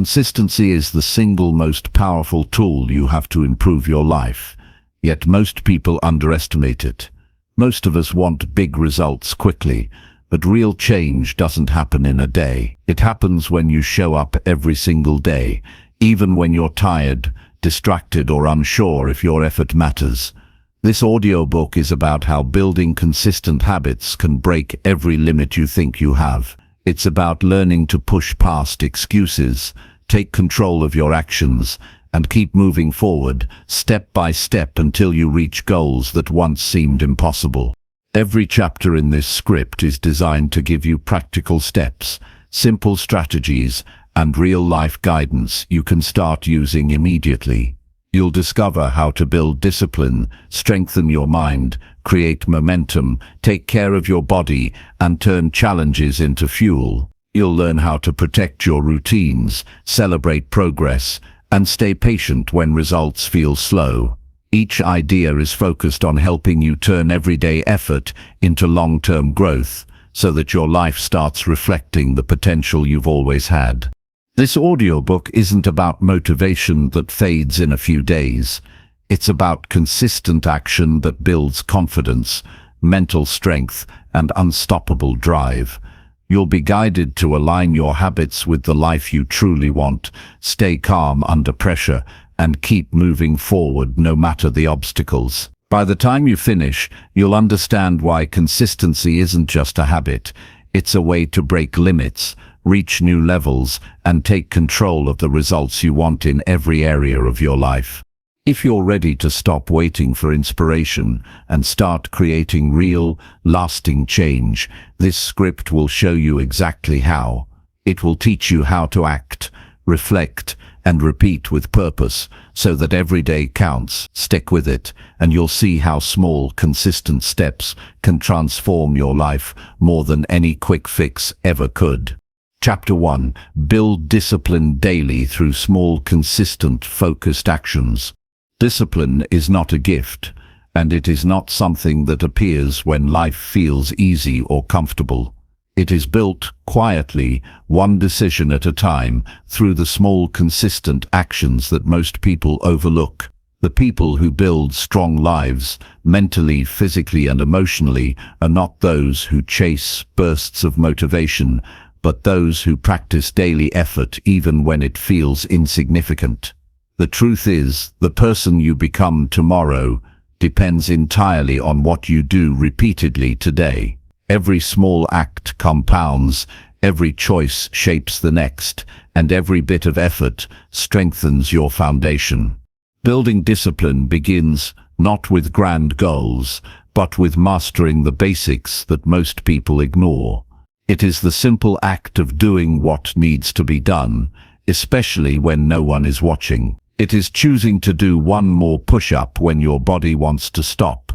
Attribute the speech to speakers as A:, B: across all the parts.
A: Consistency is the single most powerful tool you have to improve your life, yet most people underestimate it. Most of us want big results quickly, but real change doesn't happen in a day. It happens when you show up every single day, even when you're tired, distracted, or unsure if your effort matters. This audiobook is about how building consistent habits can break every limit you think you have. It's about learning to push past excuses, take control of your actions, and keep moving forward, step by step, until you reach goals that once seemed impossible. Every chapter in this script is designed to give you practical steps, simple strategies, and real-life guidance you can start using immediately. You'll discover how to build discipline, strengthen your mind, create momentum, take care of your body, and turn challenges into fuel. You'll learn how to protect your routines, celebrate progress, and stay patient when results feel slow. Each idea is focused on helping you turn everyday effort into long-term growth, so that your life starts reflecting the potential you've always had. This audiobook isn't about motivation that fades in a few days. It's about consistent action that builds confidence, mental strength, and unstoppable drive. You'll be guided to align your habits with the life you truly want, stay calm under pressure, and keep moving forward no matter the obstacles. By the time you finish, you'll understand why consistency isn't just a habit. It's a way to break limits, reach new levels, and take control of the results you want in every area of your life. If you're ready to stop waiting for inspiration and start creating real, lasting change, this script will show you exactly how. It will teach you how to act, reflect, and repeat with purpose, so that every day counts. Stick with it, and you'll see how small, consistent steps can transform your life more than any quick fix ever could. Chapter 1. Build discipline daily through small, consistent, focused actions. Discipline is not a gift, and it is not something that appears when life feels easy or comfortable. It is built quietly, one decision at a time, through the small, consistent actions that most people overlook. The people who build strong lives, mentally, physically, and emotionally, are not those who chase bursts of motivation, but those who practice daily effort even when it feels insignificant. The truth is, the person you become tomorrow depends entirely on what you do repeatedly today. Every small act compounds, every choice shapes the next, and every bit of effort strengthens your foundation. Building discipline begins not with grand goals, but with mastering the basics that most people ignore. It is the simple act of doing what needs to be done, especially when no one is watching. It is choosing to do one more push-up when your body wants to stop,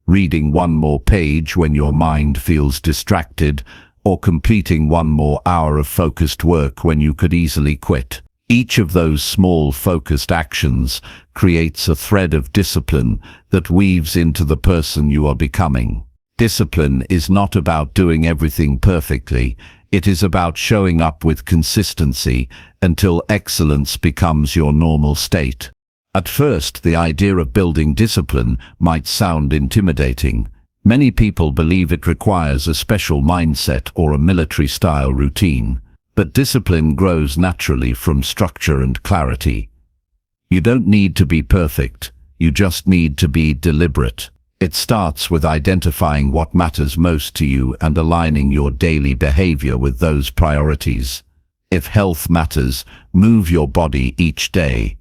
A: reading one more page when your mind feels distracted, or completing one more hour of focused work when you could easily quit. Each of those small focused actions creates a thread of discipline that weaves into the person you are becoming. Discipline is not about doing everything perfectly. It is about showing up with consistency until excellence becomes your normal state. At first, the idea of building discipline might sound intimidating. Many people believe it requires a special mindset or a military-style routine. But discipline grows naturally from structure and clarity. You don't need to be perfect. You just need to be deliberate. It starts with identifying what matters most to you and aligning your daily behavior with those priorities. If health matters, move your body each day.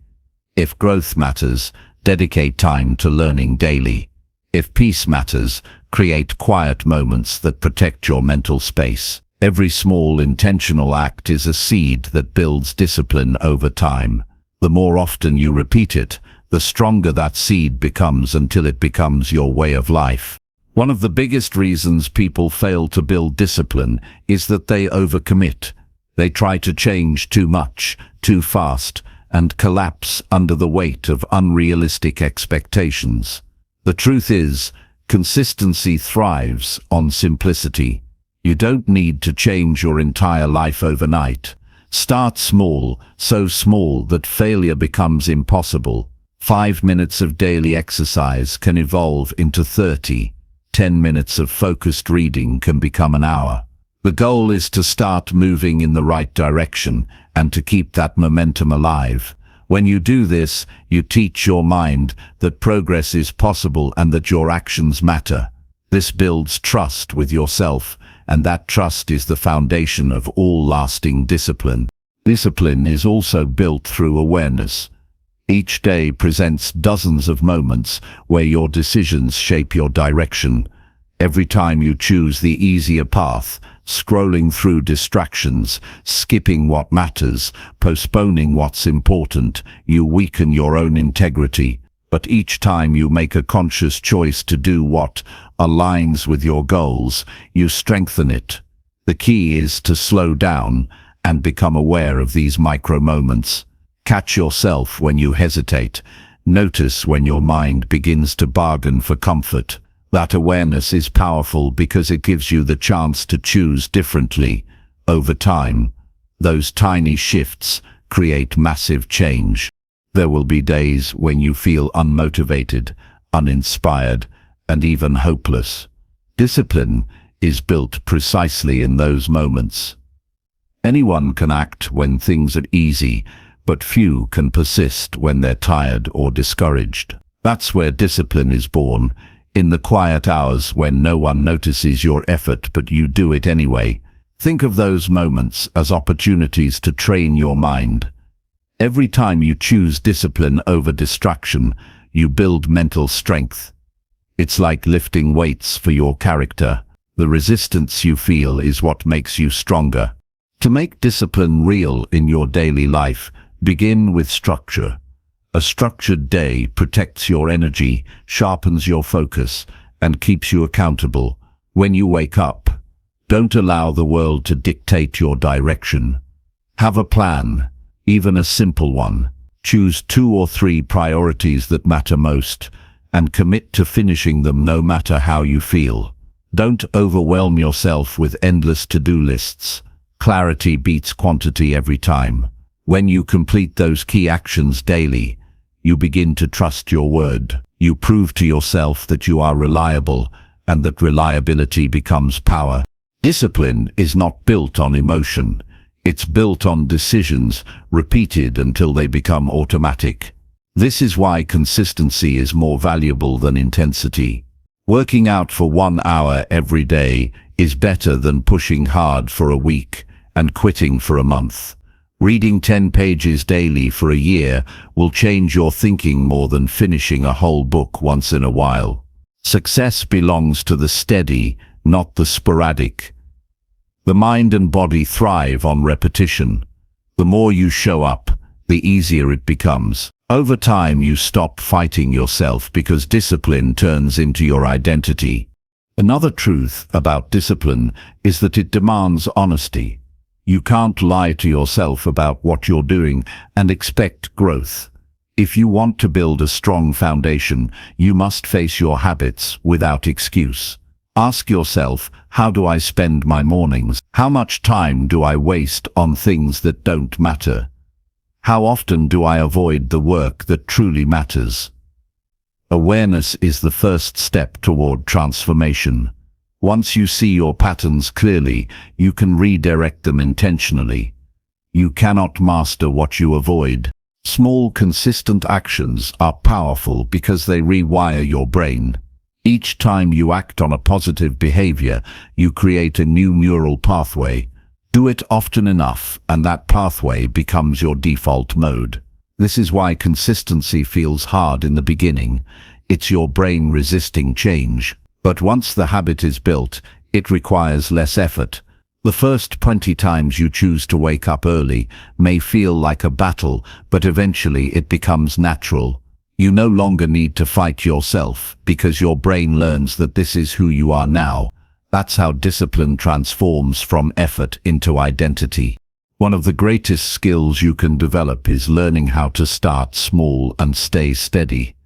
A: If growth matters, dedicate time to learning daily. If peace matters, create quiet moments that protect your mental space. Every small intentional act is a seed that builds discipline over time. The more often you repeat it, the stronger that seed becomes until it becomes your way of life. One of the biggest reasons people fail to build discipline is that they overcommit. They try to change too much, too fast, and collapse under the weight of unrealistic expectations. The truth is, consistency thrives on simplicity. You don't need to change your entire life overnight. Start small, so small that failure becomes impossible. 5 minutes of daily exercise can evolve into 30. 10 minutes of focused reading can become an hour. The goal is to start moving in the right direction and to keep that momentum alive. When you do this, you teach your mind that progress is possible and that your actions matter. This builds trust with yourself, and that trust is the foundation of all lasting discipline. Discipline is also built through awareness. Each day presents dozens of moments where your decisions shape your direction. Every time you choose the easier path, scrolling through distractions, skipping what matters, postponing what's important, you weaken your own integrity. But each time you make a conscious choice to do what aligns with your goals, you strengthen it. The key is to slow down and become aware of these micro moments. Catch yourself when you hesitate. Notice when your mind begins to bargain for comfort. That awareness is powerful because it gives you the chance to choose differently. Over time, those tiny shifts create massive change. There will be days when you feel unmotivated, uninspired, and even hopeless. Discipline is built precisely in those moments. Anyone can act when things are easy, but few can persist when they're tired or discouraged. That's where discipline is born, in the quiet hours when no one notices your effort but you do it anyway. Think of those moments as opportunities to train your mind. Every time you choose discipline over distraction, you build mental strength. It's like lifting weights for your character. The resistance you feel is what makes you stronger. To make discipline real in your daily life, begin with structure. A structured day protects your energy, sharpens your focus, and keeps you accountable. When you wake up, don't allow the world to dictate your direction. Have a plan, even a simple one. Choose 2 or 3 priorities that matter most, and commit to finishing them no matter how you feel. Don't overwhelm yourself with endless to-do lists. Clarity beats quantity every time. When you complete those key actions daily, you begin to trust your word. You prove to yourself that you are reliable, and that reliability becomes power. Discipline is not built on emotion. It's built on decisions, repeated until they become automatic. This is why consistency is more valuable than intensity. Working out for 1 hour every day is better than pushing hard for a week and quitting for a month. Reading 10 pages daily for a year will change your thinking more than finishing a whole book once in a while. Success belongs to the steady, not the sporadic. The mind and body thrive on repetition. The more you show up, the easier it becomes. Over time, you stop fighting yourself because discipline turns into your identity. Another truth about discipline is that it demands honesty. You can't lie to yourself about what you're doing and expect growth. If you want to build a strong foundation, you must face your habits without excuse. Ask yourself, how do I spend my mornings? How much time do I waste on things that don't matter? How often do I avoid the work that truly matters? Awareness is the first step toward transformation. Once you see your patterns clearly, you can redirect them intentionally. You cannot master what you avoid. Small, consistent actions are powerful because they rewire your brain. Each time you act on a positive behavior, you create a new neural pathway. Do it often enough, and that pathway becomes your default mode. This is why consistency feels hard in the beginning. It's your brain resisting change. But once the habit is built, it requires less effort. The first 20 times you choose to wake up early may feel like a battle, but eventually it becomes natural. You no longer need to fight yourself because your brain learns that this is who you are now. That's how discipline transforms from effort into identity. One of the greatest skills you can develop is learning how to start small and stay steady.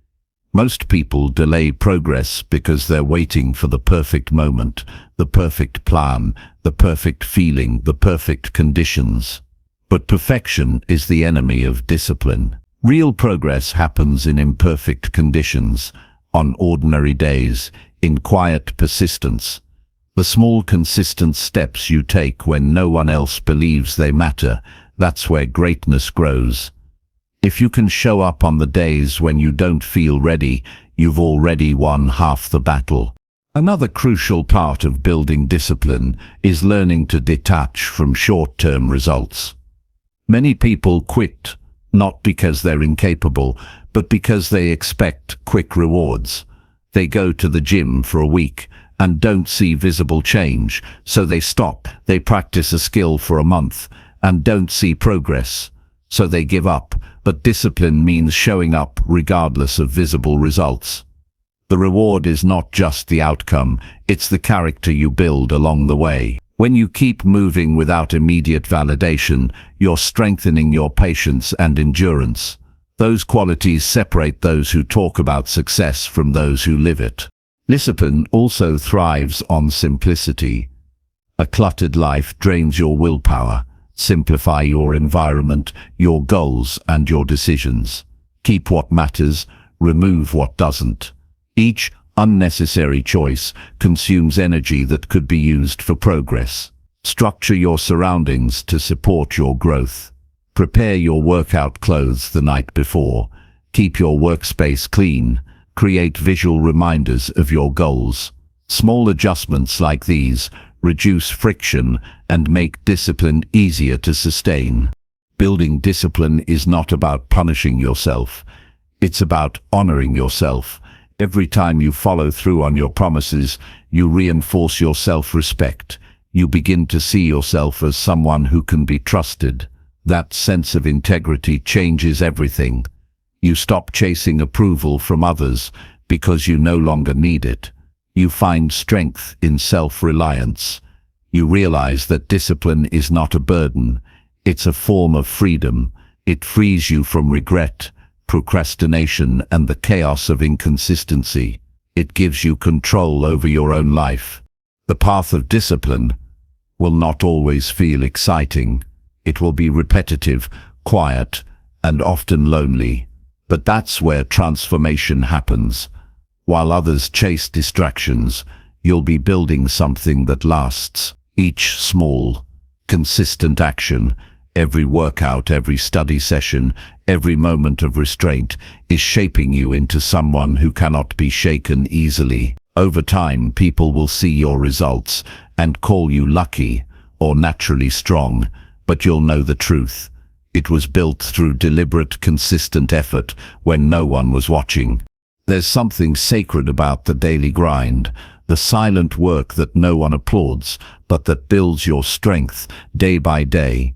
A: Most people delay progress because they're waiting for the perfect moment, the perfect plan, the perfect feeling, the perfect conditions. But perfection is the enemy of discipline. Real progress happens in imperfect conditions, on ordinary days, in quiet persistence. The small consistent steps you take when no one else believes they matter, that's where greatness grows. If you can show up on the days when you don't feel ready, you've already won half the battle. Another crucial part of building discipline is learning to detach from short-term results. Many people quit, not because they're incapable, but because they expect quick rewards. They go to the gym for a week and don't see visible change, so they stop. They practice a skill for a month and don't see progress, so they give up. But discipline means showing up regardless of visible results. The reward is not just the outcome, it's the character you build along the way. When you keep moving without immediate validation, you're strengthening your patience and endurance. Those qualities separate those who talk about success from those who live it. Discipline also thrives on simplicity. A cluttered life drains your willpower. Simplify your environment, your goals, and your decisions. Keep what matters, remove what doesn't. Each unnecessary choice consumes energy that could be used for progress. Structure your surroundings to support your growth. Prepare your workout clothes the night before. Keep your workspace clean. Create visual reminders of your goals. Small adjustments like these reduce friction and make discipline easier to sustain. Building discipline is not about punishing yourself. It's about honoring yourself. Every time you follow through on your promises, you reinforce your self-respect. You begin to see yourself as someone who can be trusted. That sense of integrity changes everything. You stop chasing approval from others because you no longer need it. You find strength in self-reliance. You realize that discipline is not a burden. It's a form of freedom. It frees you from regret, procrastination, and the chaos of inconsistency. It gives you control over your own life. The path of discipline will not always feel exciting. It will be repetitive, quiet, and often lonely. But that's where transformation happens. While others chase distractions, you'll be building something that lasts. Each small, consistent action, every workout, every study session, every moment of restraint is shaping you into someone who cannot be shaken easily. Over time, people will see your results and call you lucky or naturally strong, but you'll know the truth. It was built through deliberate, consistent effort when no one was watching. There's something sacred about the daily grind, the silent work that no one applauds, but that builds your strength day by day.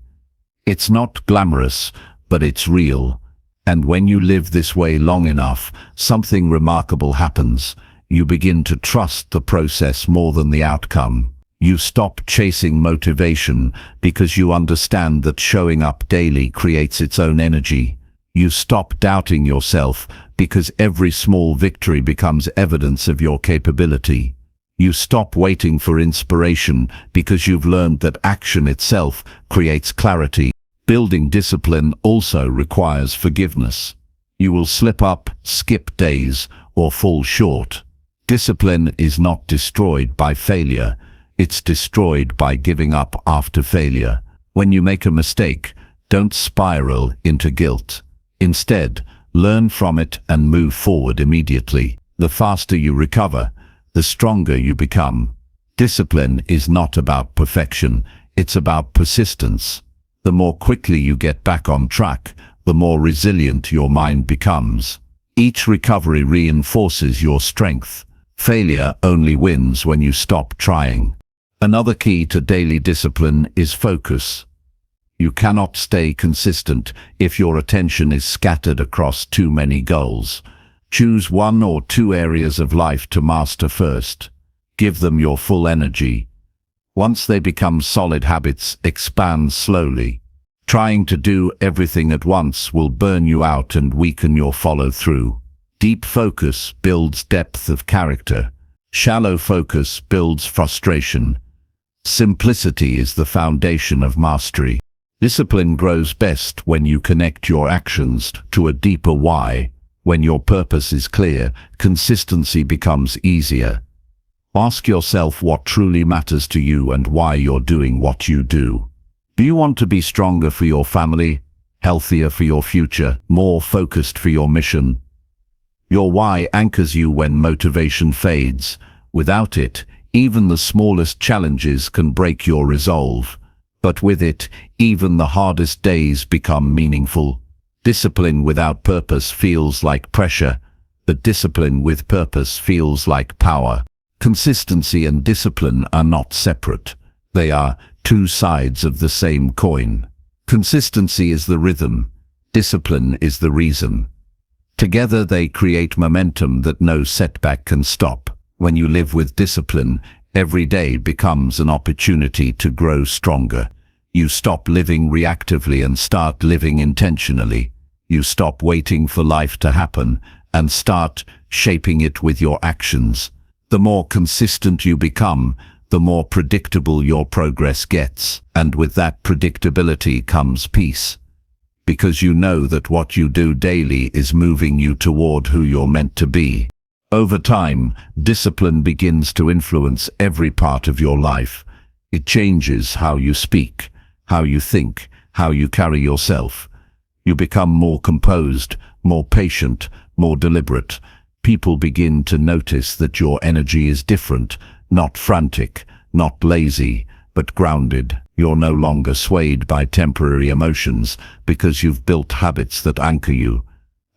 A: It's not glamorous, but it's real. And when you live this way long enough, something remarkable happens. You begin to trust the process more than the outcome. You stop chasing motivation because you understand that showing up daily creates its own energy. You stop doubting yourself because every small victory becomes evidence of your capability. You stop waiting for inspiration because you've learned that action itself creates clarity. Building discipline also requires forgiveness. You will slip up, skip days, or fall short. Discipline is not destroyed by failure. It's destroyed by giving up after failure. When you make a mistake, don't spiral into guilt. Instead, learn from it and move forward immediately. The faster you recover, the stronger you become. Discipline is not about perfection, it's about persistence. The more quickly you get back on track, the more resilient your mind becomes. Each recovery reinforces your strength. Failure only wins when you stop trying. Another key to daily discipline is focus. You cannot stay consistent if your attention is scattered across too many goals. Choose one or two areas of life to master first. Give them your full energy. Once they become solid habits, expand slowly. Trying to do everything at once will burn you out and weaken your follow-through. Deep focus builds depth of character. Shallow focus builds frustration. Simplicity is the foundation of mastery. Discipline grows best when you connect your actions to a deeper why. When your purpose is clear, consistency becomes easier. Ask yourself what truly matters to you and why you're doing what you do. Do you want to be stronger for your family, healthier for your future, more focused for your mission? Your why anchors you when motivation fades. Without it, even the smallest challenges can break your resolve. But with it, even the hardest days become meaningful. Discipline without purpose feels like pressure, but discipline with purpose feels like power. Consistency and discipline are not separate. They are two sides of the same coin. Consistency is the rhythm, discipline is the reason. Together they create momentum that no setback can stop. When you live with discipline, every day becomes an opportunity to grow stronger. You stop living reactively and start living intentionally. You stop waiting for life to happen and start shaping it with your actions. The more consistent you become, the more predictable your progress gets. And with that predictability comes peace. Because you know that what you do daily is moving you toward who you're meant to be. Over time, discipline begins to influence every part of your life. It changes how you speak, how you think, how you carry yourself. You become more composed, more patient, more deliberate. People begin to notice that your energy is different, not frantic, not lazy, but grounded. You're no longer swayed by temporary emotions because you've built habits that anchor you.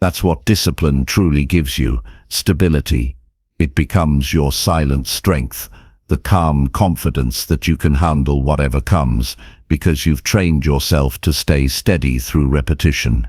A: That's what discipline truly gives you, stability. It becomes your silent strength, the calm confidence that you can handle whatever comes, because you've trained yourself to stay steady through repetition.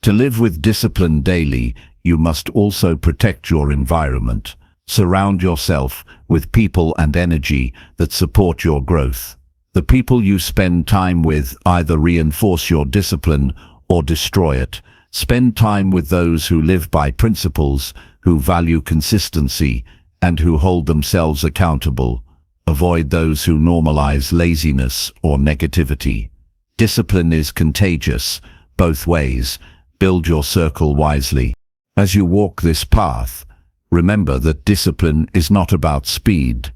A: To live with discipline daily, you must also protect your environment. Surround yourself with people and energy that support your growth. The people you spend time with either reinforce your discipline or destroy it. Spend time with those who live by principles, who value consistency, and who hold themselves accountable. Avoid those who normalize laziness or negativity. Discipline is contagious, both ways. Build your circle wisely. As you walk this path, remember that discipline is not about speed,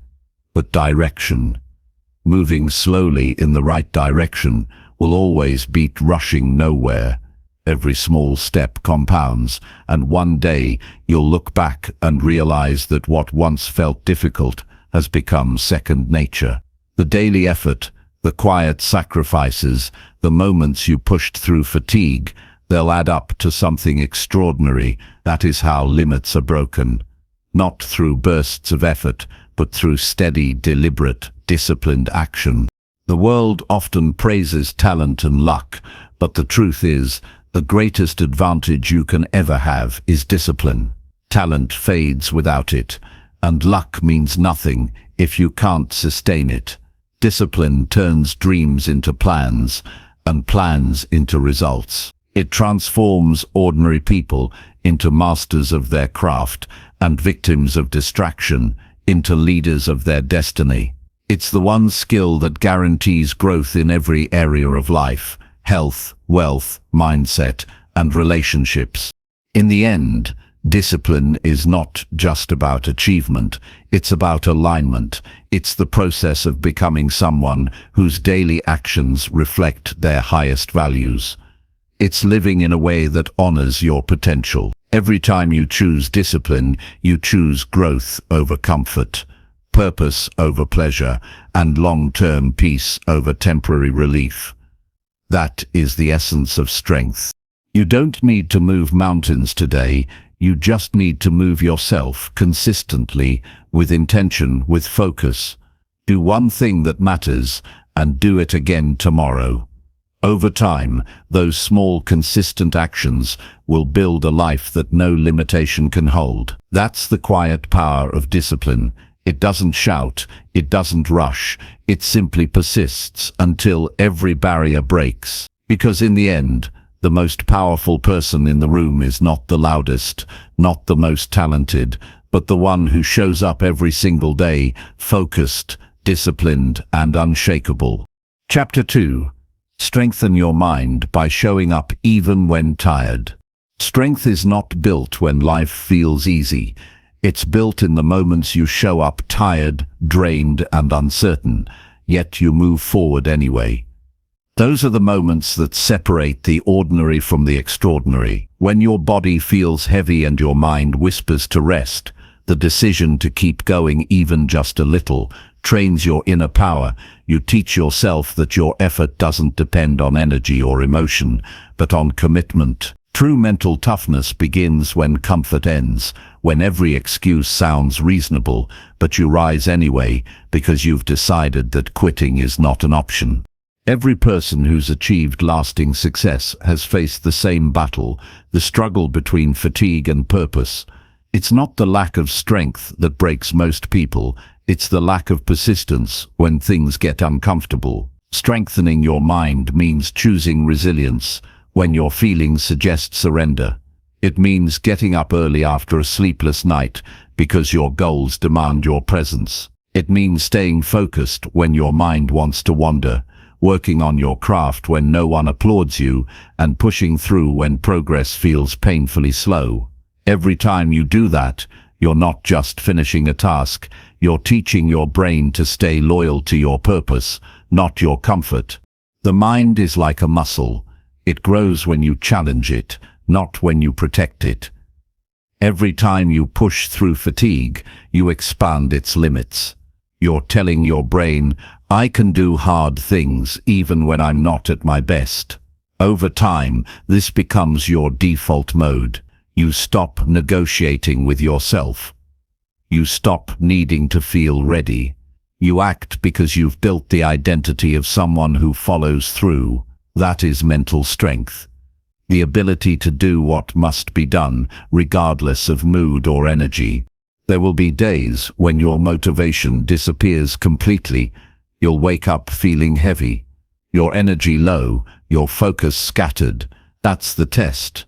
A: but direction. Moving slowly in the right direction will always beat rushing nowhere. Every small step compounds, and one day you'll look back and realize that what once felt difficult has become second nature. The daily effort, the quiet sacrifices, the moments you pushed through fatigue, they'll add up to something extraordinary. That is how limits are broken. Not through bursts of effort, but through steady, deliberate, disciplined action. The world often praises talent and luck, but the truth is, the greatest advantage you can ever have is discipline. Talent fades without it, and luck means nothing if you can't sustain it. Discipline turns dreams into plans, and plans into results. It transforms ordinary people into masters of their craft and victims of distraction into leaders of their destiny. It's the one skill that guarantees growth in every area of life: health, wealth, mindset, and relationships. In the end, discipline is not just about achievement, it's about alignment. It's the process of becoming someone whose daily actions reflect their highest values. It's living in a way that honors your potential. Every time you choose discipline, you choose growth over comfort, purpose over pleasure, and long-term peace over temporary relief. That is the essence of strength. You don't need to move mountains today, you just need to move yourself consistently, with intention, with focus. Do one thing that matters, and do it again tomorrow. Over time, those small, consistent actions will build a life that no limitation can hold. That's the quiet power of discipline. It doesn't shout, it doesn't rush, it simply persists until every barrier breaks. Because in the end, the most powerful person in the room is not the loudest, not the most talented, but the one who shows up every single day, focused, disciplined, and unshakable. Chapter 2. Strengthen your mind by showing up even when tired. Strength is not built when life feels easy. It's built in the moments you show up tired, drained, and uncertain, yet you move forward anyway. Those are the moments that separate the ordinary from the extraordinary. When your body feels heavy and your mind whispers to rest, the decision to keep going even just a little trains your inner power. You teach yourself that your effort doesn't depend on energy or emotion, but on commitment. True mental toughness begins when comfort ends, when every excuse sounds reasonable, but you rise anyway because you've decided that quitting is not an option. Every person who's achieved lasting success has faced the same battle, the struggle between fatigue and purpose. It's not the lack of strength that breaks most people, it's the lack of persistence when things get uncomfortable. Strengthening your mind means choosing resilience when your feelings suggest surrender. It means getting up early after a sleepless night because your goals demand your presence. It means staying focused when your mind wants to wander, working on your craft when no one applauds you, and pushing through when progress feels painfully slow. Every time you do that, you're not just finishing a task, you're teaching your brain to stay loyal to your purpose, not your comfort. The mind is like a muscle. It grows when you challenge it, not when you protect it. Every time you push through fatigue, you expand its limits. You're telling your brain, I can do hard things even when I'm not at my best. Over time, this becomes your default mode. You stop negotiating with yourself. You stop needing to feel ready. You act because you've built the identity of someone who follows through. That is mental strength. The ability to do what must be done, regardless of mood or energy. There will be days when your motivation disappears completely. You'll wake up feeling heavy, your energy low, your focus scattered. That's the test.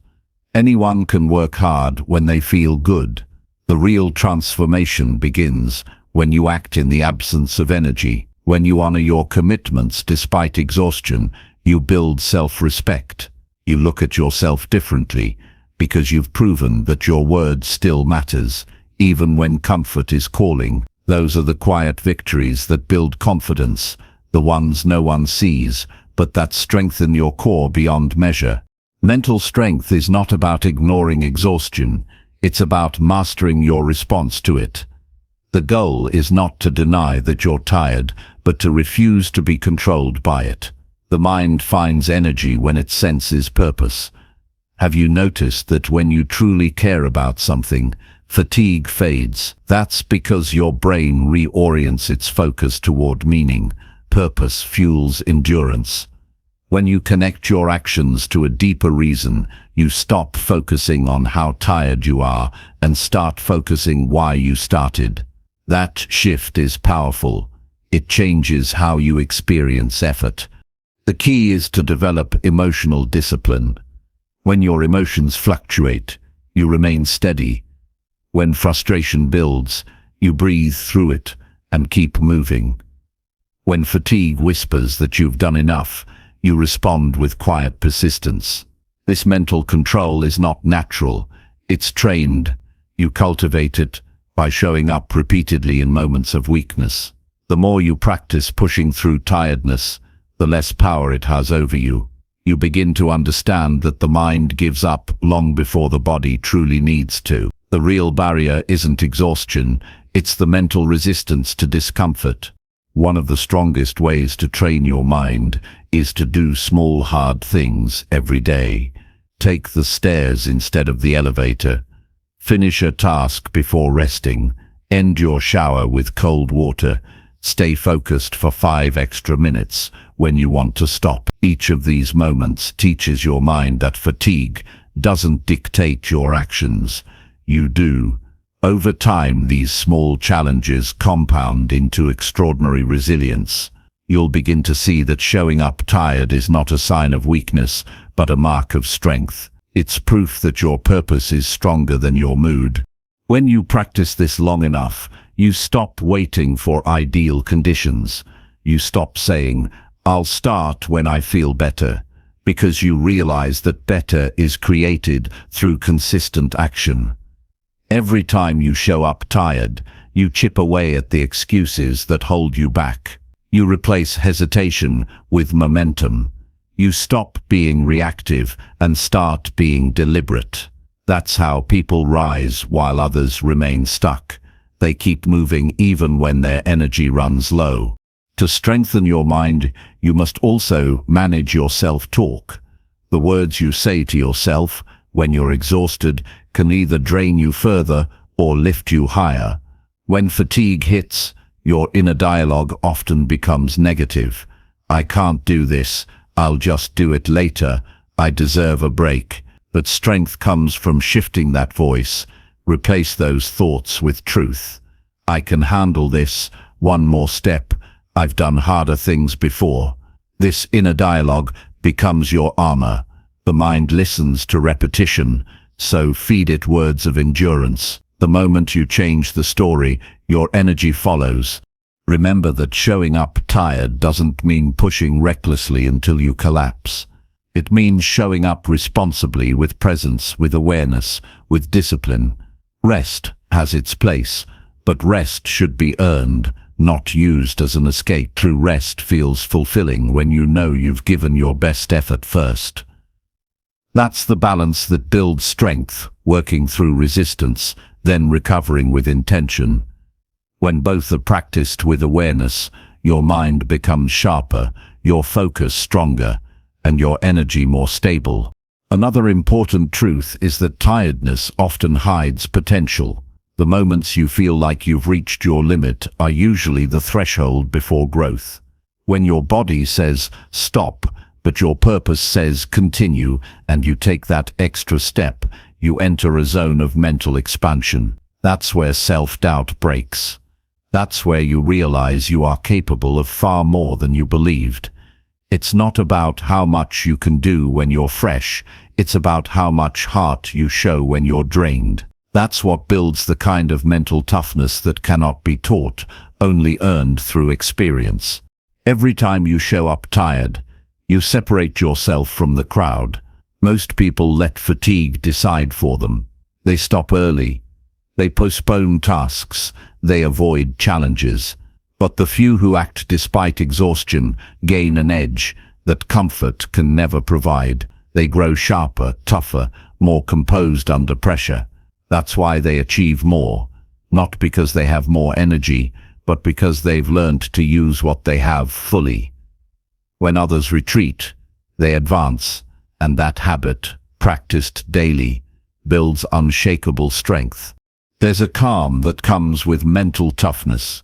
A: Anyone can work hard when they feel good. The real transformation begins when you act in the absence of energy. When you honor your commitments despite exhaustion, you build self-respect. You look at yourself differently because you've proven that your word still matters, even when comfort is calling. Those are the quiet victories that build confidence, the ones no one sees, but that strengthen your core beyond measure. Mental strength is not about ignoring exhaustion, it's about mastering your response to it. The goal is not to deny that you're tired, but to refuse to be controlled by it. The mind finds energy when it senses purpose. Have you noticed that when you truly care about something, fatigue fades? That's because your brain reorients its focus toward meaning. Purpose fuels endurance. When you connect your actions to a deeper reason, you stop focusing on how tired you are and start focusing why you started. That shift is powerful. It changes how you experience effort. The key is to develop emotional discipline. When your emotions fluctuate, you remain steady. When frustration builds, you breathe through it and keep moving. When fatigue whispers that you've done enough, you respond with quiet persistence. This mental control is not natural, it's trained. You cultivate it by showing up repeatedly in moments of weakness. The more you practice pushing through tiredness, the less power it has over you. You begin to understand that the mind gives up long before the body truly needs to. The real barrier isn't exhaustion, it's the mental resistance to discomfort. One of the strongest ways to train your mind is to do small, hard things every day. Take the stairs instead of the elevator. Finish a task before resting. End your shower with cold water. Stay focused for 5 extra minutes when you want to stop. Each of these moments teaches your mind that fatigue doesn't dictate your actions. You do. Over time, these small challenges compound into extraordinary resilience. You'll begin to see that showing up tired is not a sign of weakness, but a mark of strength. It's proof that your purpose is stronger than your mood. When you practice this long enough, you stop waiting for ideal conditions. You stop saying, I'll start when I feel better, because you realize that better is created through consistent action. Every time you show up tired, you chip away at the excuses that hold you back. You replace hesitation with momentum. You stop being reactive and start being deliberate. That's how people rise while others remain stuck. They keep moving even when their energy runs low. To strengthen your mind, you must also manage your self-talk. The words you say to yourself when you're exhausted can either drain you further or lift you higher. When fatigue hits, your inner dialogue often becomes negative. I can't do this. I'll just do it later. I deserve a break. But strength comes from shifting that voice. Replace those thoughts with truth. I can handle this. One more step. I've done harder things before. This inner dialogue becomes your armor. The mind listens to repetition, so feed it words of endurance. The moment you change the story, your energy follows. Remember that showing up tired doesn't mean pushing recklessly until you collapse. It means showing up responsibly, with presence, with awareness, with discipline. Rest has its place, but rest should be earned, not used as an escape. True rest feels fulfilling when you know you've given your best effort first. That's the balance that builds strength, working through resistance, then recovering with intention. When both are practiced with awareness, your mind becomes sharper, your focus stronger, and your energy more stable. Another important truth is that tiredness often hides potential. The moments you feel like you've reached your limit are usually the threshold before growth. When your body says stop, but your purpose says continue, and you take that extra step, you enter a zone of mental expansion. That's where self-doubt breaks. That's where you realize you are capable of far more than you believed. It's not about how much you can do when you're fresh, it's about how much heart you show when you're drained. That's what builds the kind of mental toughness that cannot be taught, only earned through experience. Every time you show up tired, you separate yourself from the crowd. Most people let fatigue decide for them. They stop early. They postpone tasks. They avoid challenges. But the few who act despite exhaustion gain an edge that comfort can never provide. They grow sharper, tougher, more composed under pressure. That's why they achieve more, not because they have more energy, but because they've learned to use what they have fully. When others retreat, they advance, and that habit, practiced daily, builds unshakable strength. There's a calm that comes with mental toughness.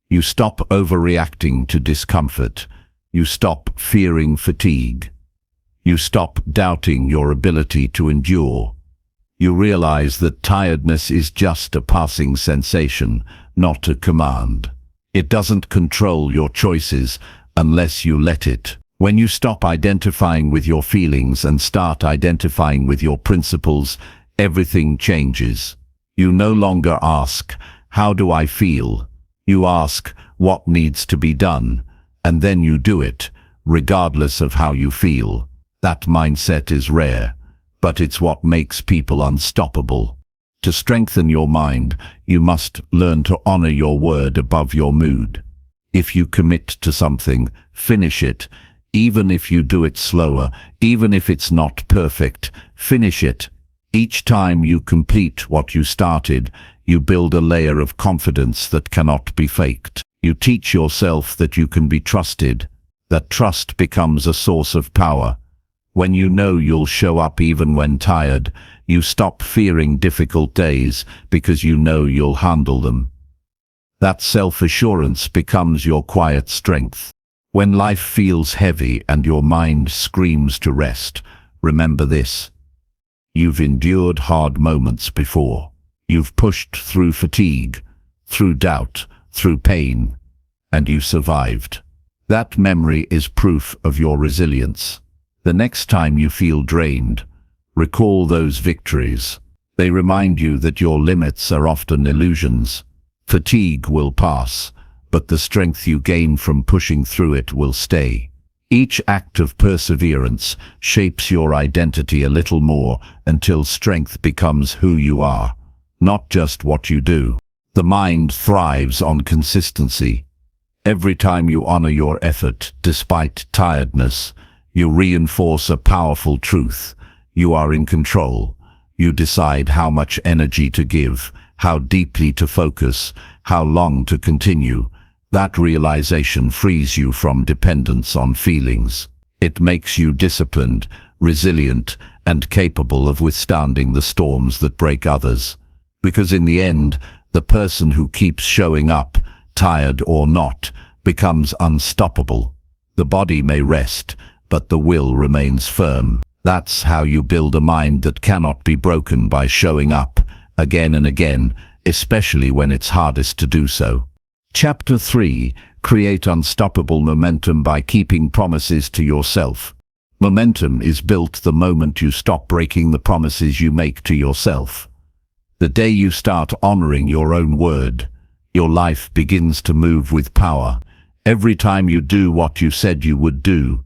A: You stop overreacting to discomfort. You stop fearing fatigue. You stop doubting your ability to endure. You realize that tiredness is just a passing sensation, not a command. It doesn't control your choices unless you let it. When you stop identifying with your feelings and start identifying with your principles, everything changes. You no longer ask, "How do I feel?" You ask, "What needs to be done?" And then you do it, regardless of how you feel. That mindset is rare, but it's what makes people unstoppable. To strengthen your mind, you must learn to honor your word above your mood. If you commit to something, finish it. Even if you do it slower, even if it's not perfect, finish it. Each time you complete what you started, you build a layer of confidence that cannot be faked. You teach yourself that you can be trusted. That trust becomes a source of power. When you know you'll show up even when tired, you stop fearing difficult days because you know you'll handle them. That self-assurance becomes your quiet strength. When life feels heavy and your mind screams to rest, remember this. You've endured hard moments before. You've pushed through fatigue, through doubt, through pain, and you survived. That memory is proof of your resilience. The next time you feel drained, recall those victories. They remind you that your limits are often illusions. Fatigue will pass, but the strength you gain from pushing through it will stay. Each act of perseverance shapes your identity a little more until strength becomes who you are, not just what you do. The mind thrives on consistency. Every time you honor your effort, despite tiredness, you reinforce a powerful truth. You are in control. You decide how much energy to give, how deeply to focus, how long to continue. That realization frees you from dependence on feelings. It makes you disciplined, resilient, and capable of withstanding the storms that break others. Because in the end, the person who keeps showing up, tired or not, becomes unstoppable. The body may rest, but the will remains firm. That's how you build a mind that cannot be broken by showing up again and again, especially when it's hardest to do so. Chapter 3. Create unstoppable momentum by keeping promises to yourself. Momentum is built the moment you stop breaking the promises you make to yourself. The day you start honoring your own word, your life begins to move with power. Every time you do what you said you would do,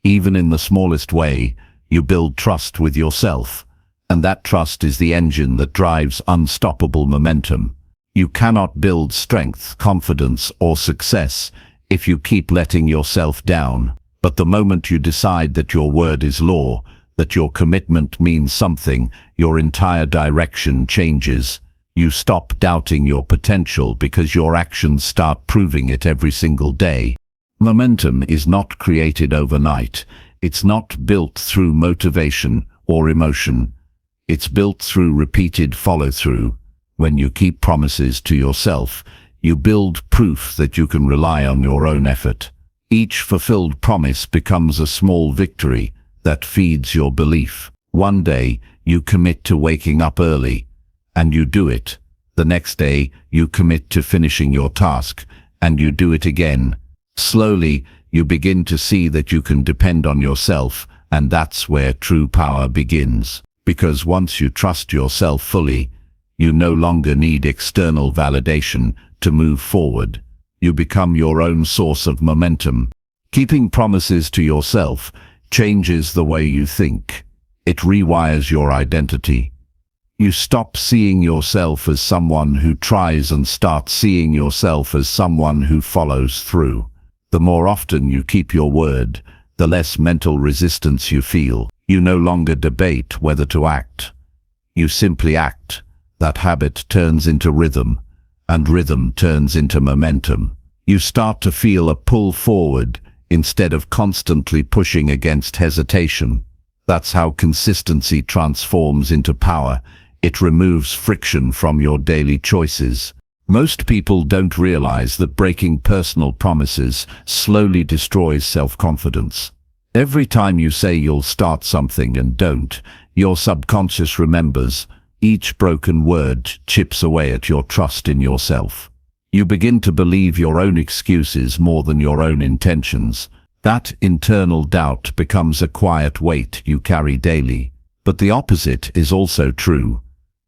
A: even in the smallest way, you build trust with yourself. And that trust is the engine that drives unstoppable momentum. You cannot build strength, confidence, or success if you keep letting yourself down. But the moment you decide that your word is law, that your commitment means something, your entire direction changes. You stop doubting your potential because your actions start proving it every single day. Momentum is not created overnight. It's not built through motivation or emotion. It's built through repeated follow-through. When you keep promises to yourself, you build proof that you can rely on your own effort. Each fulfilled promise becomes a small victory that feeds your belief. One day, you commit to waking up early, and you do it. The next day, you commit to finishing your task, and you do it again. Slowly, you begin to see that you can depend on yourself, and that's where true power begins. Because once you trust yourself fully, you no longer need external validation to move forward. You become your own source of momentum. Keeping promises to yourself changes the way you think. It rewires your identity. You stop seeing yourself as someone who tries and start seeing yourself as someone who follows through. The more often you keep your word, the less mental resistance you feel. You no longer debate whether to act. You simply act. That habit turns into rhythm, and rhythm turns into momentum. You start to feel a pull forward instead of constantly pushing against hesitation. That's how consistency transforms into power. It removes friction from your daily choices. Most people don't realize that breaking personal promises slowly destroys self-confidence. Every time you say you'll start something and don't, your subconscious remembers. Each broken word chips away at your trust in yourself. You begin to believe your own excuses more than your own intentions. That internal doubt becomes a quiet weight you carry daily. But the opposite is also true.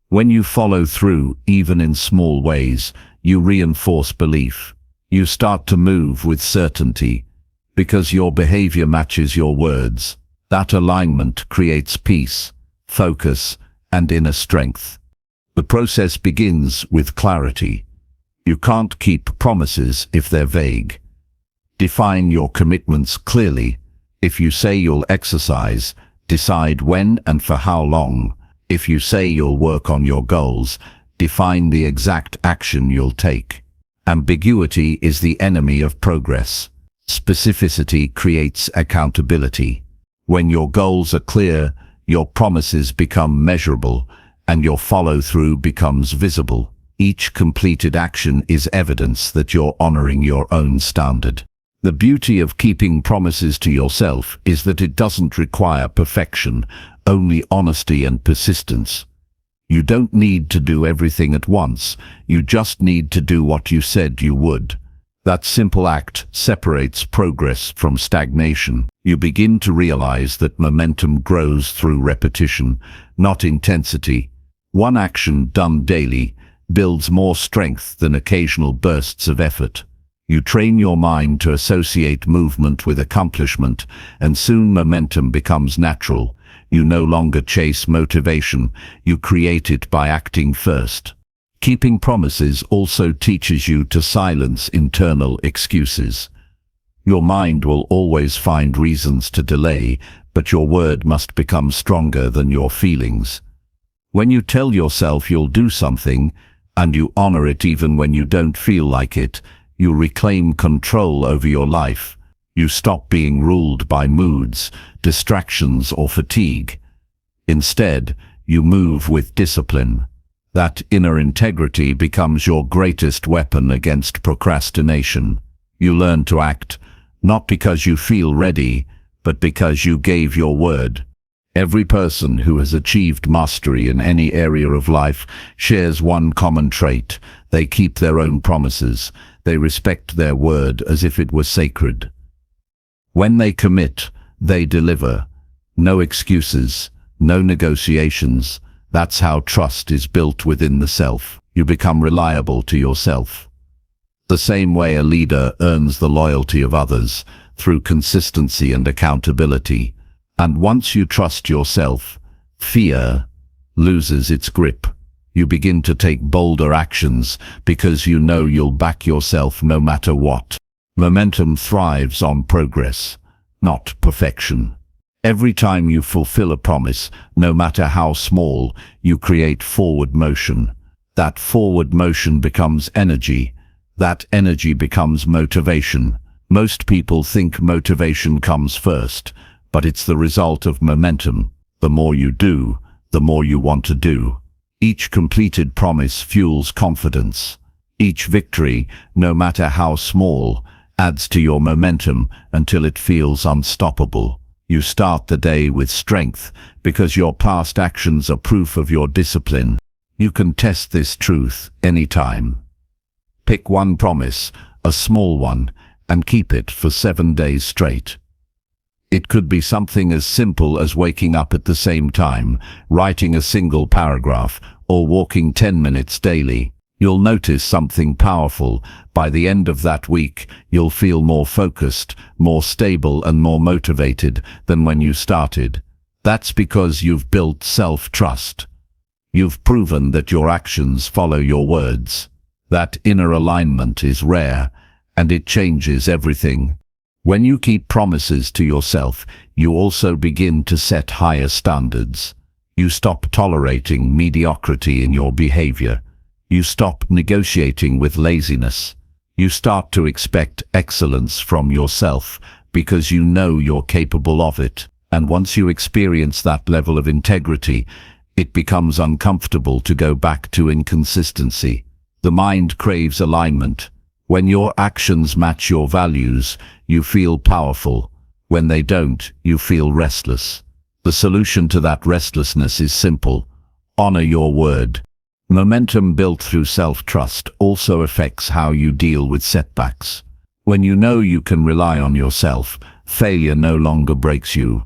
A: When you follow through, even in small ways, you reinforce belief. You start to move with certainty because your behavior matches your words. That alignment creates peace, focus, and inner strength. The process begins with clarity. You can't keep promises if they're vague. Define your commitments clearly. If you say you'll exercise, decide when and for how long. If you say you'll work on your goals, define the exact action you'll take. Ambiguity is the enemy of progress. Specificity creates accountability. When your goals are clear, your promises become measurable, and your follow-through becomes visible. Each completed action is evidence that you're honoring your own standard. The beauty of keeping promises to yourself is that it doesn't require perfection, only honesty and persistence. You don't need to do everything at once, you just need to do what you said you would. That simple act separates progress from stagnation. You begin to realize that momentum grows through repetition, not intensity. One action done daily builds more strength than occasional bursts of effort. You train your mind to associate movement with accomplishment, and soon momentum becomes natural. You no longer chase motivation, you create it by acting first. Keeping promises also teaches you to silence internal excuses. Your mind will always find reasons to delay, but your word must become stronger than your feelings. When you tell yourself you'll do something, and you honor it even when you don't feel like it, you reclaim control over your life. You stop being ruled by moods, distractions, or fatigue. Instead, you move with discipline. That inner integrity becomes your greatest weapon against procrastination. You learn to act, not because you feel ready, but because you gave your word. Every person who has achieved mastery in any area of life shares one common trait. They keep their own promises. They respect their word as if it were sacred. When they commit, they deliver. No excuses, no negotiations. That's how trust is built within the self. You become reliable to yourself. The same way a leader earns the loyalty of others, through consistency and accountability. And once you trust yourself, fear loses its grip. You begin to take bolder actions because you know you'll back yourself no matter what. Momentum thrives on progress, not perfection. Every time you fulfill a promise, no matter how small, you create forward motion. That forward motion becomes energy. That energy becomes motivation. Most people think motivation comes first, but it's the result of momentum. The more you do, the more you want to do. Each completed promise fuels confidence. Each victory, no matter how small, adds to your momentum until it feels unstoppable. You start the day with strength because your past actions are proof of your discipline. You can test this truth anytime. Pick one promise, a small one, and keep it for 7 days straight. It could be something as simple as waking up at the same time, writing a single paragraph, or walking 10 minutes daily. You'll notice something powerful. By the end of that week, you'll feel more focused, more stable, and more motivated than when you started. That's because you've built self-trust. You've proven that your actions follow your words. That inner alignment is rare, and it changes everything. When you keep promises to yourself, you also begin to set higher standards. You stop tolerating mediocrity in your behavior. You stop negotiating with laziness. You start to expect excellence from yourself because you know you're capable of it. And once you experience that level of integrity, it becomes uncomfortable to go back to inconsistency. The mind craves alignment. When your actions match your values, you feel powerful. When they don't, you feel restless. The solution to that restlessness is simple. Honor your word. Momentum built through self-trust also affects how you deal with setbacks. When you know you can rely on yourself, failure no longer breaks you.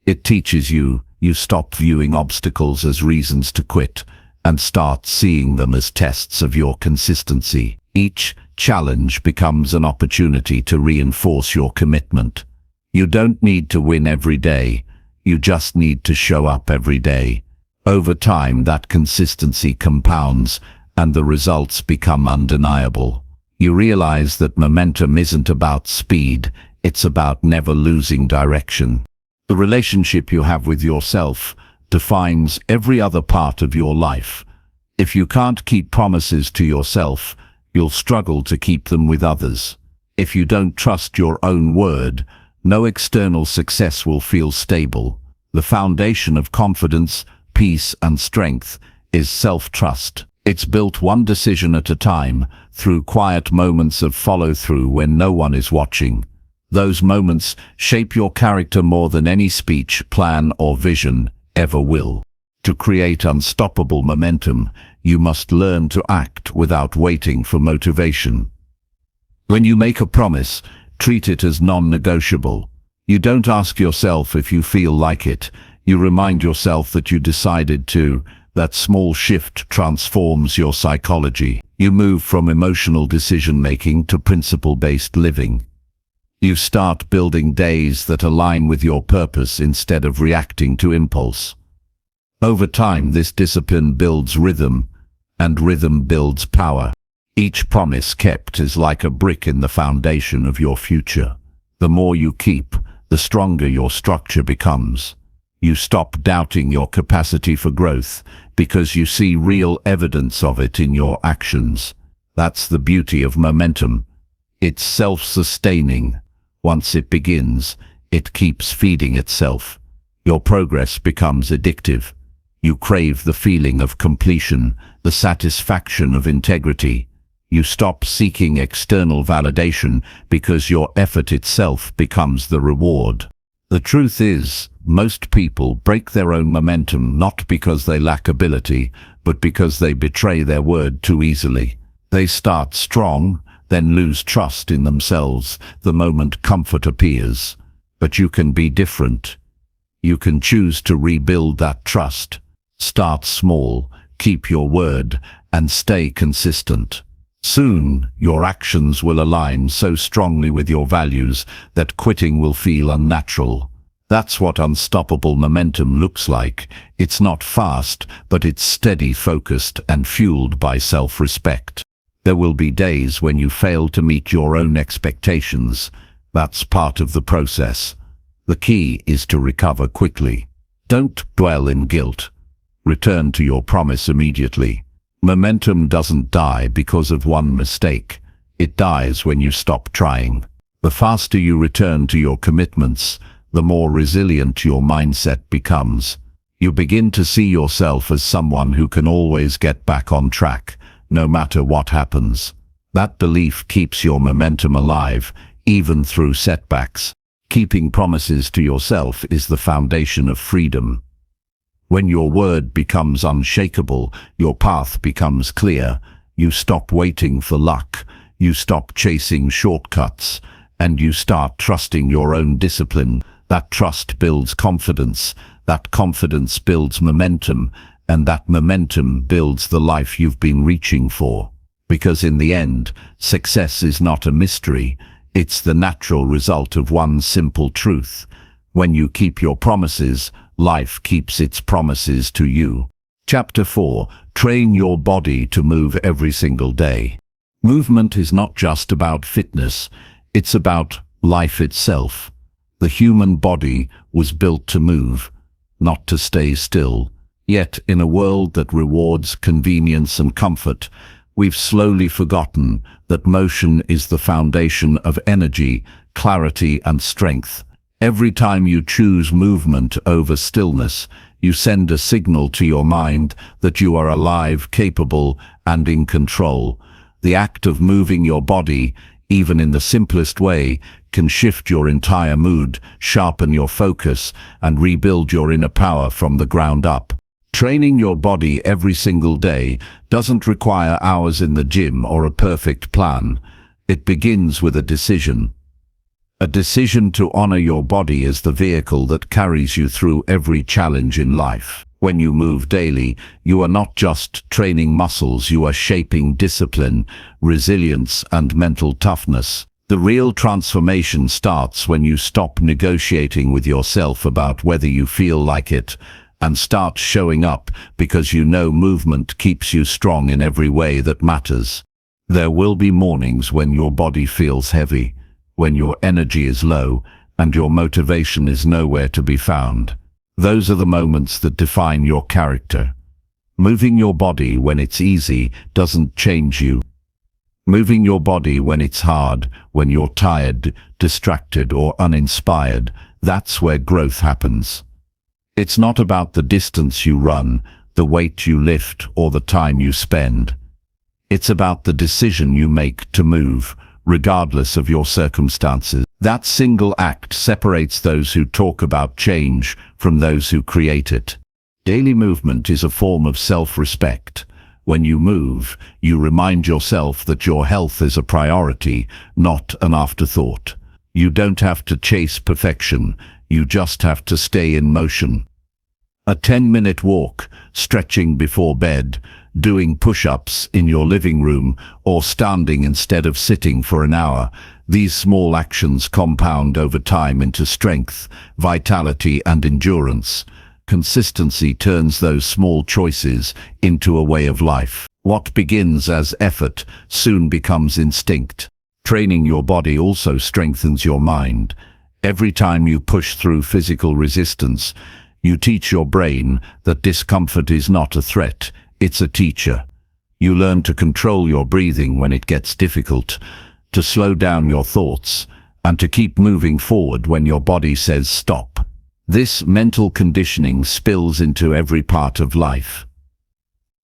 A: It teaches you. You stop viewing obstacles as reasons to quit and start seeing them as tests of your consistency. Each challenge becomes an opportunity to reinforce your commitment. You don't need to win every day. You just need to show up every day. Over time, that consistency compounds and the results become undeniable. You realize that momentum isn't about speed, it's about never losing direction. The relationship you have with yourself defines every other part of your life. If you can't keep promises to yourself, you'll struggle to keep them with others. If you don't trust your own word, no external success will feel stable. The foundation of confidence, peace, and strength is self-trust. It's built one decision at a time, through quiet moments of follow-through when no one is watching. Those moments shape your character more than any speech, plan, or vision ever will. To create unstoppable momentum, you must learn to act without waiting for motivation. When you make a promise, treat it as non-negotiable. You don't ask yourself if you feel like it. You remind yourself that you decided to, That small shift transforms your psychology. You move from emotional decision-making to principle-based living. You start building days that align with your purpose instead of reacting to impulse. Over time, this discipline builds rhythm, and rhythm builds power. Each promise kept is like a brick in the foundation of your future. The more you keep, the stronger your structure becomes. You stop doubting your capacity for growth because you see real evidence of it in your actions. That's the beauty of momentum. It's self-sustaining. Once it begins, it keeps feeding itself. Your progress becomes addictive. You crave the feeling of completion, the satisfaction of integrity. You stop seeking external validation because your effort itself becomes the reward. The truth is, most people break their own momentum not because they lack ability, but because they betray their word too easily. They start strong, then lose trust in themselves the moment comfort appears. But you can be different. You can choose to rebuild that trust. Start small, keep your word, and stay consistent. Soon, your actions will align so strongly with your values that quitting will feel unnatural. That's what unstoppable momentum looks like. It's not fast, but it's steady, focused, and fueled by self-respect. There will be days when you fail to meet your own expectations. That's part of the process. The key is to recover quickly. Don't dwell in guilt. Return to your promise immediately. Momentum doesn't die because of one mistake. It dies when you stop trying. The faster you return to your commitments, the more resilient your mindset becomes. You begin to see yourself as someone who can always get back on track, no matter what happens. That belief keeps your momentum alive, even through setbacks. Keeping promises to yourself is the foundation of freedom. When your word becomes unshakable, your path becomes clear. You stop waiting for luck. You stop chasing shortcuts, and you start trusting your own discipline. That trust builds confidence. That confidence builds momentum, and that momentum builds the life you've been reaching for. Because in the end, success is not a mystery. It's the natural result of one simple truth. When you keep your promises, life keeps its promises to you. Chapter 4. Train your body to move every single day. Movement is not just about fitness, it's about life itself. The human body was built to move, not to stay still. Yet, in a world that rewards convenience and comfort, we've slowly forgotten that motion is the foundation of energy, clarity, and strength. Every time you choose movement over stillness, you send a signal to your mind that you are alive, capable, and in control. The act of moving your body, even in the simplest way, can shift your entire mood, sharpen your focus, and rebuild your inner power from the ground up. Training your body every single day doesn't require hours in the gym or a perfect plan. It begins with a decision. A decision to honor your body as the vehicle that carries you through every challenge in life. When you move daily, you are not just training muscles, you are shaping discipline, resilience, and mental toughness. The real transformation starts when you stop negotiating with yourself about whether you feel like it, and start showing up because you know movement keeps you strong in every way that matters. There will be mornings when your body feels heavy, when your energy is low, and your motivation is nowhere to be found. Those are the moments that define your character. Moving your body when it's easy doesn't change you. Moving your body when it's hard, when you're tired, distracted, or uninspired, that's where growth happens. It's not about the distance you run, the weight you lift, or the time you spend. It's about the decision you make to move, regardless of your circumstances. That single act separates those who talk about change from those who create it. Daily movement is a form of self-respect. When you move, you remind yourself that your health is a priority, not an afterthought. You don't have to chase perfection, you just have to stay in motion. A 10-minute walk, stretching before bed, doing push-ups in your living room, or standing instead of sitting for an hour. These small actions compound over time into strength, vitality, and endurance. Consistency turns those small choices into a way of life. What begins as effort soon becomes instinct. Training your body also strengthens your mind. Every time you push through physical resistance, you teach your brain that discomfort is not a threat, it's a teacher. You learn to control your breathing when it gets difficult, to slow down your thoughts, and to keep moving forward when your body says stop. This mental conditioning spills into every part of life.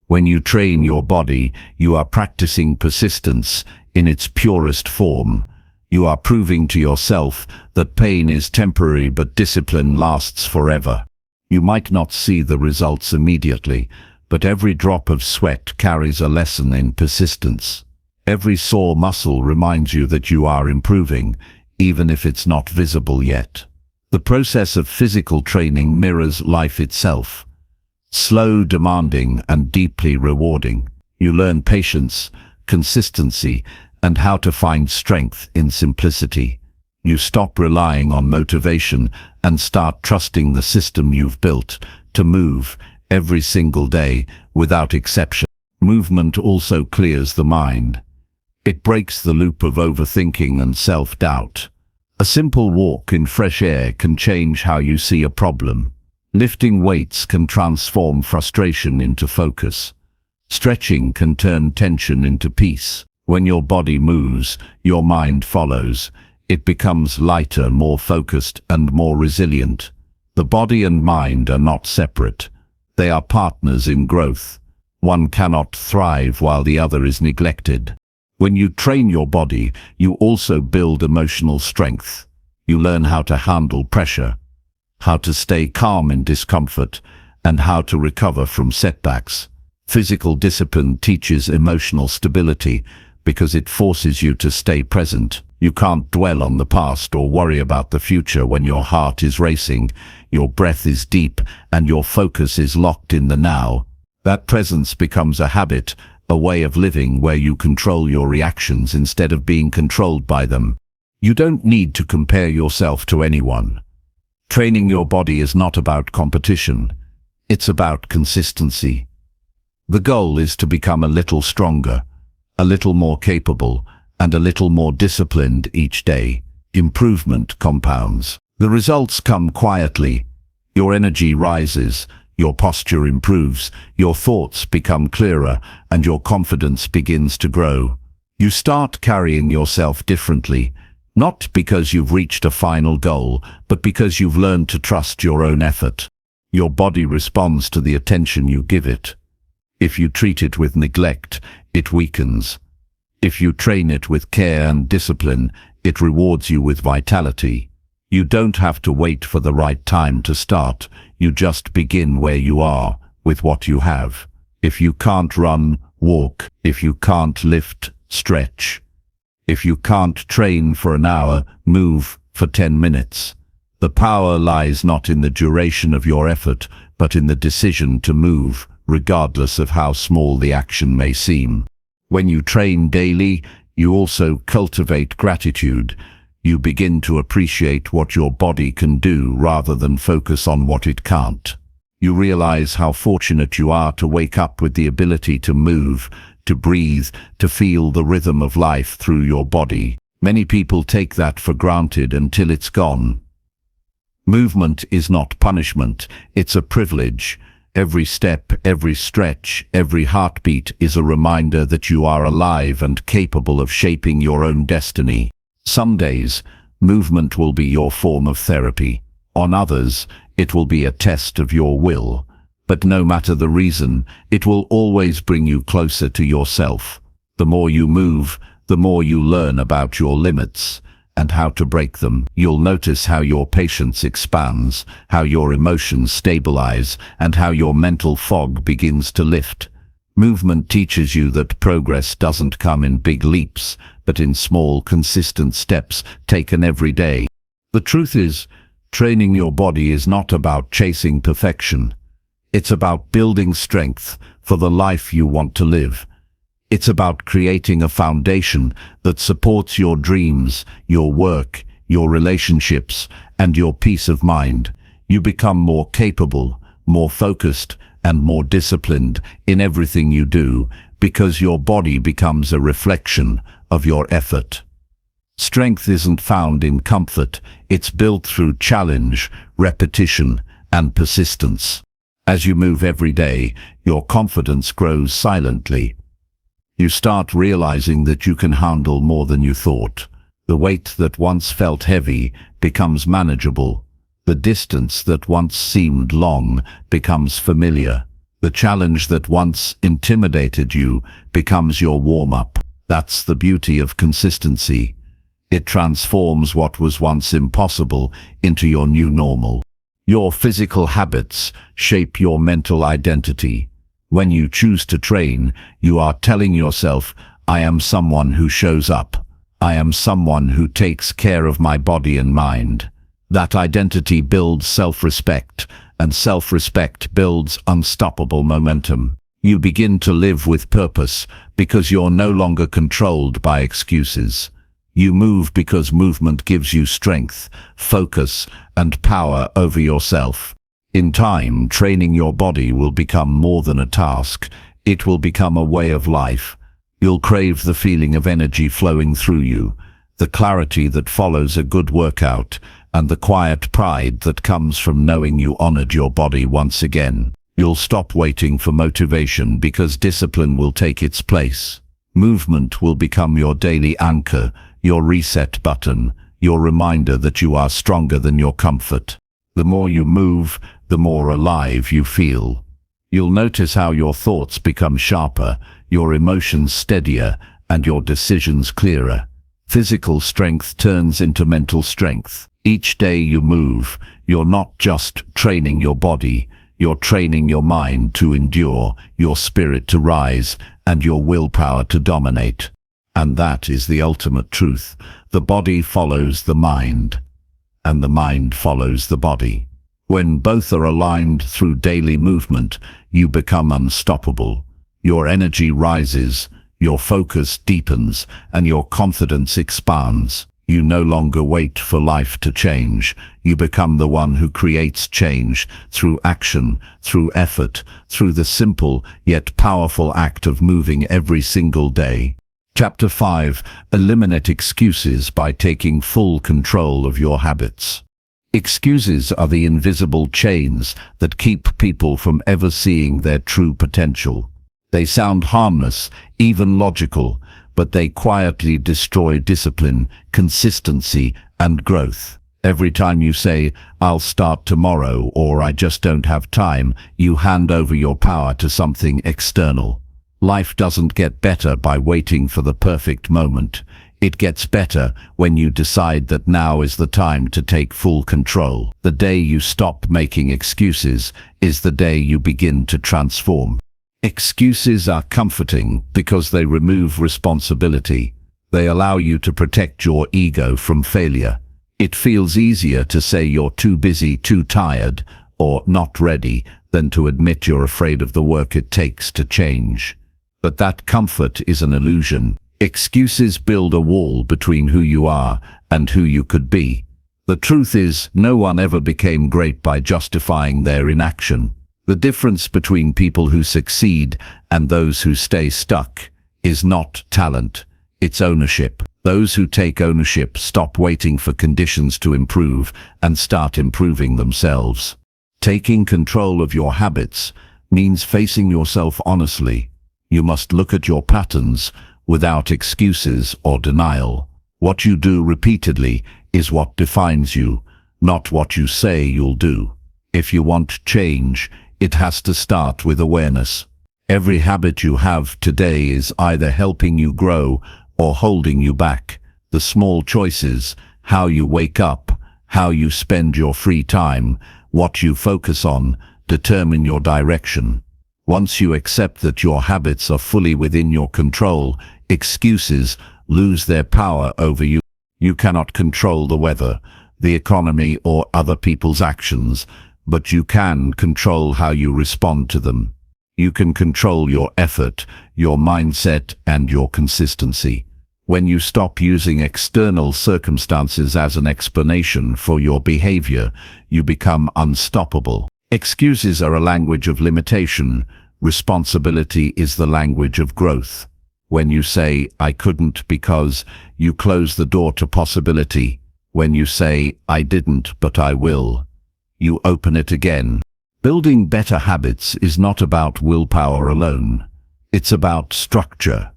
A: When you train your body, you are practicing persistence in its purest form. You are proving to yourself that pain is temporary but discipline lasts forever. You might not see the results immediately, but every drop of sweat carries a lesson in persistence. Every sore muscle reminds you that you are improving, even if it's not visible yet. The process of physical training mirrors life itself. Slow, demanding, and deeply rewarding. You learn patience, consistency, and how to find strength in simplicity. You stop relying on motivation and start trusting the system you've built to move every single day without exception. Movement also clears the mind. It breaks the loop of overthinking and self-doubt. A simple walk in fresh air can change how you see a problem. Lifting weights can transform frustration into focus. Stretching can turn tension into peace. When your body moves, your mind follows. It becomes lighter, more focused, and more resilient. The body and mind are not separate. They are partners in growth. One cannot thrive while the other is neglected. When you train your body, you also build emotional strength. You learn how to handle pressure, how to stay calm in discomfort, and how to recover from setbacks. Physical discipline teaches emotional stability because it forces you to stay present. You can't dwell on the past or worry about the future when your heart is racing, your breath is deep, and your focus is locked in the now. That presence becomes a habit, a way of living where you control your reactions instead of being controlled by them. You don't need to compare yourself to anyone. Training your body is not about competition. It's about consistency. The goal is to become a little stronger, a little more capable, and a little more disciplined each day. Improvement compounds. The results come quietly. Your energy rises, your posture improves, your thoughts become clearer, and your confidence begins to grow. You start carrying yourself differently, not because you've reached a final goal, but because you've learned to trust your own effort. Your body responds to the attention you give it. If you treat it with neglect, it weakens. If you train it with care and discipline, it rewards you with vitality. You don't have to wait for the right time to start. You just begin where you are, with what you have. If you can't run, walk. If you can't lift, stretch. If you can't train for an hour, move for 10 minutes. The power lies not in the duration of your effort, but in the decision to move, regardless of how small the action may seem. When you train daily, you also cultivate gratitude. You begin to appreciate what your body can do rather than focus on what it can't. You realize how fortunate you are to wake up with the ability to move, to breathe, to feel the rhythm of life through your body. Many people take that for granted until it's gone. Movement is not punishment, it's a privilege. Every step, every stretch, every heartbeat is a reminder that you are alive and capable of shaping your own destiny. Some days, movement will be your form of therapy. On others, it will be a test of your will. But no matter the reason, it will always bring you closer to yourself. The more you move, the more you learn about your limits and how to break them. You'll notice how your patience expands, how your emotions stabilize, and how your mental fog begins to lift. Movement teaches you that progress doesn't come in big leaps, but in small, consistent steps taken every day. The truth is, training your body is not about chasing perfection. It's about building strength for the life you want to live. It's about creating a foundation that supports your dreams, your work, your relationships, and your peace of mind. You become more capable, more focused, and more disciplined in everything you do because your body becomes a reflection of your effort. Strength isn't found in comfort, it's built through challenge, repetition, and persistence. As you move every day, your confidence grows silently. You start realizing that you can handle more than you thought. The weight that once felt heavy becomes manageable. The distance that once seemed long becomes familiar. The challenge that once intimidated you becomes your warm-up. That's the beauty of consistency. It transforms what was once impossible into your new normal. Your physical habits shape your mental identity. When you choose to train, you are telling yourself, I am someone who shows up. I am someone who takes care of my body and mind. That identity builds self-respect, and self-respect builds unstoppable momentum. You begin to live with purpose because you're no longer controlled by excuses. You move because movement gives you strength, focus, and power over yourself. In time, training your body will become more than a task. It will become a way of life. You'll crave the feeling of energy flowing through you, the clarity that follows a good workout, and the quiet pride that comes from knowing you honored your body once again. You'll stop waiting for motivation because discipline will take its place. Movement will become your daily anchor, your reset button, your reminder that you are stronger than your comfort. The more you move, the more alive you feel. You'll notice how your thoughts become sharper, your emotions steadier, and your decisions clearer. Physical strength turns into mental strength. Each day you move, you're not just training your body, you're training your mind to endure, your spirit to rise, and your willpower to dominate. And that is the ultimate truth. The body follows the mind, and the mind follows the body. When both are aligned through daily movement, you become unstoppable. Your energy rises, your focus deepens, and your confidence expands. You no longer wait for life to change. You become the one who creates change through action, through effort, through the simple yet powerful act of moving every single day. Chapter 5. Eliminate excuses by taking full control of your habits. Excuses are the invisible chains that keep people from ever seeing their true potential. They sound harmless, even logical, but they quietly destroy discipline, consistency, and growth. Every time you say, I'll start tomorrow, or I just don't have time, you hand over your power to something external. Life doesn't get better by waiting for the perfect moment. It gets better when you decide that now is the time to take full control. The day you stop making excuses is the day you begin to transform. Excuses are comforting because they remove responsibility. They allow you to protect your ego from failure. It feels easier to say you're too busy, too tired, or not ready than to admit you're afraid of the work it takes to change. But that comfort is an illusion. Excuses build a wall between who you are and who you could be. The truth is, no one ever became great by justifying their inaction. The difference between people who succeed and those who stay stuck is not talent, it's ownership. Those who take ownership stop waiting for conditions to improve and start improving themselves. Taking control of your habits means facing yourself honestly. You must look at your patterns without excuses or denial. What you do repeatedly is what defines you, not what you say you'll do. If you want change, it has to start with awareness. Every habit you have today is either helping you grow or holding you back. The small choices, how you wake up, how you spend your free time, what you focus on, determine your direction. Once you accept that your habits are fully within your control, excuses lose their power over you. You cannot control the weather, the economy, or other people's actions, but you can control how you respond to them. You can control your effort, your mindset, and your consistency. When you stop using external circumstances as an explanation for your behavior, you become unstoppable. Excuses are a language of limitation. Responsibility is the language of growth. When you say, "I couldn't because," you close the door to possibility. When you say, "I didn't, but I will," you open it again. Building better habits is not about willpower alone. It's about structure.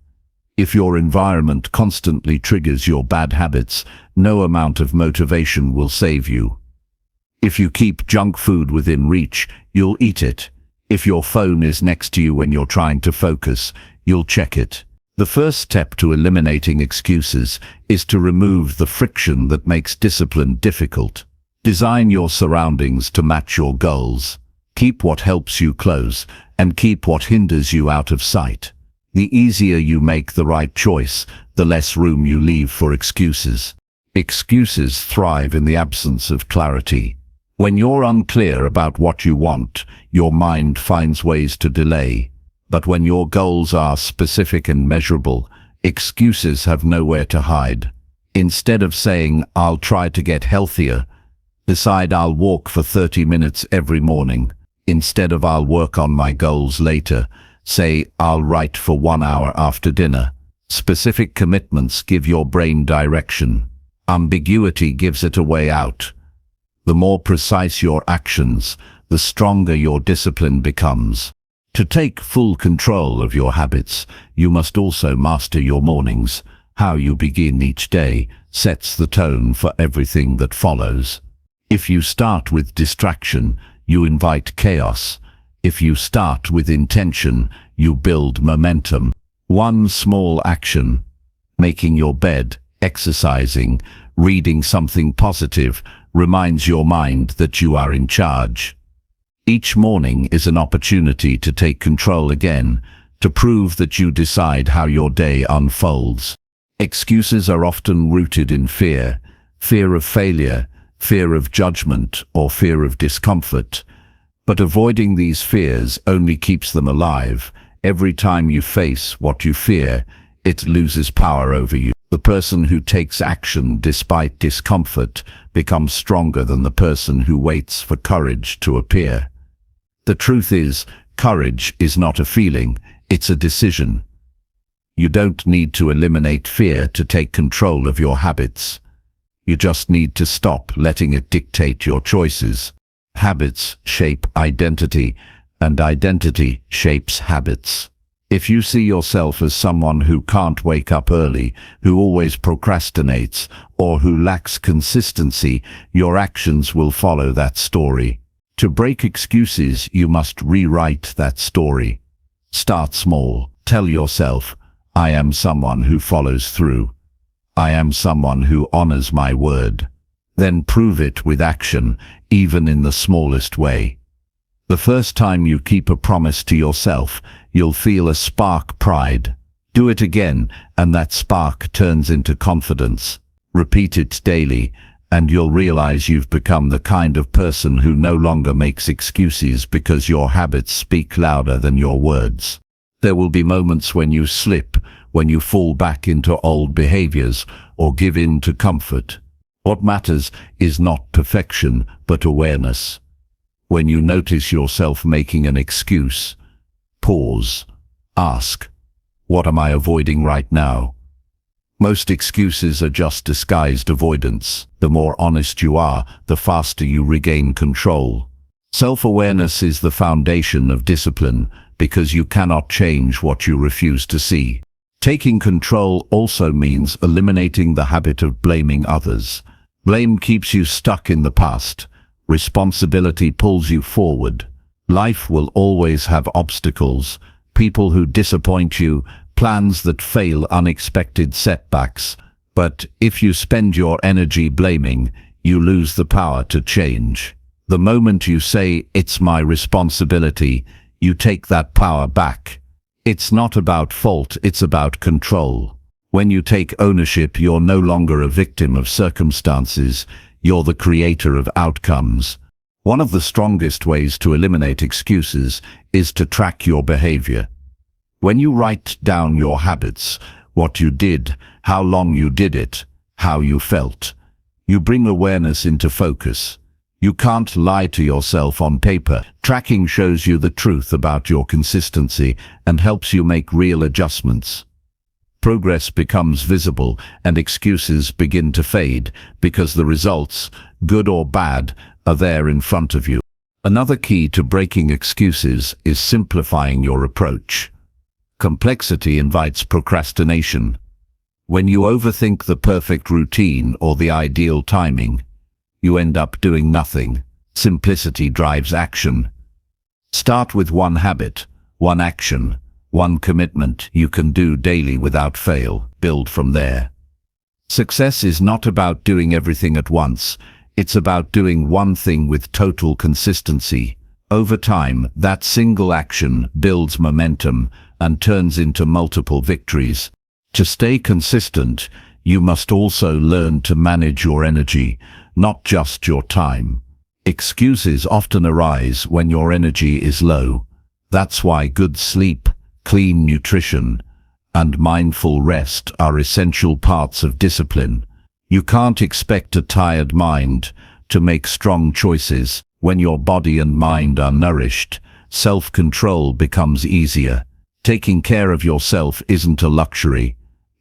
A: If your environment constantly triggers your bad habits, no amount of motivation will save you. If you keep junk food within reach, you'll eat it. If your phone is next to you when you're trying to focus, you'll check it. The first step to eliminating excuses is to remove the friction that makes discipline difficult. Design your surroundings to match your goals. Keep what helps you close, and keep what hinders you out of sight. The easier you make the right choice, the less room you leave for excuses. Excuses thrive in the absence of clarity. When you're unclear about what you want, your mind finds ways to delay. But when your goals are specific and measurable, excuses have nowhere to hide. Instead of saying, "I'll try to get healthier," decide, "I'll walk for 30 minutes every morning." Instead of "I'll work on my goals later," say, "I'll write for 1 hour after dinner." Specific commitments give your brain direction. Ambiguity gives it a way out. The more precise your actions, the stronger your discipline becomes. To take full control of your habits, you must also master your mornings. How you begin each day sets the tone for everything that follows. If you start with distraction, you invite chaos. If you start with intention, you build momentum. One small action, making your bed, exercising, reading something positive, reminds your mind that you are in charge. Each morning is an opportunity to take control again, to prove that you decide how your day unfolds. Excuses are often rooted in fear, fear of failure, fear of judgment, or fear of discomfort. But avoiding these fears only keeps them alive. Every time you face what you fear, it loses power over you. The person who takes action despite discomfort becomes stronger than the person who waits for courage to appear. The truth is, courage is not a feeling, it's a decision. You don't need to eliminate fear to take control of your habits. You just need to stop letting it dictate your choices. Habits shape identity, and identity shapes habits. If you see yourself as someone who can't wake up early, who always procrastinates, or who lacks consistency, your actions will follow that story. To break excuses, you must rewrite that story. Start small. Tell yourself, "I am someone who follows through. I am someone who honors my word." Then prove it with action, even in the smallest way. The first time you keep a promise to yourself, you'll feel a spark pride. Do it again, and that spark turns into confidence. Repeat it daily, and you'll realize you've become the kind of person who no longer makes excuses because your habits speak louder than your words. There will be moments when you slip, when you fall back into old behaviors, or give in to comfort. What matters is not perfection, but awareness. When you notice yourself making an excuse, pause. Ask, "What am I avoiding right now?" Most excuses are just disguised avoidance. The more honest you are, the faster you regain control. Self-awareness is the foundation of discipline, because you cannot change what you refuse to see. Taking control also means eliminating the habit of blaming others. Blame keeps you stuck in the past. Responsibility pulls you forward. Life will always have obstacles, people who disappoint you, plans that fail, unexpected setbacks. But if you spend your energy blaming, you lose the power to change. The moment you say, "It's my responsibility," you take that power back. It's not about fault, it's about control. When you take ownership, you're no longer a victim of circumstances, you're the creator of outcomes. One of the strongest ways to eliminate excuses is to track your behavior. When you write down your habits, what you did, how long you did it, how you felt, you bring awareness into focus. You can't lie to yourself on paper. Tracking shows you the truth about your consistency and helps you make real adjustments. Progress becomes visible and excuses begin to fade because the results, good or bad, are there in front of you. Another key to breaking excuses is simplifying your approach. Complexity invites procrastination. When you overthink the perfect routine or the ideal timing, you end up doing nothing. Simplicity drives action. Start with one habit, one action, one commitment you can do daily without fail. Build from there. Success is not about doing everything at once. It's about doing one thing with total consistency. Over time, that single action builds momentum and turns into multiple victories. To stay consistent, you must also learn to manage your energy, not just your time. Excuses often arise when your energy is low. That's why good sleep, clean nutrition, and mindful rest are essential parts of discipline. You can't expect a tired mind to make strong choices. When your body and mind are nourished, self-control becomes easier. Taking care of yourself isn't a luxury.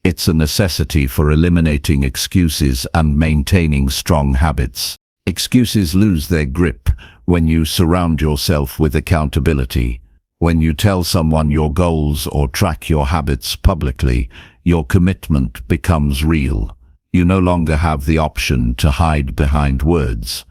A: It's a necessity for eliminating excuses and maintaining strong habits. Excuses lose their grip when you surround yourself with accountability. When you tell someone your goals or track your habits publicly, your commitment becomes real. You no longer have the option to hide behind words.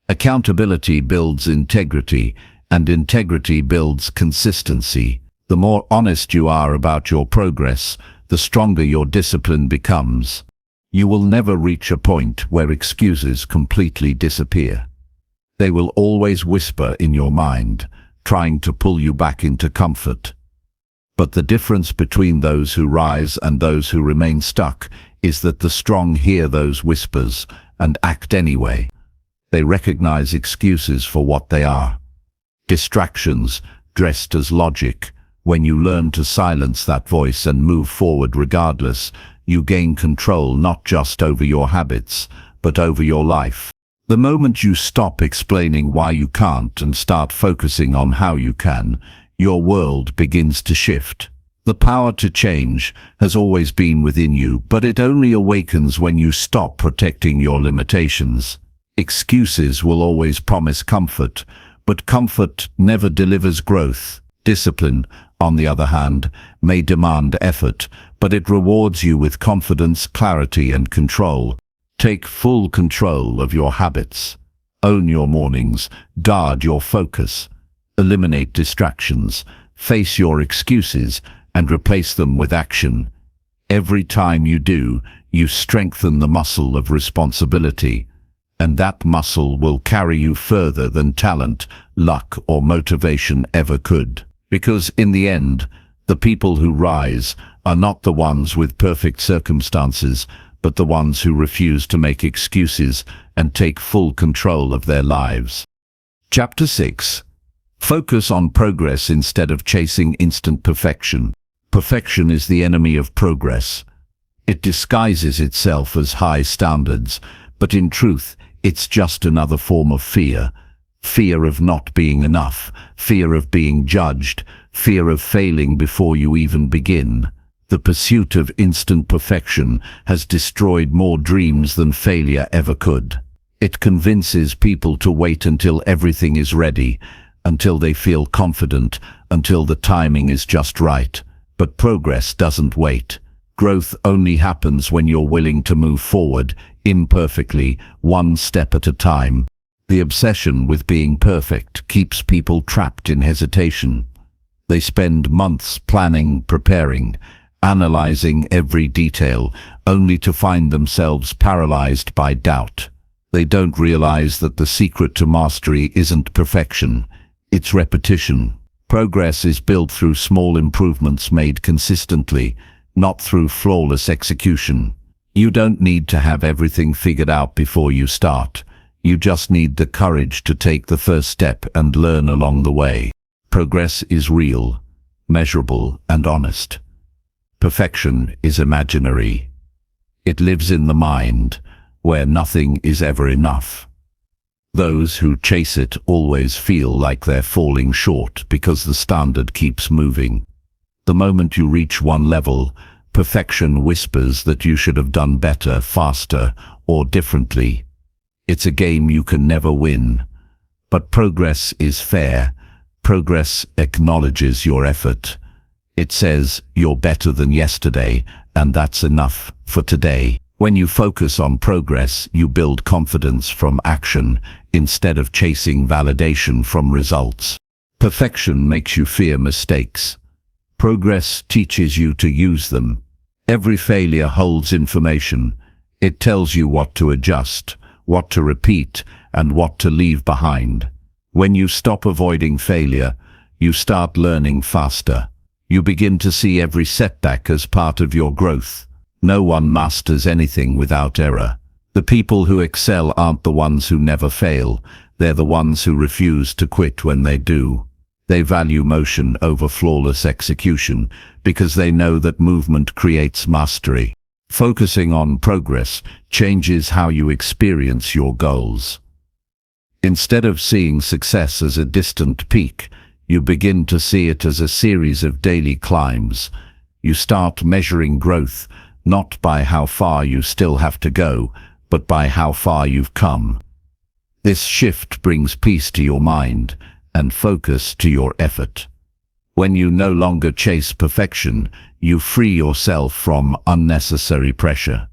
A: Accountability builds integrity, and integrity builds consistency. The more honest you are about your progress, the stronger your discipline becomes. You will never reach a point where excuses completely disappear. They will always whisper in your mind, trying to pull you back into comfort. But the difference between those who rise and those who remain stuck is that the strong hear those whispers and act anyway. They recognize excuses for what they are: distractions dressed as logic. When you learn to silence that voice and move forward regardless, you gain control not just over your habits, but over your life. The moment you stop explaining why you can't and start focusing on how you can, your world begins to shift. The power to change has always been within you, but it only awakens when you stop protecting your limitations. Excuses will always promise comfort, but comfort never delivers growth. Discipline, on the other hand, may demand effort, but it rewards you with confidence, clarity, and control. Take full control of your habits. Own your mornings, guard your focus, eliminate distractions, face your excuses, and replace them with action. Every time you do, you strengthen the muscle of responsibility, and that muscle will carry you further than talent, luck, or motivation ever could. Because in the end, the people who rise are not the ones with perfect circumstances, but the ones who refuse to make excuses and take full control of their lives. Chapter 6. Focus on progress instead of chasing instant perfection. Perfection is the enemy of progress. It disguises itself as high standards, but in truth, it's just another form of fear. Fear of not being enough, fear of being judged, fear of failing before you even begin. The pursuit of instant perfection has destroyed more dreams than failure ever could. It convinces people to wait until everything is ready, until they feel confident, until the timing is just right. But progress doesn't wait. Growth only happens when you're willing to move forward, imperfectly, one step at a time. The obsession with being perfect keeps people trapped in hesitation. They spend months planning, preparing, analyzing every detail, only to find themselves paralyzed by doubt. They don't realize that the secret to mastery isn't perfection, it's repetition. Progress is built through small improvements made consistently, not through flawless execution. You don't need to have everything figured out before you start. You just need the courage to take the first step and learn along the way. Progress is real, measurable, and honest. Perfection is imaginary. It lives in the mind, where nothing is ever enough. Those who chase it always feel like they're falling short because the standard keeps moving. The moment you reach one level, perfection whispers that you should have done better, faster, or differently. It's a game you can never win. But progress is fair. Progress acknowledges your effort. It says you're better than yesterday, and that's enough for today. When you focus on progress, you build confidence from action instead of chasing validation from results. Perfection makes you fear mistakes. Progress teaches you to use them. Every failure holds information. It tells you what to adjust, what to repeat, and what to leave behind. When you stop avoiding failure, you start learning faster. You begin to see every setback as part of your growth. No one masters anything without error. The people who excel aren't the ones who never fail. They're the ones who refuse to quit when they do. They value motion over flawless execution because they know that movement creates mastery. Focusing on progress changes how you experience your goals. Instead of seeing success as a distant peak, you begin to see it as a series of daily climbs. You start measuring growth, not by how far you still have to go, but by how far you've come. This shift brings peace to your mind and focus to your effort. When you no longer chase perfection, you free yourself from unnecessary pressure.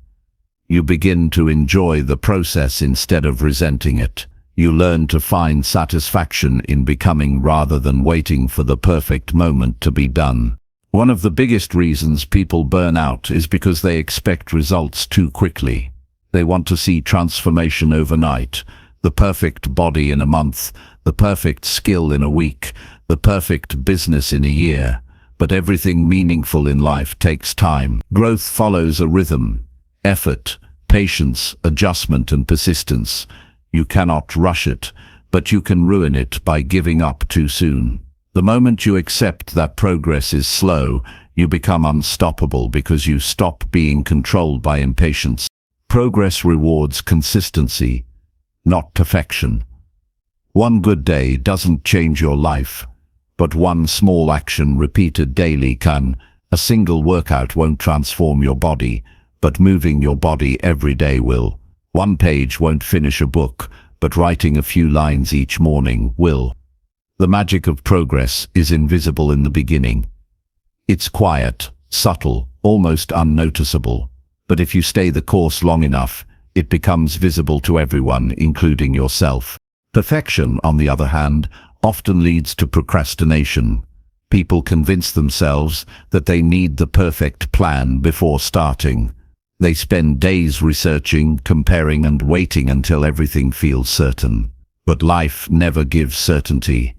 A: You begin to enjoy the process instead of resenting it. You learn to find satisfaction in becoming rather than waiting for the perfect moment to be done. One of the biggest reasons people burn out is because they expect results too quickly. They want to see transformation overnight, the perfect body in a month, the perfect skill in a week, the perfect business in a year. But everything meaningful in life takes time. Growth follows a rhythm: effort, patience, adjustment, and persistence. You cannot rush it, but you can ruin it by giving up too soon. The moment you accept that progress is slow, you become unstoppable because you stop being controlled by impatience. Progress rewards consistency, not perfection. One good day doesn't change your life, but one small action repeated daily can. A single workout won't transform your body, but moving your body every day will. One page won't finish a book, but writing a few lines each morning will. The magic of progress is invisible in the beginning. It's quiet, subtle, almost unnoticeable. But if you stay the course long enough, it becomes visible to everyone, including yourself. Perfection, on the other hand, often leads to procrastination. People convince themselves that they need the perfect plan before starting. They spend days researching, comparing, and waiting until everything feels certain. But life never gives certainty.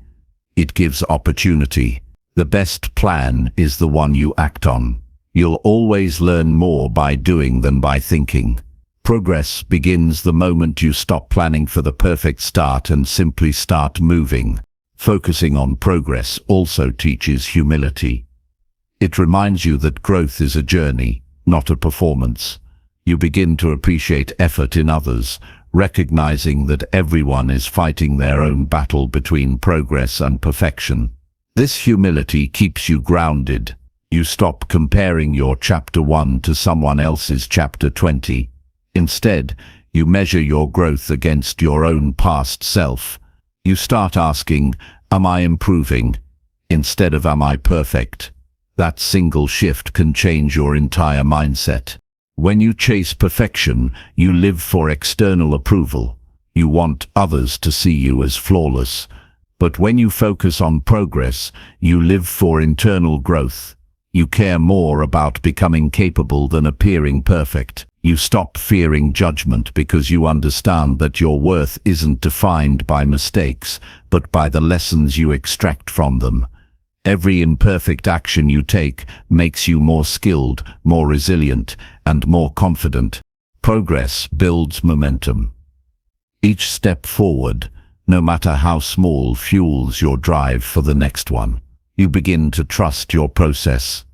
A: It gives opportunity. The best plan is the one you act on. You'll always learn more by doing than by thinking. Progress begins the moment you stop planning for the perfect start and simply start moving. Focusing on progress also teaches humility. It reminds you that growth is a journey, not a performance. You begin to appreciate effort in others, recognizing that everyone is fighting their own battle between progress and perfection. This humility keeps you grounded. You stop comparing your chapter 1 to someone else's chapter 20. Instead, you measure your growth against your own past self. You start asking, "Am I improving?" instead of "Am I perfect?" That single shift can change your entire mindset. When you chase perfection, you live for external approval. You want others to see you as flawless. But when you focus on progress, you live for internal growth. You care more about becoming capable than appearing perfect. You stop fearing judgment because you understand that your worth isn't defined by mistakes, but by the lessons you extract from them. Every imperfect action you take makes you more skilled, more resilient, and more confident. Progress builds momentum. Each step forward, no matter how small, fuels your drive for the next one. You begin to trust your process.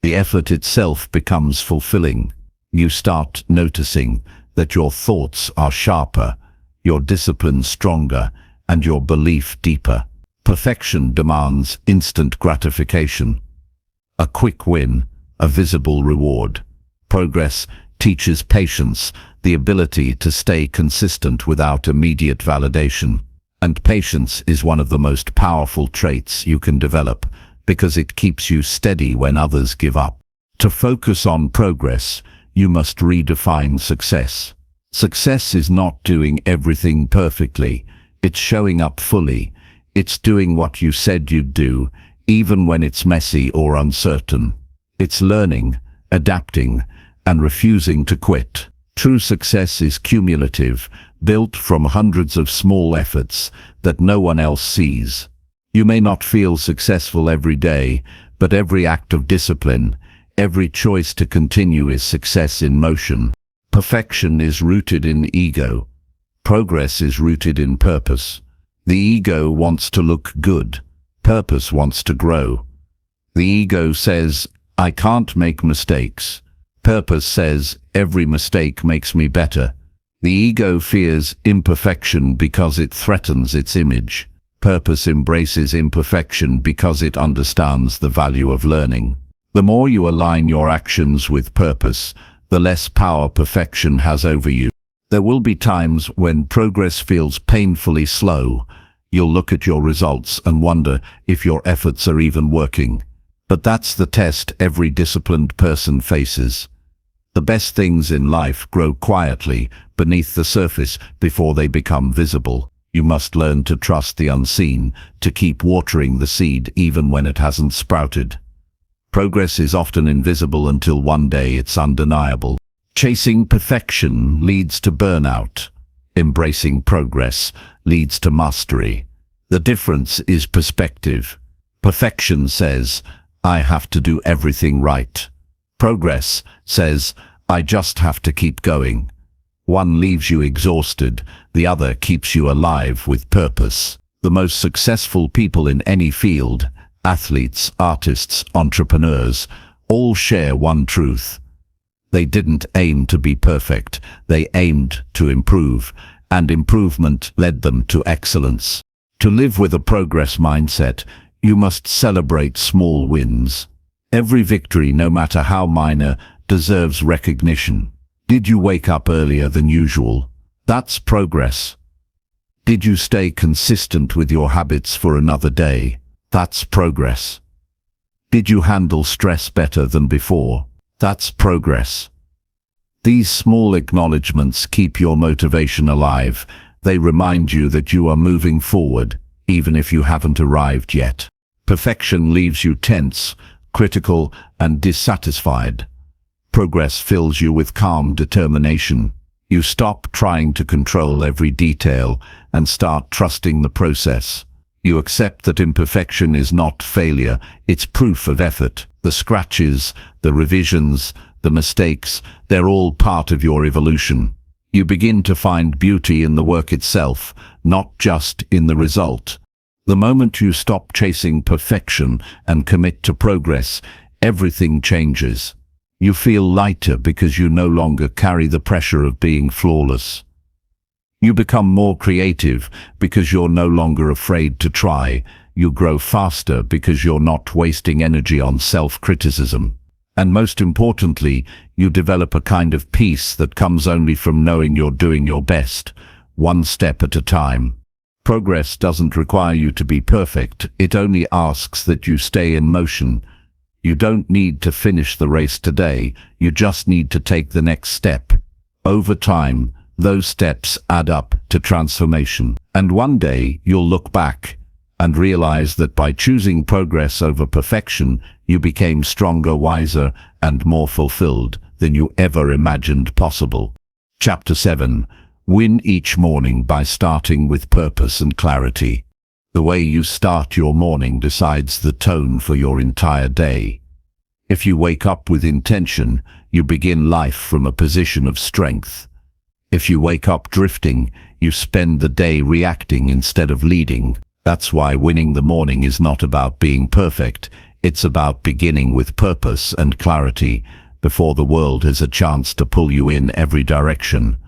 A: The effort itself becomes fulfilling. You start noticing that your thoughts are sharper, your discipline stronger, and your belief deeper. Perfection demands instant gratification. A quick win, a visible reward. Progress teaches patience, the ability to stay consistent without immediate validation. And patience is one of the most powerful traits you can develop, because it keeps you steady when others give up. To focus on progress, you must redefine success. Success is not doing everything perfectly. It's showing up fully. It's doing what you said you'd do, even when it's messy or uncertain. It's learning, adapting, and refusing to quit. True success is cumulative, built from hundreds of small efforts that no one else sees. You may not feel successful every day, but every act of discipline, every choice to continue is success in motion. Perfection is rooted in ego. Progress is rooted in purpose. The ego wants to look good. Purpose wants to grow. The ego says, "I can't make mistakes." Purpose says, "Every mistake makes me better." The ego fears imperfection because it threatens its image. Purpose embraces imperfection because it understands the value of learning. The more you align your actions with purpose, the less power perfection has over you. There will be times when progress feels painfully slow. You'll look at your results and wonder if your efforts are even working. But that's the test every disciplined person faces. The best things in life grow quietly beneath the surface before they become visible. You must learn to trust the unseen, to keep watering the seed even when it hasn't sprouted. Progress is often invisible until one day it's undeniable. Chasing perfection leads to burnout. Embracing progress leads to mastery. The difference is perspective. Perfection says, "I have to do everything right." Progress says, "I just have to keep going." One leaves you exhausted, the other keeps you alive with purpose. The most successful people in any field, athletes, artists, entrepreneurs, all share one truth. They didn't aim to be perfect, they aimed to improve, and improvement led them to excellence. To live with a progress mindset, you must celebrate small wins. Every victory, no matter how minor, deserves recognition. Did you wake up earlier than usual? That's progress. Did you stay consistent with your habits for another day? That's progress. Did you handle stress better than before? That's progress. These small acknowledgements keep your motivation alive. They remind you that you are moving forward, even if you haven't arrived yet. Perfection leaves you tense, critical, and dissatisfied. Progress fills you with calm determination. You stop trying to control every detail and start trusting the process. You accept that imperfection is not failure, it's proof of effort. The scratches, the revisions, the mistakes, they're all part of your evolution. You begin to find beauty in the work itself, not just in the result. The moment you stop chasing perfection and commit to progress, everything changes. You feel lighter because you no longer carry the pressure of being flawless. You become more creative because you're no longer afraid to try. You grow faster because you're not wasting energy on self-criticism. And most importantly, you develop a kind of peace that comes only from knowing you're doing your best, one step at a time. Progress doesn't require you to be perfect, it only asks that you stay in motion. You don't need to finish the race today, you just need to take the next step. Over time, those steps add up to transformation. And one day, you'll look back and realize that by choosing progress over perfection, you became stronger, wiser, and more fulfilled than you ever imagined possible. Chapter 7. Win each morning by starting with purpose and clarity. The way you start your morning decides the tone for your entire day. If you wake up with intention, you begin life from a position of strength. If you wake up drifting, you spend the day reacting instead of leading. That's why winning the morning is not about being perfect. It's about beginning with purpose and clarity before the world has a chance to pull you in every direction.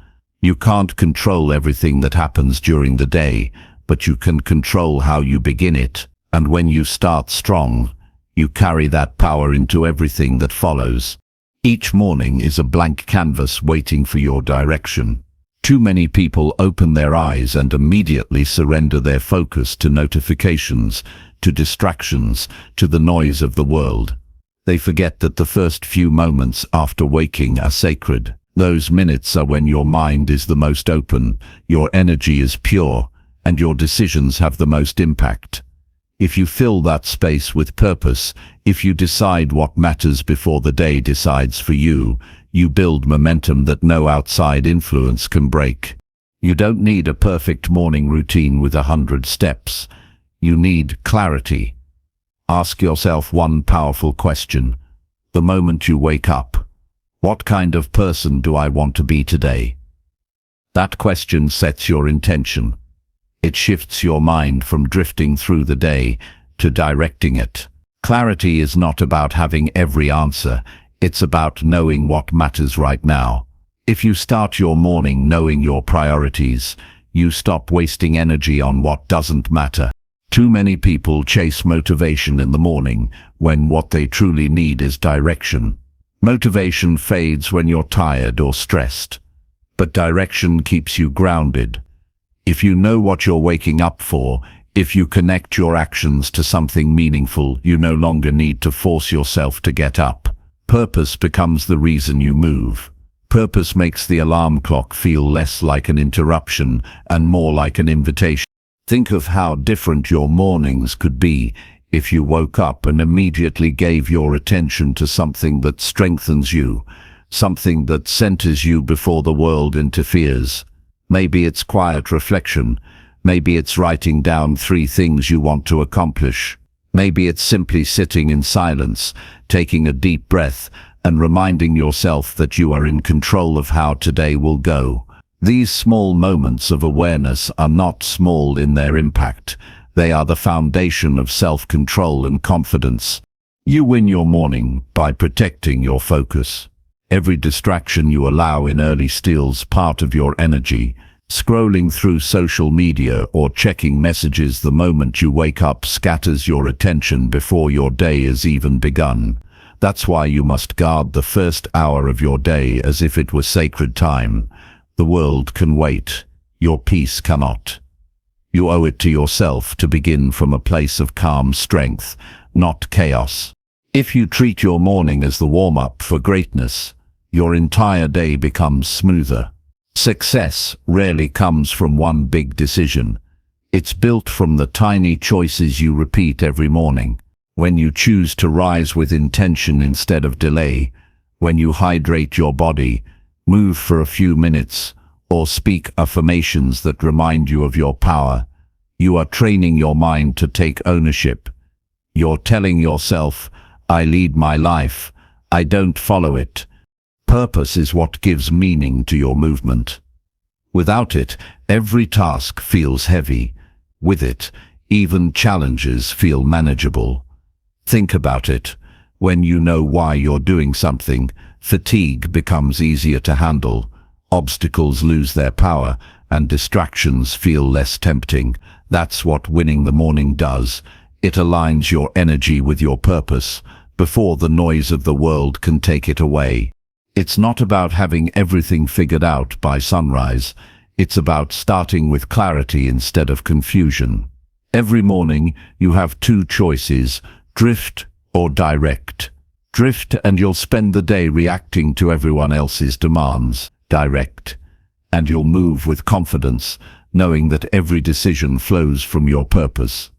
A: You can't control everything that happens during the day, but you can control how you begin it. And when you start strong, you carry that power into everything that follows. Each morning is a blank canvas waiting for your direction. Too many people open their eyes and immediately surrender their focus to notifications, to distractions, to the noise of the world. They forget that the first few moments after waking are sacred. Those minutes are when your mind is the most open, your energy is pure, and your decisions have the most impact. If you fill that space with purpose, if you decide what matters before the day decides for you, you build momentum that no outside influence can break. You don't need a perfect morning routine with 100 steps. You need clarity. Ask yourself one powerful question. The moment you wake up, what kind of person do I want to be today? That question sets your intention. It shifts your mind from drifting through the day to directing it. Clarity is not about having every answer. It's about knowing what matters right now. If you start your morning knowing your priorities, you stop wasting energy on what doesn't matter. Too many people chase motivation in the morning when what they truly need is direction. Motivation fades when you're tired or stressed, but direction keeps you grounded. If you know what you're waking up for, if you connect your actions to something meaningful, you no longer need to force yourself to get up. Purpose becomes the reason you move. Purpose makes the alarm clock feel less like an interruption and more like an invitation. Think of how different your mornings could be if you woke up and immediately gave your attention to something that strengthens you, something that centers you before the world interferes. Maybe it's quiet reflection. Maybe it's writing down 3 things you want to accomplish. Maybe it's simply sitting in silence, taking a deep breath, and reminding yourself that you are in control of how today will go. These small moments of awareness are not small in their impact. They are the foundation of self-control and confidence. You win your morning by protecting your focus. Every distraction you allow in early steals part of your energy. Scrolling through social media or checking messages the moment you wake up scatters your attention before your day has even begun. That's why you must guard the first hour of your day as if it were sacred time. The world can wait. Your peace cannot. You owe it to yourself to begin from a place of calm strength, not chaos. If you treat your morning as the warm-up for greatness, your entire day becomes smoother. Success rarely comes from one big decision. It's built from the tiny choices you repeat every morning. When you choose to rise with intention instead of delay, when you hydrate your body, move for a few minutes, or speak affirmations that remind you of your power, you are training your mind to take ownership. You're telling yourself, I lead my life, I don't follow it. Purpose is what gives meaning to your movement. Without it, every task feels heavy. With it, even challenges feel manageable. Think about it. When you know why you're doing something, fatigue becomes easier to handle, obstacles lose their power, and distractions feel less tempting. That's what winning the morning does. It aligns your energy with your purpose, before the noise of the world can take it away. It's not about having everything figured out by sunrise. It's about starting with clarity instead of confusion. Every morning, you have 2 choices, drift or direct. Drift and you'll spend the day reacting to everyone else's demands. Direct, and you'll move with confidence, knowing that every decision flows from your purpose.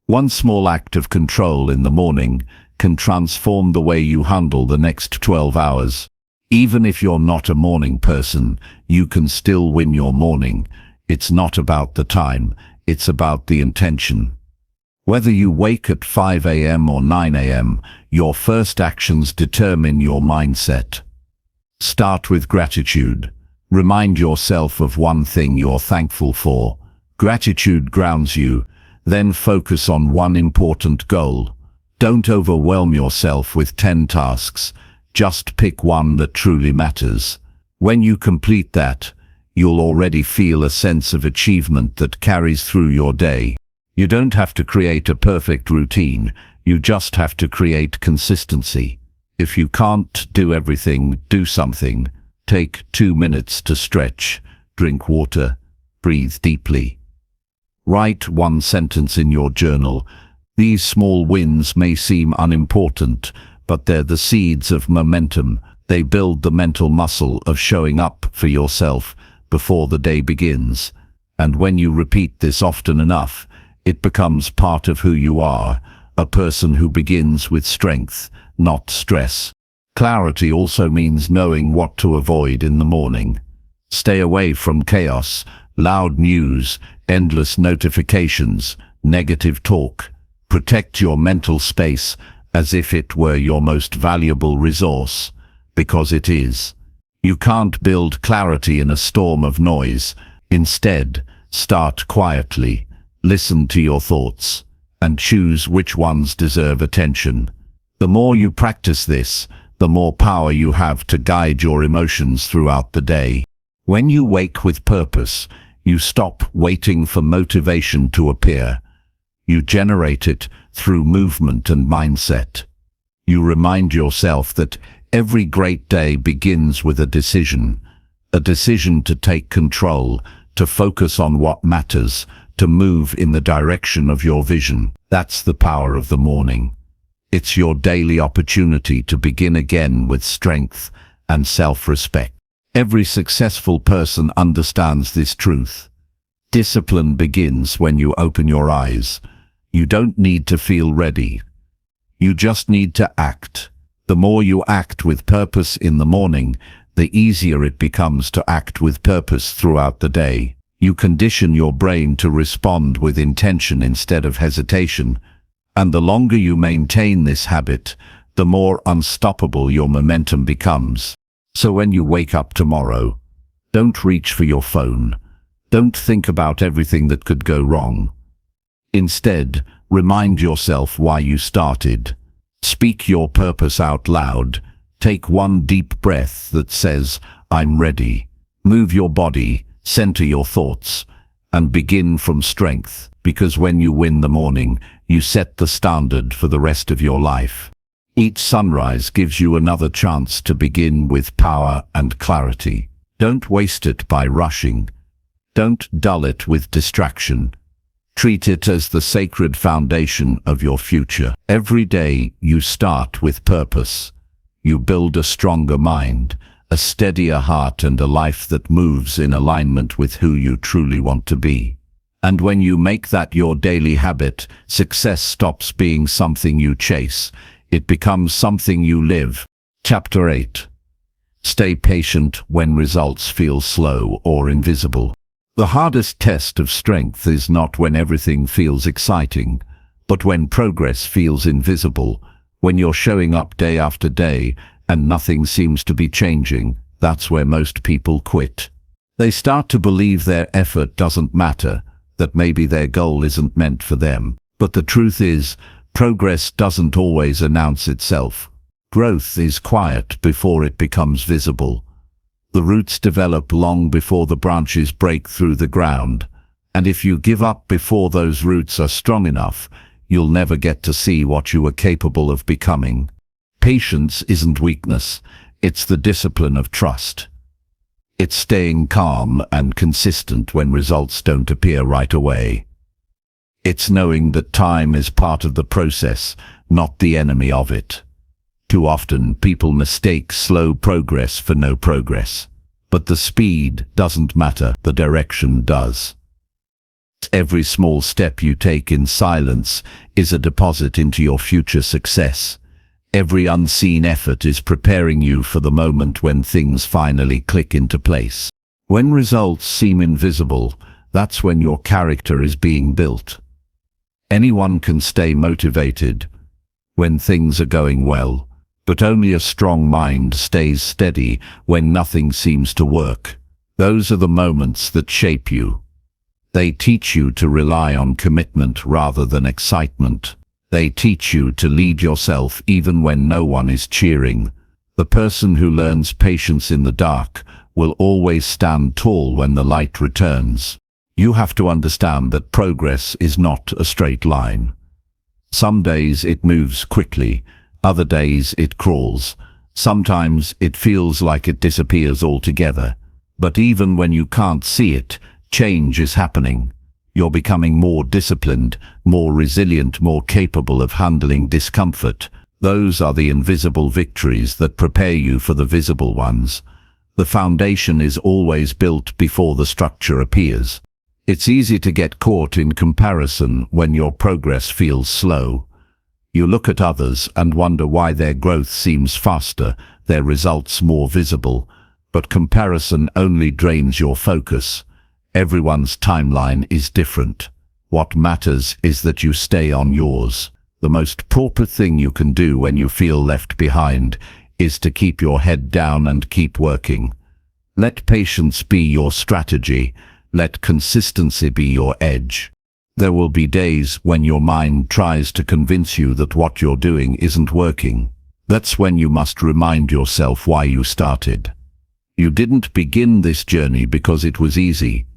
A: One small act of control in the morning can transform the way you handle the next 12 hours. Even if you're not a morning person, you can still win your morning. It's not about the time, it's about the intention. Whether you wake at 5 a.m. or 9 a.m., your first actions determine your mindset. Start with gratitude. Remind yourself of one thing you're thankful for. Gratitude grounds you. Then focus on one important goal. Don't overwhelm yourself with 10 tasks. Just pick one that truly matters. When you complete that, you'll already feel a sense of achievement that carries through your day. You don't have to create a perfect routine. You just have to create consistency. If you can't do everything, do something. Take 2 minutes to stretch, drink water, breathe deeply. Write one sentence in your journal. These small wins may seem unimportant, but they're the seeds of momentum. They build the mental muscle of showing up for yourself before the day begins. And when you repeat this often enough, it becomes part of who you are, a person who begins with strength, not stress. Clarity also means knowing what to avoid in the morning. Stay away from chaos, loud news, endless notifications, negative talk. Protect your mental space as if it were your most valuable resource, because it is. You can't build clarity in a storm of noise. Instead, start quietly, listen to your thoughts, and choose which ones deserve attention. The more you practice this, the more power you have to guide your emotions throughout the day. When you wake with purpose, you stop waiting for motivation to appear. You generate it through movement and mindset. You remind yourself that every great day begins with a decision to take control, to focus on what matters, to move in the direction of your vision. That's the power of the morning. It's your daily opportunity to begin again with strength and self-respect. Every successful person understands this truth. Discipline begins when you open your eyes. You don't need to feel ready. You just need to act. The more you act with purpose in the morning, the easier it becomes to act with purpose throughout the day. You condition your brain to respond with intention instead of hesitation. And the longer you maintain this habit, the more unstoppable your momentum becomes. So when you wake up tomorrow, don't reach for your phone. Don't think about everything that could go wrong. Instead, remind yourself why you started. Speak your purpose out loud. Take one deep breath that says, "I'm ready." Move your body, center your thoughts, and begin from strength, because when you win the morning, you set the standard for the rest of your life. Each sunrise gives you another chance to begin with power and clarity. Don't waste it by rushing. Don't dull it with distraction. Treat it as the sacred foundation of your future. Every day you start with purpose. You build a stronger mind, a steadier heart, and a life that moves in alignment with who you truly want to be. And when you make that your daily habit, success stops being something you chase. It becomes something you live. Chapter 8. Stay patient when results feel slow or invisible. The hardest test of strength is not when everything feels exciting, but when progress feels invisible. When you're showing up day after day and nothing seems to be changing, that's where most people quit. They start to believe their effort doesn't matter, that maybe their goal isn't meant for them. But the truth is, progress doesn't always announce itself. Growth is quiet before it becomes visible. The roots develop long before the branches break through the ground. And if you give up before those roots are strong enough, you'll never get to see what you are capable of becoming. Patience isn't weakness, it's the discipline of trust. It's staying calm and consistent when results don't appear right away. It's knowing that time is part of the process, not the enemy of it. Too often, people mistake slow progress for no progress. But the speed doesn't matter, the direction does. Every small step you take in silence is a deposit into your future success. Every unseen effort is preparing you for the moment when things finally click into place. When results seem invisible, that's when your character is being built. Anyone can stay motivated when things are going well, but only a strong mind stays steady when nothing seems to work. Those are the moments that shape you. They teach you to rely on commitment rather than excitement. They teach you to lead yourself even when no one is cheering. The person who learns patience in the dark will always stand tall when the light returns. You have to understand that progress is not a straight line. Some days it moves quickly, other days it crawls. Sometimes it feels like it disappears altogether. But even when you can't see it, change is happening. You're becoming more disciplined, more resilient, more capable of handling discomfort. Those are the invisible victories that prepare you for the visible ones. The foundation is always built before the structure appears. It's easy to get caught in comparison when your progress feels slow. You look at others and wonder why their growth seems faster, their results more visible. But comparison only drains your focus. Everyone's timeline is different. What matters is that you stay on yours. The most proper thing you can do when you feel left behind is to keep your head down and keep working. Let patience be your strategy. Let consistency be your edge. There will be days when your mind tries to convince you that what you're doing isn't working. That's when you must remind yourself why you started. You didn't begin this journey because it was easy.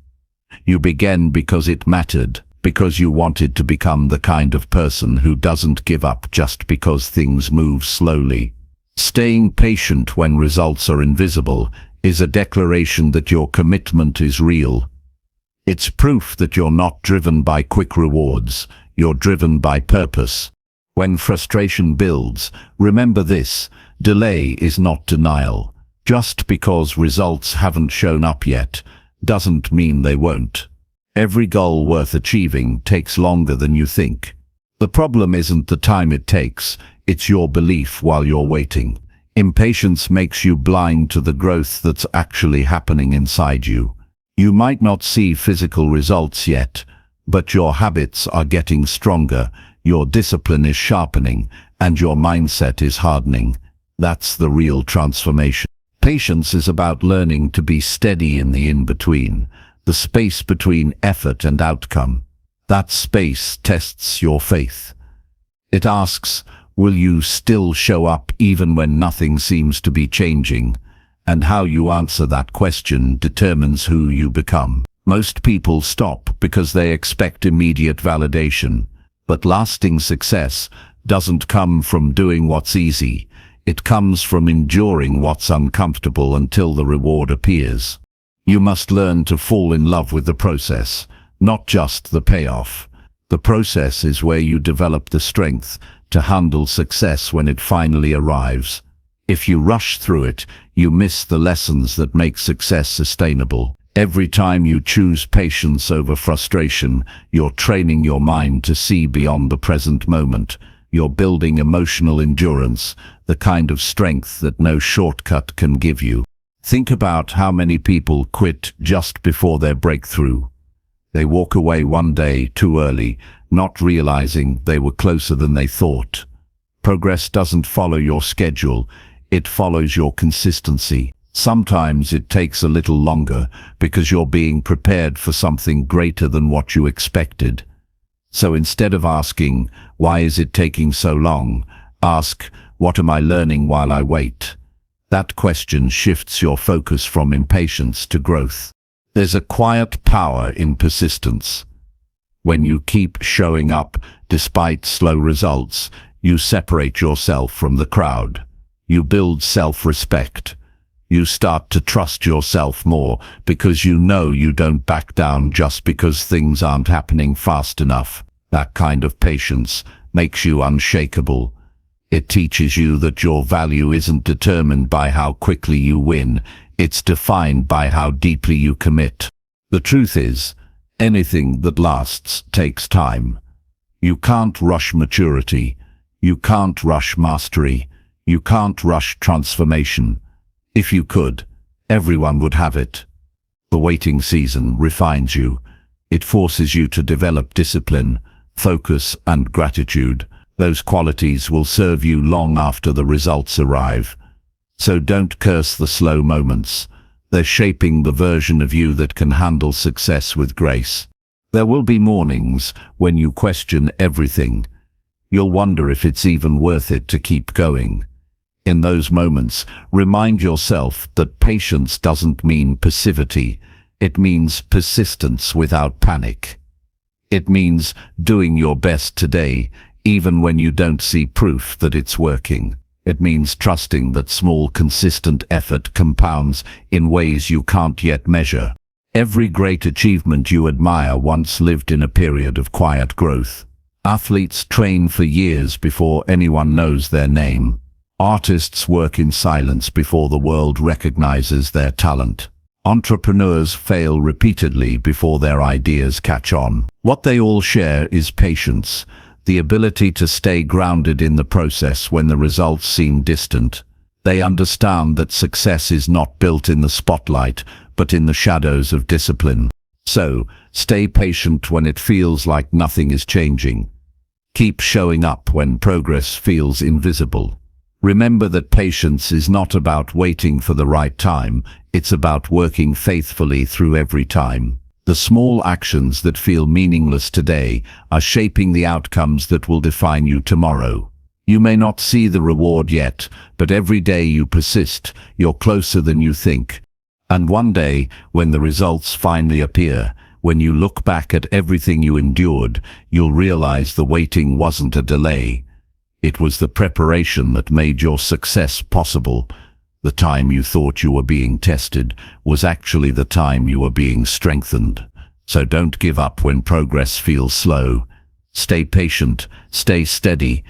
A: You began because it mattered, because you wanted to become the kind of person who doesn't give up just because things move slowly. Staying patient when results are invisible is a declaration that your commitment is real. It's proof that you're not driven by quick rewards, you're driven by purpose. When frustration builds, remember this: delay is not denial. Just because results haven't shown up yet, doesn't mean they won't. Every goal worth achieving takes longer than you think. The problem isn't the time it takes, it's your belief while you're waiting. Impatience makes you blind to the growth that's actually happening inside you. You might not see physical results yet, but your habits are getting stronger, your discipline is sharpening, and your mindset is hardening. That's the real transformation. Patience is about learning to be steady in the in-between, the space between effort and outcome. That space tests your faith. It asks, will you still show up even when nothing seems to be changing? And how you answer that question determines who you become. Most people stop because they expect immediate validation, but lasting success doesn't come from doing what's easy. It comes from enduring what's uncomfortable until the reward appears. You must learn to fall in love with the process, not just the payoff. The process is where you develop the strength to handle success when it finally arrives. If you rush through it, you miss the lessons that make success sustainable. Every time you choose patience over frustration, you're training your mind to see beyond the present moment. You're building emotional endurance, the kind of strength that no shortcut can give you. Think about how many people quit just before their breakthrough. They walk away one day too early, not realizing they were closer than they thought. Progress doesn't follow your schedule, it follows your consistency. Sometimes it takes a little longer because you're being prepared for something greater than what you expected. So instead of asking, why is it taking so long? Ask, what am I learning while I wait? That question shifts your focus from impatience to growth. There's a quiet power in persistence. When you keep showing up despite slow results, you separate yourself from the crowd. You build self-respect. You start to trust yourself more because you know you don't back down just because things aren't happening fast enough. That kind of patience makes you unshakable. It teaches you that your value isn't determined by how quickly you win, it's defined by how deeply you commit. The truth is, anything that lasts takes time. You can't rush maturity. You can't rush mastery. You can't rush transformation. If you could, everyone would have it. The waiting season refines you. It forces you to develop discipline, focus, and gratitude. Those qualities will serve you long after the results arrive. So don't curse the slow moments. They're shaping the version of you that can handle success with grace. There will be mornings when you question everything. You'll wonder if it's even worth it to keep going. In those moments, remind yourself that patience doesn't mean passivity. It means persistence without panic. It means doing your best today, even when you don't see proof that it's working. It means trusting that small, consistent effort compounds in ways you can't yet measure. Every great achievement you admire once lived in a period of quiet growth. Athletes train for years before anyone knows their name. Artists work in silence before the world recognizes their talent. Entrepreneurs fail repeatedly before their ideas catch on. What they all share is patience, the ability to stay grounded in the process when the results seem distant. They understand that success is not built in the spotlight, but in the shadows of discipline. So, stay patient when it feels like nothing is changing. Keep showing up when progress feels invisible. Remember that patience is not about waiting for the right time, it's about working faithfully through every time. The small actions that feel meaningless today are shaping the outcomes that will define you tomorrow. You may not see the reward yet, but every day you persist, you're closer than you think. And one day, when the results finally appear, when you look back at everything you endured, you'll realize the waiting wasn't a delay. It was the preparation that made your success possible. The time you thought you were being tested was actually the time you were being strengthened. So don't give up when progress feels slow. Stay patient, stay steady,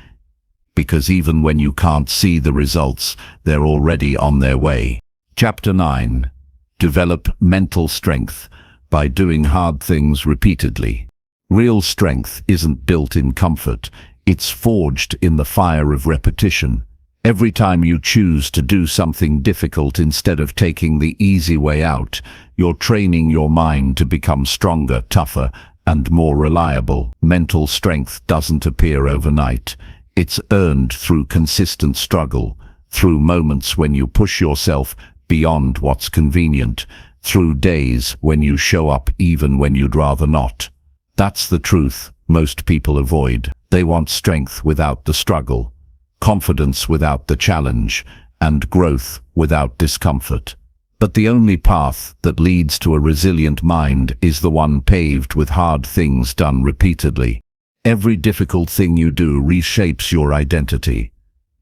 A: because even when you can't see the results, they're already on their way. Chapter 9. Develop mental strength by doing hard things repeatedly. Real strength isn't built in comfort. It's forged in the fire of repetition. Every time you choose to do something difficult instead of taking the easy way out, you're training your mind to become stronger, tougher, and more reliable. Mental strength doesn't appear overnight. It's earned through consistent struggle, through moments when you push yourself beyond what's convenient, through days when you show up even when you'd rather not. That's the truth most people avoid. They want strength without the struggle, confidence without the challenge, and growth without discomfort. But the only path that leads to a resilient mind is the one paved with hard things done repeatedly. Every difficult thing you do reshapes your identity.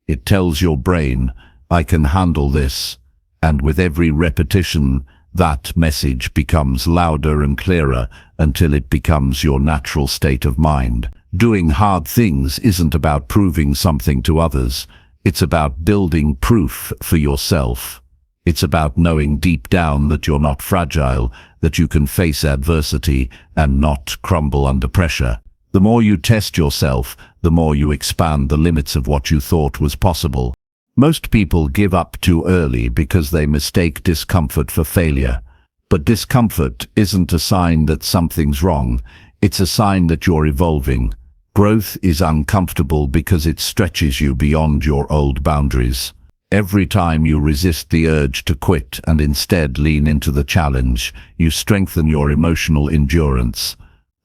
A: It tells your brain, I can handle this. And with every repetition, that message becomes louder and clearer until it becomes your natural state of mind. Doing hard things isn't about proving something to others. It's about building proof for yourself. It's about knowing deep down that you're not fragile, that you can face adversity and not crumble under pressure. The more you test yourself, the more you expand the limits of what you thought was possible. Most people give up too early because they mistake discomfort for failure. But discomfort isn't a sign that something's wrong. It's a sign that you're evolving. Growth is uncomfortable because it stretches you beyond your old boundaries. Every time you resist the urge to quit and instead lean into the challenge, you strengthen your emotional endurance.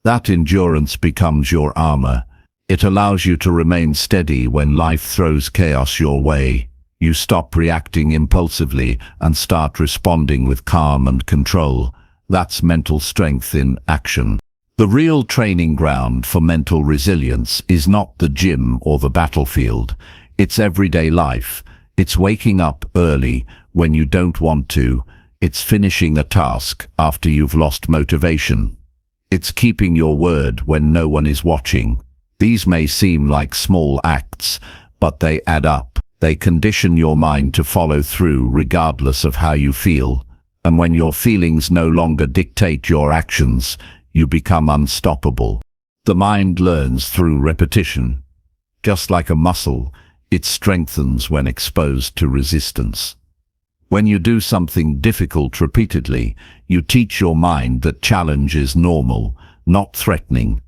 A: That endurance becomes your armor. It allows you to remain steady when life throws chaos your way. You stop reacting impulsively and start responding with calm and control. That's mental strength in action. The real training ground for mental resilience is not the gym or the battlefield. It's everyday life. It's waking up early when you don't want to. It's finishing a task after you've lost motivation. It's keeping your word when no one is watching. These may seem like small acts, but they add up. They condition your mind to follow through regardless of how you feel. And when your feelings no longer dictate your actions, you become unstoppable. The mind learns through repetition. Just like a muscle, it strengthens when exposed to resistance. When you do something difficult repeatedly, you teach your mind that challenge is normal, not threatening.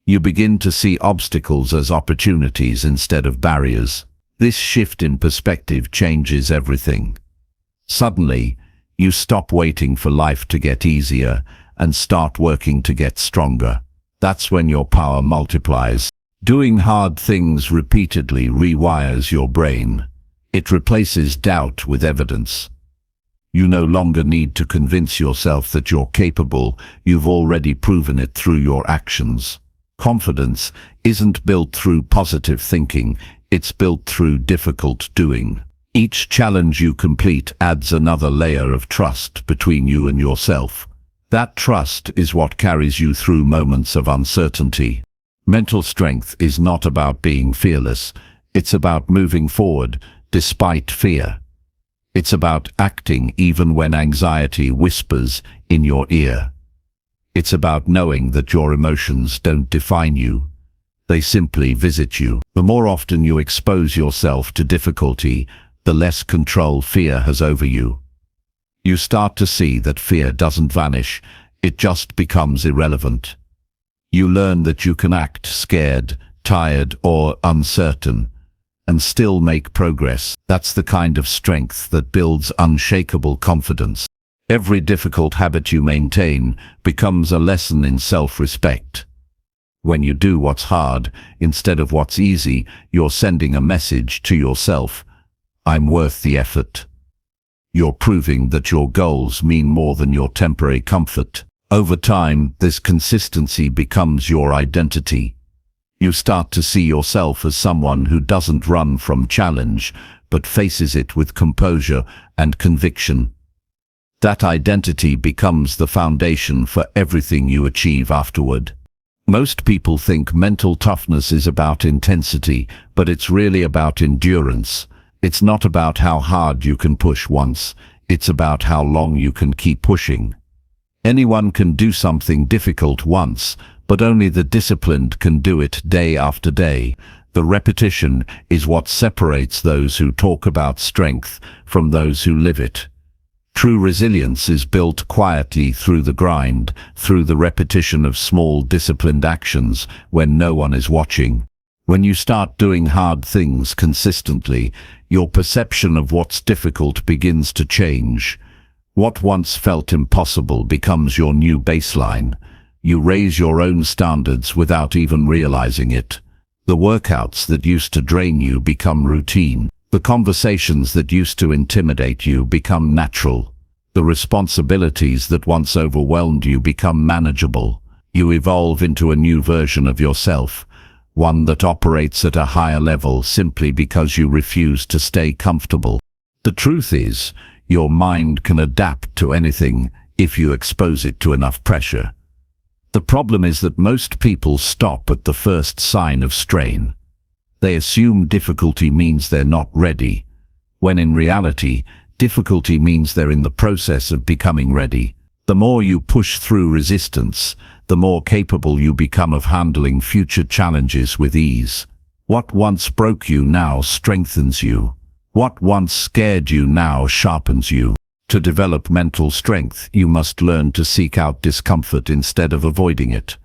A: You begin to see obstacles as opportunities instead of barriers. This shift in perspective changes everything. Suddenly, You stop waiting for life to get easier and start working to get stronger. That's when your power multiplies. Doing hard things repeatedly rewires your brain. It replaces doubt with evidence. You no longer need to convince yourself that you're capable. You've already proven it through your actions. Confidence isn't built through positive thinking, it's built through difficult doing. Each challenge you complete adds another layer of trust between you and yourself. That trust is what carries you through moments of uncertainty. Mental strength is not about being fearless, it's about moving forward despite fear. It's about acting even when anxiety whispers in your ear. It's about knowing that your emotions don't define you. They simply visit you. The more often you expose yourself to difficulty, the less control fear has over you. You start to see that fear doesn't vanish, it just becomes irrelevant. You learn that you can act scared, tired, or uncertain, and still make progress. That's the kind of strength that builds unshakable confidence. Every difficult habit you maintain becomes a lesson in self-respect. When you do what's hard instead of what's easy, you're sending a message to yourself: I'm worth the effort. You're proving that your goals mean more than your temporary comfort. Over time, this consistency becomes your identity. You start to see yourself as someone who doesn't run from challenge, but faces it with composure and conviction. That identity becomes the foundation for everything you achieve afterward. Most people think mental toughness is about intensity, but it's really about endurance. It's not about how hard you can push once, it's about how long you can keep pushing. Anyone can do something difficult once, but only the disciplined can do it day after day. The repetition is what separates those who talk about strength from those who live it. True resilience is built quietly through the grind, through the repetition of small disciplined actions when no one is watching. When you start doing hard things consistently, your perception of what's difficult begins to change. What once felt impossible becomes your new baseline. You raise your own standards without even realizing it. The workouts that used to drain you become routine. The conversations that used to intimidate you become natural. The responsibilities that once overwhelmed you become manageable. You evolve into a new version of yourself, one that operates at a higher level simply because you refuse to stay comfortable. The truth is, your mind can adapt to anything if you expose it to enough pressure. The problem is that most people stop at the first sign of strain. They assume difficulty means they're not ready, when in reality, difficulty means they're in the process of becoming ready. The more you push through resistance, the more capable you become of handling future challenges with ease. What once broke you now strengthens you. What once scared you now sharpens you. To develop mental strength, you must learn to seek out discomfort instead of avoiding it.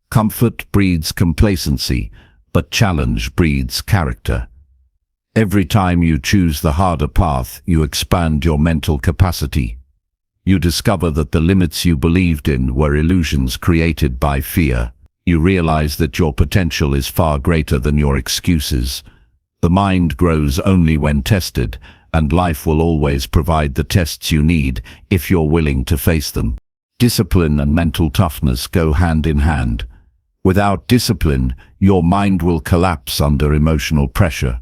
A: Comfort breeds complacency, but challenge breeds character. Every time you choose the harder path, you expand your mental capacity. You discover that the limits you believed in were illusions created by fear. You realize that your potential is far greater than your excuses. The mind grows only when tested, and life will always provide the tests you need if you're willing to face them. Discipline and mental toughness go hand in hand. Without discipline, your mind will collapse under emotional pressure.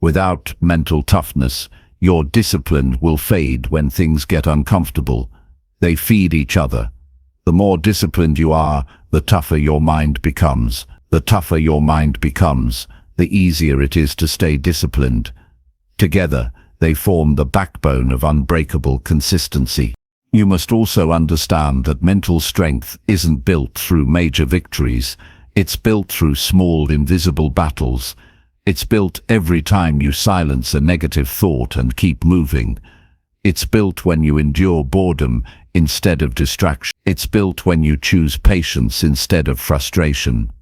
A: Without mental toughness, your discipline will fade when things get uncomfortable. They feed each other. The more disciplined you are, the tougher your mind becomes. The tougher your mind becomes, the easier it is to stay disciplined. Together, they form the backbone of unbreakable consistency. You must also understand that mental strength isn't built through major victories. It's built through small, invisible battles. It's built every time you silence a negative thought and keep moving. It's built when you endure boredom instead of distraction. It's built when you choose patience instead of frustration.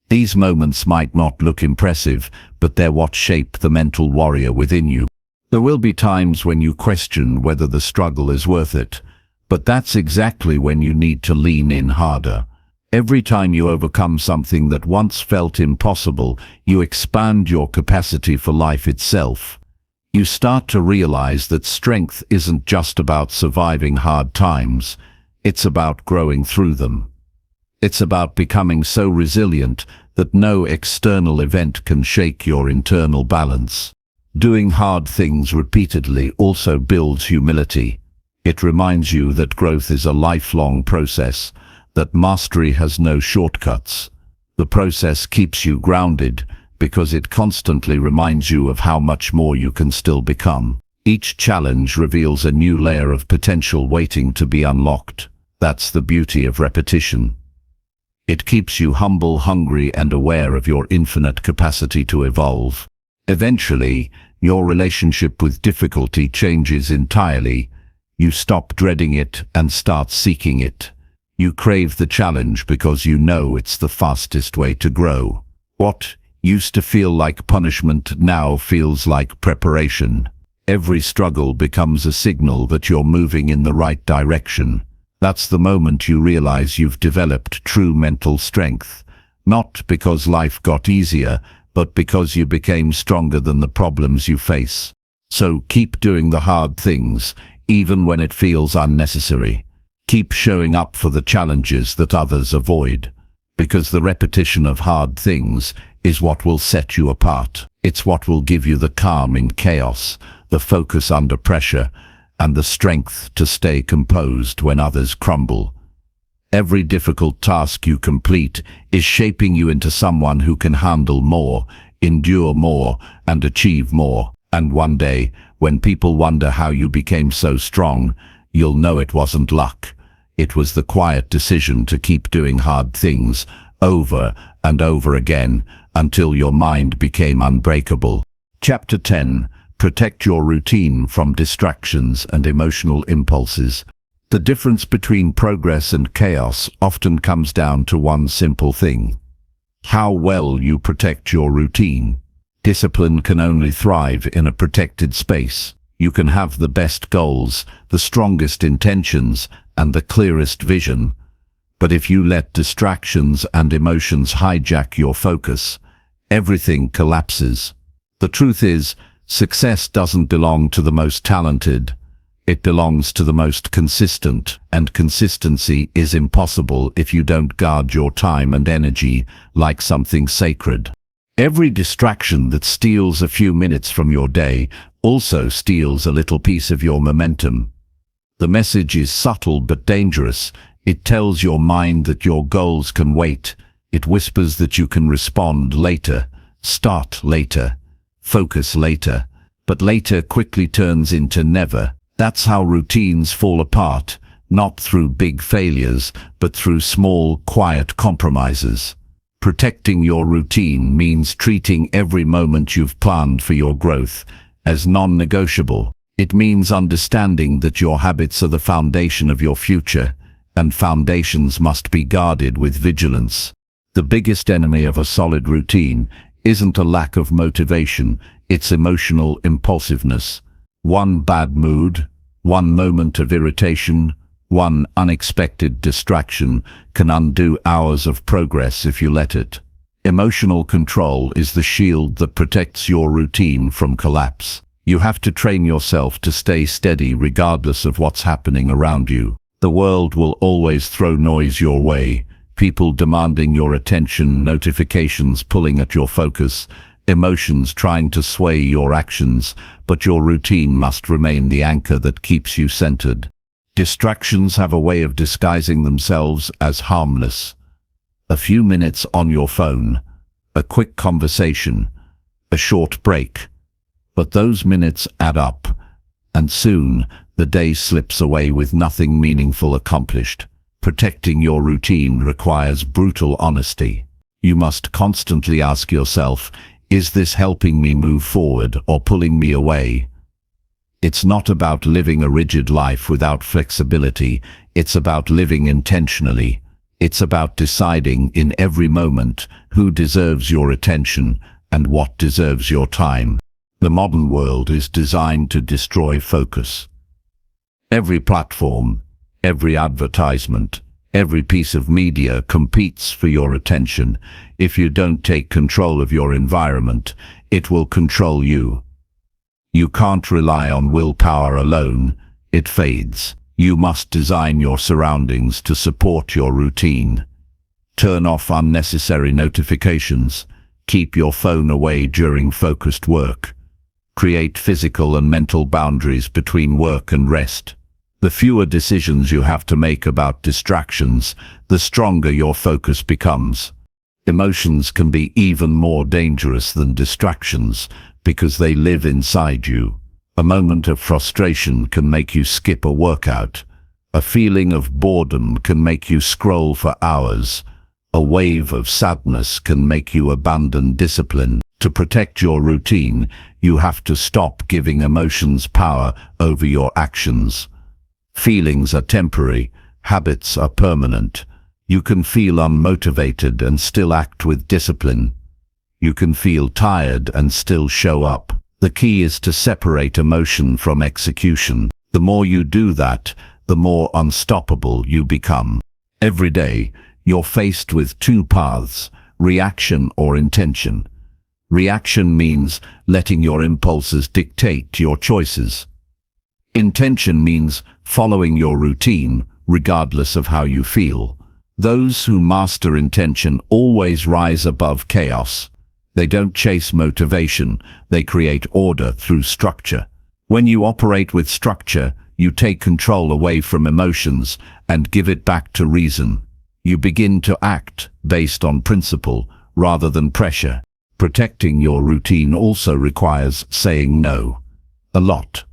A: These moments might not look impressive, but they're what shape the mental warrior within you. There will be times when you question whether the struggle is worth it, but that's exactly when you need to lean in harder. Every time you overcome something that once felt impossible, you expand your capacity for life itself. You start to realize that strength isn't just about surviving hard times, it's about growing through them. It's about becoming so resilient that no external event can shake your internal balance. Doing hard things repeatedly also builds humility. It reminds you that growth is a lifelong process, that mastery has no shortcuts. The process keeps you grounded because it constantly reminds you of how much more you can still become. Each challenge reveals a new layer of potential waiting to be unlocked. That's the beauty of repetition. It keeps you humble, hungry, and aware of your infinite capacity to evolve. Eventually, your relationship with difficulty changes entirely. You stop dreading it and start seeking it. You crave the challenge because you know it's the fastest way to grow. What used to feel like punishment now feels like preparation. Every struggle becomes a signal that you're moving in the right direction. That's the moment you realize you've developed true mental strength. Not because life got easier, but because you became stronger than the problems you face. So keep doing the hard things, even when it feels unnecessary. Keep showing up for the challenges that others avoid, because the repetition of hard things is what will set you apart. It's what will give you the calm in chaos, the focus under pressure, and the strength to stay composed when others crumble. Every difficult task you complete is shaping you into someone who can handle more, endure more, and achieve more. And one day, when people wonder how you became so strong, you'll know it wasn't luck. It was the quiet decision to keep doing hard things over and over again until your mind became unbreakable. Chapter 10. Protect your routine from distractions and emotional impulses. The difference between progress and chaos often comes down to one simple thing: how well you protect your routine. Discipline can only thrive in a protected space. You can have the best goals, the strongest intentions, and the clearest vision, but if you let distractions and emotions hijack your focus, everything collapses. The truth is, success doesn't belong to the most talented. It belongs to the most consistent, and consistency is impossible if you don't guard your time and energy like something sacred. Every distraction that steals a few minutes from your day also steals a little piece of your momentum. The message is subtle but dangerous. It tells your mind that your goals can wait. It whispers that you can respond later, start later, focus later. But later quickly turns into never. That's how routines fall apart, not through big failures, but through small, quiet compromises. Protecting your routine means treating every moment you've planned for your growth as non-negotiable. It means understanding that your habits are the foundation of your future, and foundations must be guarded with vigilance. The biggest enemy of a solid routine isn't a lack of motivation, it's emotional impulsiveness. One bad mood, one moment of irritation, one unexpected distraction can undo hours of progress if you let it. Emotional control is the shield that protects your routine from collapse. You have to train yourself to stay steady regardless of what's happening around you. The world will always throw noise your way. People demanding your attention, notifications pulling at your focus, emotions trying to sway your actions, but your routine must remain the anchor that keeps you centered. Distractions have a way of disguising themselves as harmless. A few minutes on your phone, a quick conversation, a short break. But those minutes add up, and soon the day slips away with nothing meaningful accomplished. Protecting your routine requires brutal honesty. You must constantly ask yourself, is this helping me move forward or pulling me away? It's not about living a rigid life without flexibility, it's about living intentionally. It's about deciding in every moment who deserves your attention and what deserves your time. The modern world is designed to destroy focus. Every platform, every advertisement, every piece of media competes for your attention. If you don't take control of your environment, it will control you. You can't rely on willpower alone. It fades. You must design your surroundings to support your routine. Turn off unnecessary notifications. Keep your phone away during focused work. Create physical and mental boundaries between work and rest. The fewer decisions you have to make about distractions, the stronger your focus becomes. Emotions can be even more dangerous than distractions because they live inside you. A moment of frustration can make you skip a workout. A feeling of boredom can make you scroll for hours. A wave of sadness can make you abandon discipline. To protect your routine, you have to stop giving emotions power over your actions. Feelings are temporary, habits are permanent. You can feel unmotivated and still act with discipline. You can feel tired and still show up. The key is to separate emotion from execution. The more you do that, the more unstoppable you become. Every day, you're faced with two paths, reaction or intention. Reaction means letting your impulses dictate your choices. Intention means following your routine, regardless of how you feel. Those who master intention always rise above chaos. They don't chase motivation, they create order through structure. When you operate with structure, you take control away from emotions and give it back to reason. You begin to act based on principle rather than pressure. Protecting your routine also requires saying no. A lot.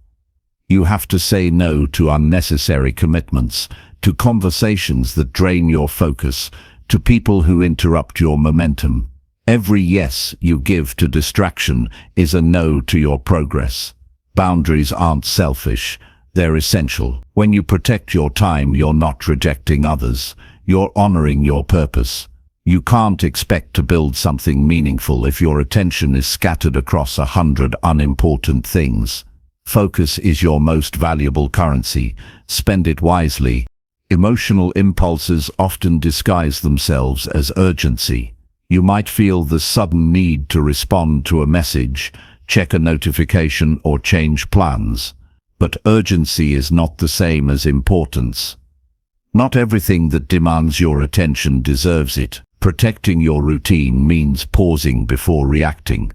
A: You have to say no to unnecessary commitments, to conversations that drain your focus, to people who interrupt your momentum. Every yes you give to distraction is a no to your progress. Boundaries aren't selfish, they're essential. When you protect your time, you're not rejecting others, you're honoring your purpose. You can't expect to build something meaningful if your attention is scattered across 100 unimportant things. Focus is your most valuable currency. Spend it wisely. Emotional impulses often disguise themselves as urgency. You might feel the sudden need to respond to a message, check a notification, or change plans. But urgency is not the same as importance. Not everything that demands your attention deserves it. Protecting your routine means pausing before reacting.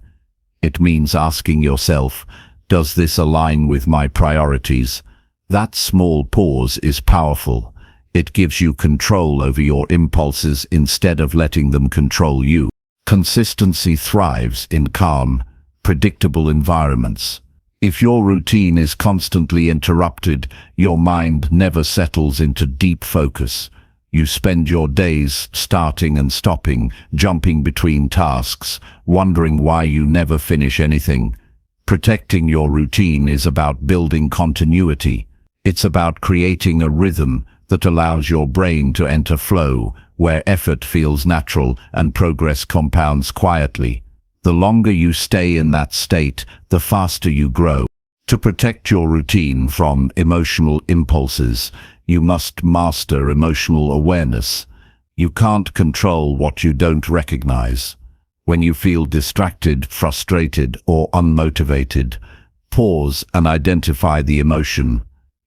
A: It means asking yourself, does this align with my priorities? That small pause is powerful. It gives you control over your impulses instead of letting them control you. Consistency thrives in calm, predictable environments. If your routine is constantly interrupted, your mind never settles into deep focus. You spend your days starting and stopping, jumping between tasks, wondering why you never finish anything. Protecting your routine is about building continuity. It's about creating a rhythm that allows your brain to enter flow, where effort feels natural and progress compounds quietly. The longer you stay in that state, the faster you grow. To protect your routine from emotional impulses, you must master emotional awareness. You can't control what you don't recognize. When you feel distracted, frustrated, or unmotivated, pause and identify the emotion.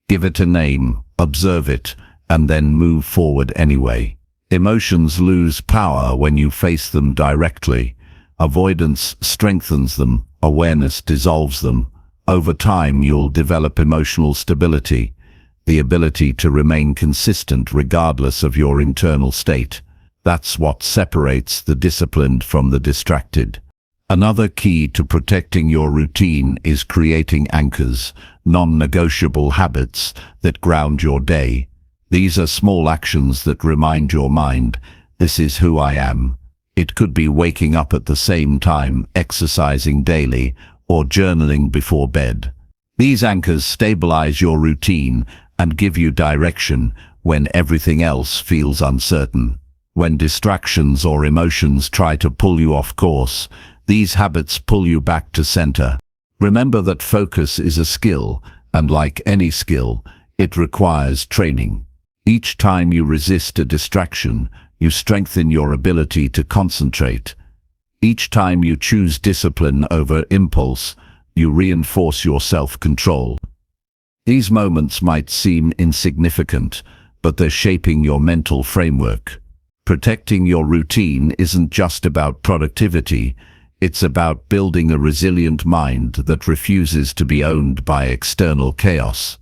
A: Give it a name, observe it, and then move forward anyway. Emotions lose power when you face them directly. Avoidance strengthens them, awareness dissolves them. Over time, you'll develop emotional stability, the ability to remain consistent regardless of your internal state. That's what separates the disciplined from the distracted. Another key to protecting your routine is creating anchors, non-negotiable habits that ground your day. These are small actions that remind your mind, this is who I am. It could be waking up at the same time, exercising daily, or journaling before bed. These anchors stabilize your routine and give you direction when everything else feels uncertain. When distractions or emotions try to pull you off course, these habits pull you back to center. Remember that focus is a skill, and like any skill, it requires training. Each time you resist a distraction, you strengthen your ability to concentrate. Each time you choose discipline over impulse, you reinforce your self-control. These moments might seem insignificant, but they're shaping your mental framework. Protecting your routine isn't just about productivity, it's about building a resilient mind that refuses to be owned by external chaos.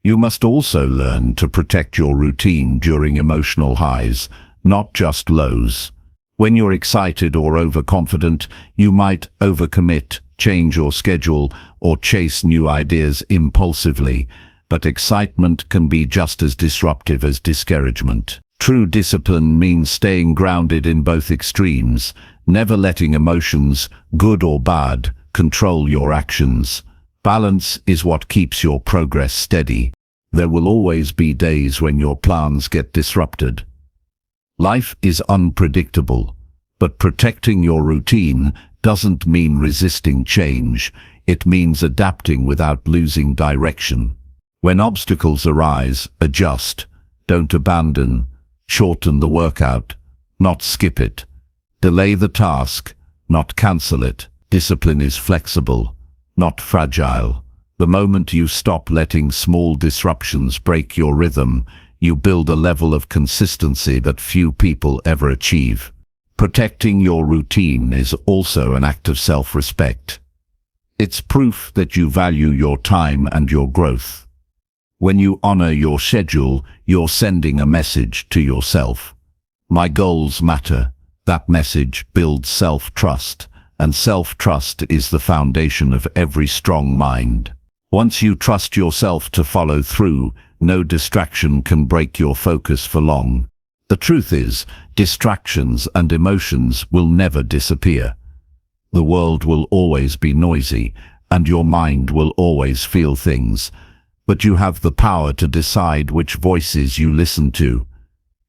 A: You must also learn to protect your routine during emotional highs, not just lows. When you're excited or overconfident, you might overcommit, change your schedule, or chase new ideas impulsively, but excitement can be just as disruptive as discouragement. True discipline means staying grounded in both extremes, never letting emotions, good or bad, control your actions. Balance is what keeps your progress steady. There will always be days when your plans get disrupted. Life is unpredictable, but protecting your routine doesn't mean resisting change. It means adapting without losing direction. When obstacles arise, adjust. Don't abandon. Shorten the workout, not skip it. Delay the task, not cancel it. Discipline is flexible, not fragile. The moment you stop letting small disruptions break your rhythm, you build a level of consistency that few people ever achieve. Protecting your routine is also an act of self-respect. It's proof that you value your time and your growth. When you honor your schedule, you're sending a message to yourself. My goals matter. That message builds self-trust, and self-trust is the foundation of every strong mind. Once you trust yourself to follow through, no distraction can break your focus for long. The truth is, distractions and emotions will never disappear. The world will always be noisy, and your mind will always feel things. But you have the power to decide which voices you listen to.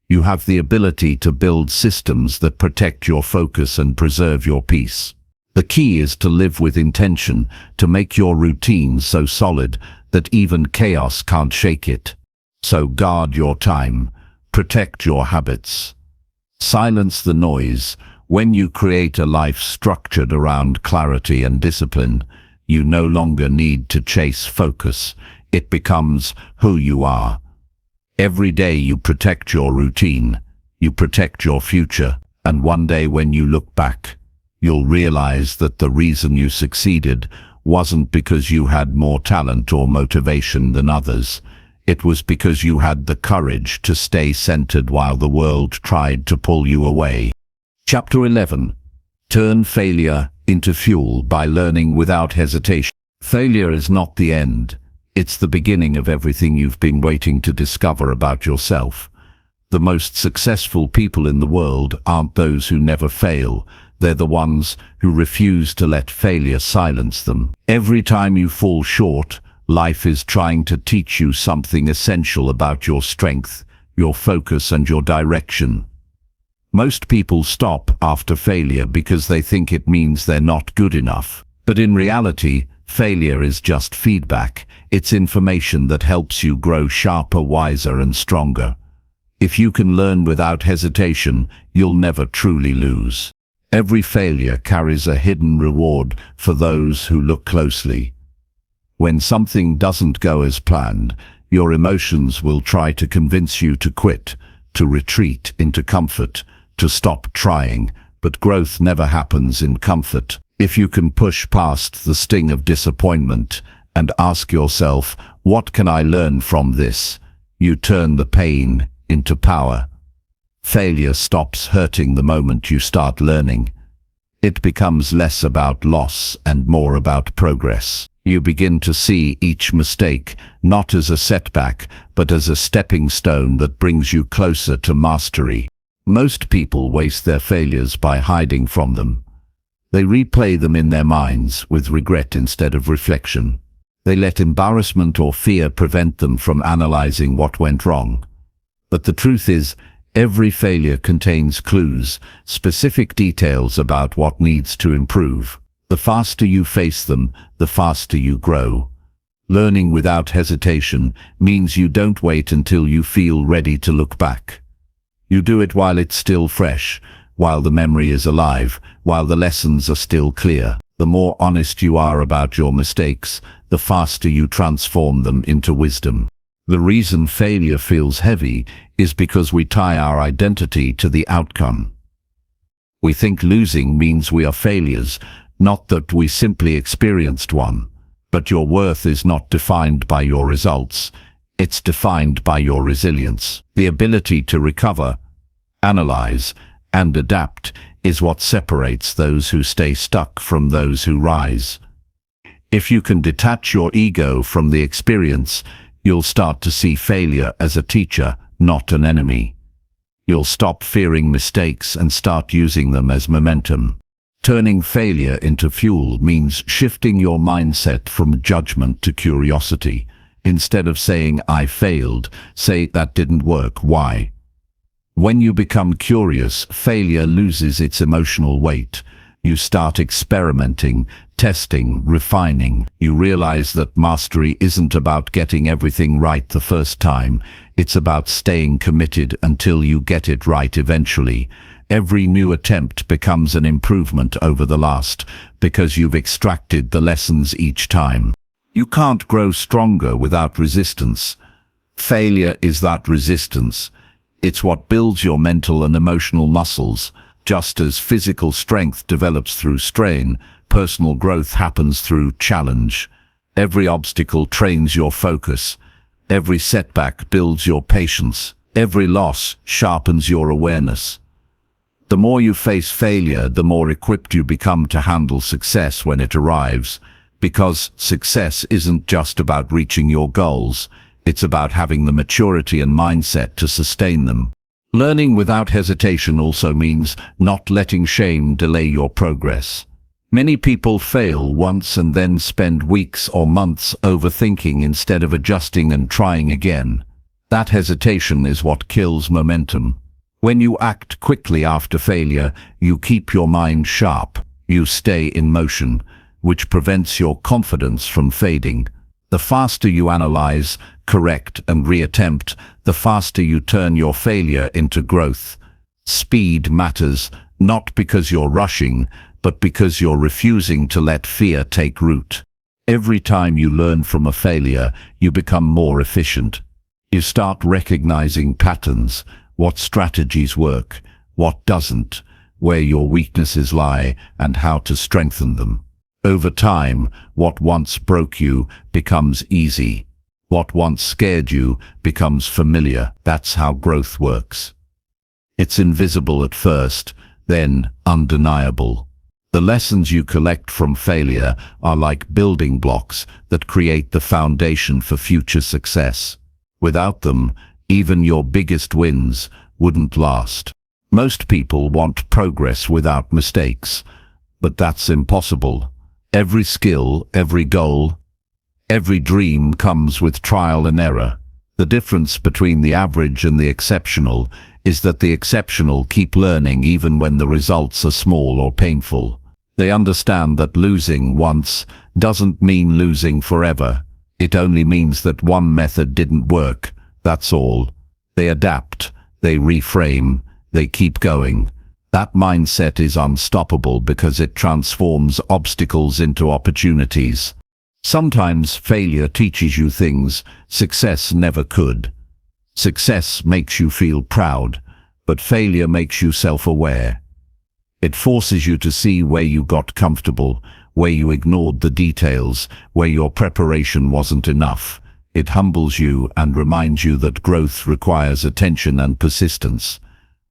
A: You have the ability to build systems that protect your focus and preserve your peace. The key is to live with intention, to make your routine so solid that even chaos can't shake it. So guard your time, protect your habits. Silence the noise. When you create a life structured around clarity and discipline, you no longer need to chase focus. It becomes who you are. Every day you protect your routine, you protect your future, and one day when you look back, you'll realize that the reason you succeeded wasn't because you had more talent or motivation than others. It was because you had the courage to stay centered while the world tried to pull you away. Chapter 11. Turn failure into fuel by learning without hesitation. Failure is not the end. It's the beginning of everything you've been waiting to discover about yourself. The most successful people in the world aren't those who never fail. They're the ones who refuse to let failure silence them. Every time you fall short, life is trying to teach you something essential about your strength, your focus, and your direction. Most people stop after failure because they think it means they're not good enough. But in reality, failure is just feedback. It's information that helps you grow sharper, wiser, and stronger. If you can learn without hesitation, you'll never truly lose. Every failure carries a hidden reward for those who look closely. When something doesn't go as planned, your emotions will try to convince you to quit, to retreat into comfort, to stop trying, but growth never happens in comfort. If you can push past the sting of disappointment and ask yourself, what can I learn from this? You turn the pain into power. Failure stops hurting the moment you start learning. It becomes less about loss and more about progress. You begin to see each mistake not as a setback, but as a stepping stone that brings you closer to mastery. Most people waste their failures by hiding from them. They replay them in their minds with regret instead of reflection. They let embarrassment or fear prevent them from analyzing what went wrong. But the truth is, every failure contains clues, specific details about what needs to improve. The faster you face them, the faster you grow. Learning without hesitation means you don't wait until you feel ready to look back. You do it while it's still fresh, while the memory is alive, while the lessons are still clear. The more honest you are about your mistakes, the faster you transform them into wisdom. The reason failure feels heavy is because we tie our identity to the outcome. We think losing means we are failures, not that we simply experienced one. But your worth is not defined by your results. It's defined by your resilience. The ability to recover, analyze, and adapt is what separates those who stay stuck from those who rise. If you can detach your ego from the experience, you'll start to see failure as a teacher, not an enemy. You'll stop fearing mistakes and start using them as momentum. Turning failure into fuel means shifting your mindset from judgment to curiosity. Instead of saying, "I failed," say, "That didn't work, why?" When you become curious, failure loses its emotional weight. You start experimenting, testing, refining. You realize that mastery isn't about getting everything right the first time. It's about staying committed until you get it right eventually. Every new attempt becomes an improvement over the last, because you've extracted the lessons each time. You can't grow stronger without resistance. Failure is that resistance. It's what builds your mental and emotional muscles. Just as physical strength develops through strain, personal growth happens through challenge. Every obstacle trains your focus. Every setback builds your patience. Every loss sharpens your awareness. The more you face failure, the more equipped you become to handle success when it arrives. Because success isn't just about reaching your goals, it's about having the maturity and mindset to sustain them. Learning without hesitation also means not letting shame delay your progress. Many people fail once and then spend weeks or months overthinking instead of adjusting and trying again. That hesitation is what kills momentum. When you act quickly after failure, you keep your mind sharp. You stay in motion, which prevents your confidence from fading. The faster you analyze, correct, and reattempt, the faster you turn your failure into growth. Speed matters, not because you're rushing, but because you're refusing to let fear take root. Every time you learn from a failure, you become more efficient. You start recognizing patterns, what strategies work, what doesn't, where your weaknesses lie, and how to strengthen them. Over time, what once broke you becomes easy. What once scared you becomes familiar. That's how growth works. It's invisible at first, then undeniable. The lessons you collect from failure are like building blocks that create the foundation for future success. Without them, even your biggest wins wouldn't last. Most people want progress without mistakes, but that's impossible. Every skill, every goal, every dream comes with trial and error. The difference between the average and the exceptional is that the exceptional keep learning even when the results are small or painful. They understand that losing once doesn't mean losing forever. It only means that one method didn't work. That's all. They adapt, they reframe, they keep going. That mindset is unstoppable because it transforms obstacles into opportunities. Sometimes failure teaches you things success never could. Success makes you feel proud, but failure makes you self-aware. It forces you to see where you got comfortable, where you ignored the details, where your preparation wasn't enough. It humbles you and reminds you that growth requires attention and persistence.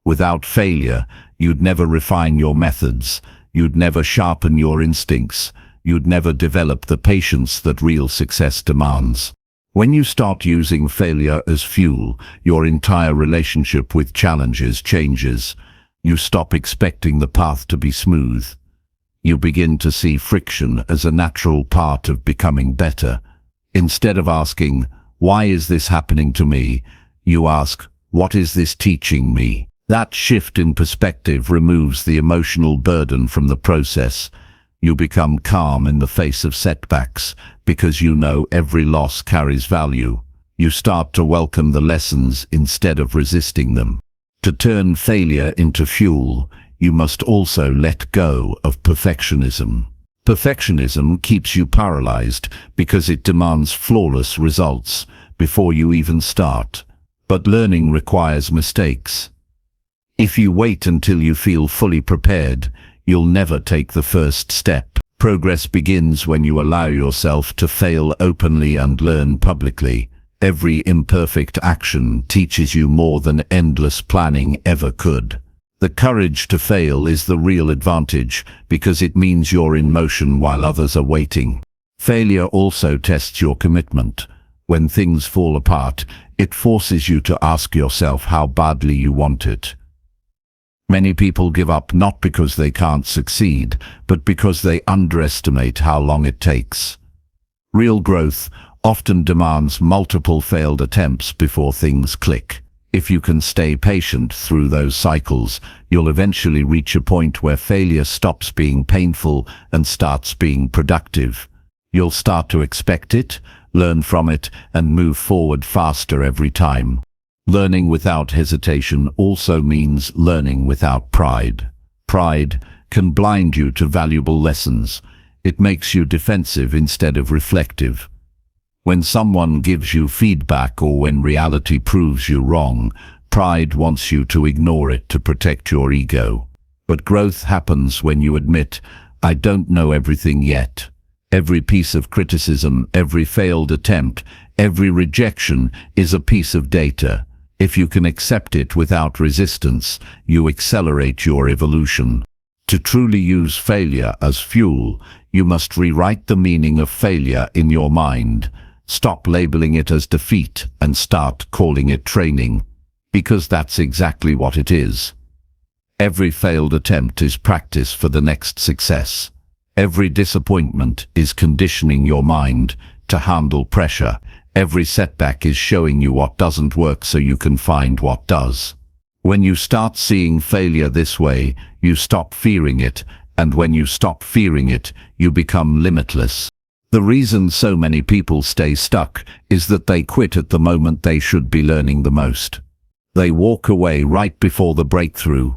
A: Without failure, you'd never refine your methods, you'd never sharpen your instincts, you'd never develop the patience that real success demands. When you start using failure as fuel, your entire relationship with challenges changes. You stop expecting the path to be smooth. You begin to see friction as a natural part of becoming better. Instead of asking, "Why is this happening to me?" you ask, "What is this teaching me?" That shift in perspective removes the emotional burden from the process. You become calm in the face of setbacks because you know every loss carries value. You start to welcome the lessons instead of resisting them. To turn failure into fuel, you must also let go of perfectionism. Perfectionism keeps you paralyzed because it demands flawless results before you even start. But learning requires mistakes. If you wait until you feel fully prepared, you'll never take the first step. Progress begins when you allow yourself to fail openly and learn publicly. Every imperfect action teaches you more than endless planning ever could. The courage to fail is the real advantage because it means you're in motion while others are waiting. Failure also tests your commitment. When things fall apart, it forces you to ask yourself how badly you want it. Many people give up not because they can't succeed, but because they underestimate how long it takes. Real growth often demands multiple failed attempts before things click. If you can stay patient through those cycles, you'll eventually reach a point where failure stops being painful and starts being productive. You'll start to expect it, learn from it, and move forward faster every time. Learning without hesitation also means learning without pride. Pride can blind you to valuable lessons. It makes you defensive instead of reflective. When someone gives you feedback or when reality proves you wrong, pride wants you to ignore it to protect your ego. But growth happens when you admit, I don't know everything yet. Every piece of criticism, every failed attempt, every rejection is a piece of data. If you can accept it without resistance, you accelerate your evolution. To truly use failure as fuel, you must rewrite the meaning of failure in your mind. Stop labeling it as defeat and start calling it training, because that's exactly what it is. Every failed attempt is practice for the next success. Every disappointment is conditioning your mind to handle pressure. Every setback is showing you what doesn't work so you can find what does. When you start seeing failure this way, you stop fearing it, and when you stop fearing it, you become limitless. The reason so many people stay stuck is that they quit at the moment they should be learning the most. They walk away right before the breakthrough.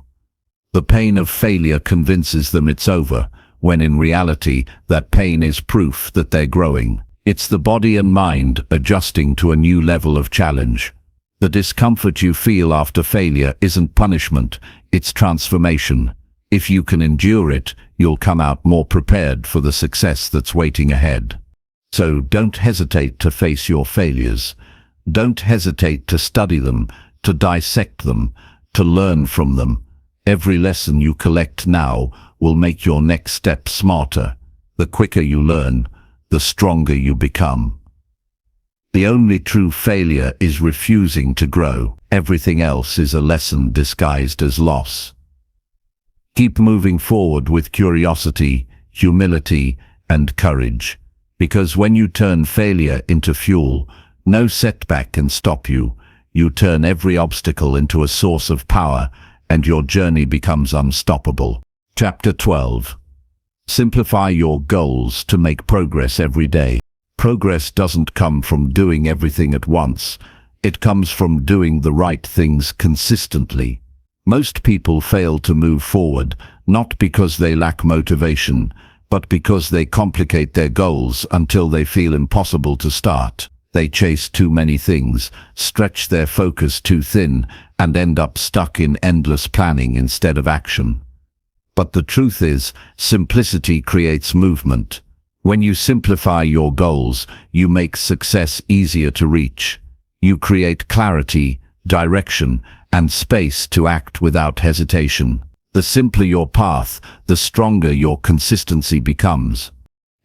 A: The pain of failure convinces them it's over, when in reality, that pain is proof that they're growing. It's the body and mind adjusting to a new level of challenge. The discomfort you feel after failure isn't punishment, it's transformation. If you can endure it, you'll come out more prepared for the success that's waiting ahead. So don't hesitate to face your failures. Don't hesitate to study them, to dissect them, to learn from them. Every lesson you collect now will make your next step smarter. The quicker you learn, the stronger you become. The only true failure is refusing to grow. Everything else is a lesson disguised as loss. Keep moving forward with curiosity, humility, and courage. Because when you turn failure into fuel, no setback can stop you. You turn every obstacle into a source of power, and your journey becomes unstoppable. Chapter 12. Simplify your goals to make progress every day. Progress doesn't come from doing everything at once. It comes from doing the right things consistently. Most people fail to move forward, not because they lack motivation, but because they complicate their goals until they feel impossible to start. They chase too many things, stretch their focus too thin, and end up stuck in endless planning instead of action. But the truth is, simplicity creates movement. When you simplify your goals, you make success easier to reach. You create clarity, direction, and space to act without hesitation. The simpler your path, the stronger your consistency becomes.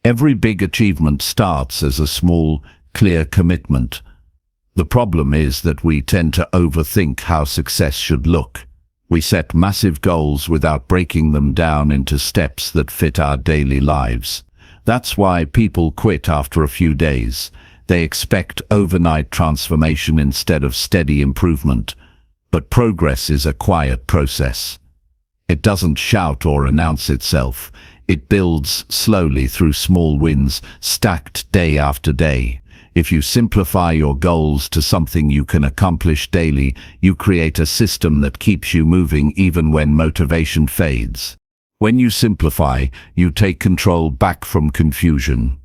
A: Every big achievement starts as a small, clear commitment. The problem is that we tend to overthink how success should look. We set massive goals without breaking them down into steps that fit our daily lives. That's why people quit after a few days. They expect overnight transformation instead of steady improvement. But progress is a quiet process. It doesn't shout or announce itself. It builds slowly through small wins, stacked day after day. If you simplify your goals to something you can accomplish daily, you create a system that keeps you moving even when motivation fades. When you simplify, you take control back from confusion.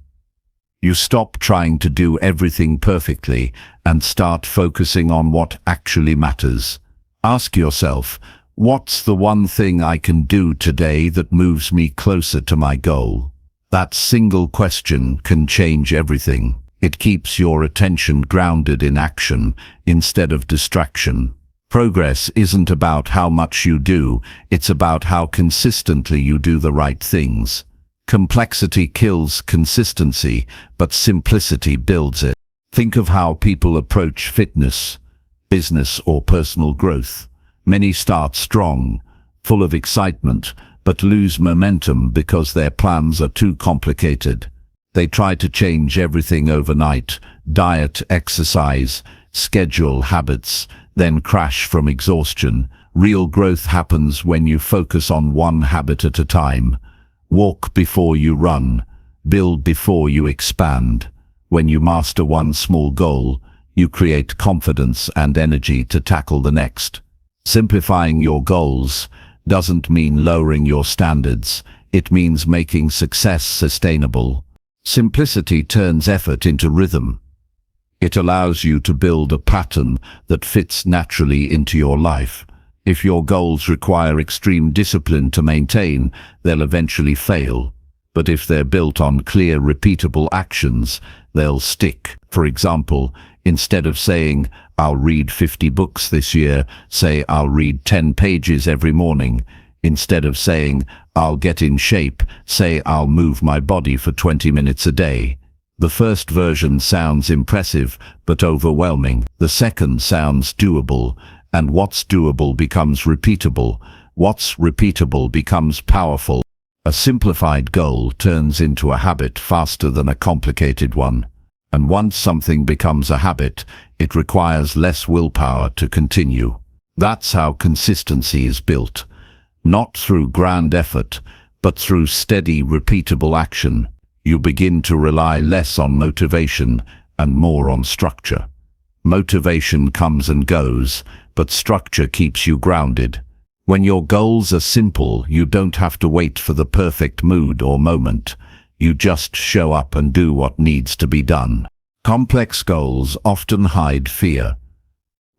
A: You stop trying to do everything perfectly and start focusing on what actually matters. Ask yourself, what's the one thing I can do today that moves me closer to my goal? That single question can change everything. It keeps your attention grounded in action instead of distraction. Progress isn't about how much you do, it's about how consistently you do the right things. Complexity kills consistency, but simplicity builds it. Think of how people approach fitness, business, or personal growth. Many start strong, full of excitement, but lose momentum because their plans are too complicated. They try to change everything overnight: diet, exercise, schedule, habits, then crash from exhaustion. Real growth happens when you focus on one habit at a time. Walk before you run, build before you expand. When you master one small goal, you create confidence and energy to tackle the next. Simplifying your goals doesn't mean lowering your standards. It means making success sustainable. Simplicity turns effort into rhythm. It allows you to build a pattern that fits naturally into your life. If your goals require extreme discipline to maintain, they'll eventually fail. But if they're built on clear, repeatable actions, they'll stick. For example, instead of saying, "I'll read 50 books this year," say, "I'll read 10 pages every morning." Instead of saying, "I'll get in shape," say, "I'll move my body for 20 minutes a day." The first version sounds impressive, but overwhelming. The second sounds doable, and what's doable becomes repeatable. What's repeatable becomes powerful. A simplified goal turns into a habit faster than a complicated one. And once something becomes a habit, it requires less willpower to continue. That's how consistency is built. Not through grand effort, but through steady, repeatable action. You begin to rely less on motivation and more on structure. Motivation comes and goes, but structure keeps you grounded. When your goals are simple, you don't have to wait for the perfect mood or moment. You just show up and do what needs to be done. Complex goals often hide fear.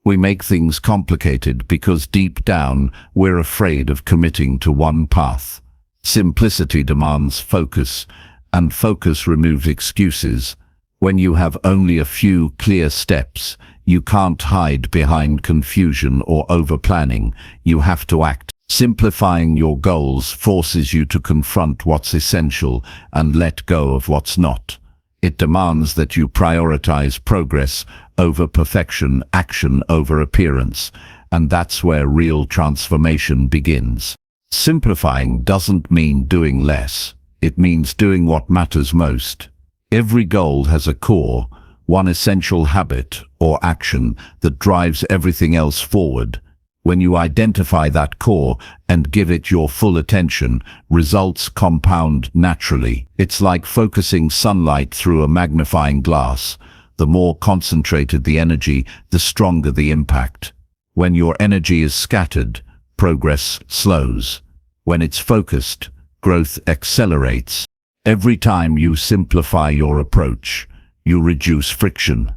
A: We make things complicated because deep down we're afraid of committing to one path. Simplicity demands focus, and focus removes excuses. When you have only a few clear steps, you can't hide behind confusion or over-planning. You have to act. Simplifying your goals forces you to confront what's essential and let go of what's not. It demands that you prioritize progress over perfection, action over appearance, and that's where real transformation begins. Simplifying doesn't mean doing less. It means doing what matters most. Every goal has a core, one essential habit or action that drives everything else forward. When you identify that core and give it your full attention, results compound naturally. It's like focusing sunlight through a magnifying glass. The more concentrated the energy, the stronger the impact. When your energy is scattered, progress slows. When it's focused, growth accelerates. Every time you simplify your approach, you reduce friction.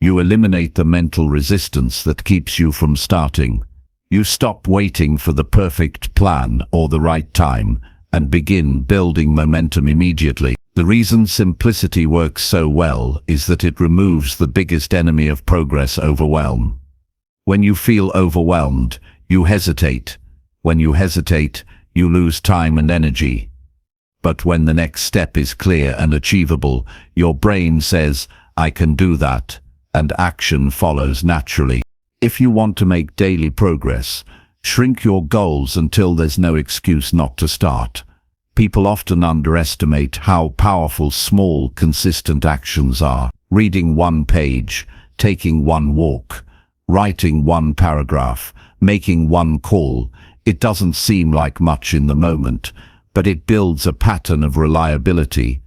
A: You eliminate the mental resistance that keeps you from starting. You stop waiting for the perfect plan or the right time and begin building momentum immediately. The reason simplicity works so well is that it removes the biggest enemy of progress: overwhelm. When you feel overwhelmed, you hesitate. When you hesitate, you lose time and energy. But when the next step is clear and achievable, your brain says, "I can do that," and action follows naturally. If you want to make daily progress, shrink your goals until there's no excuse not to start. People often underestimate how powerful small, consistent actions are. Reading one page, taking one walk, writing one paragraph, making one call. It doesn't seem like much in the moment, but it builds a pattern of reliability.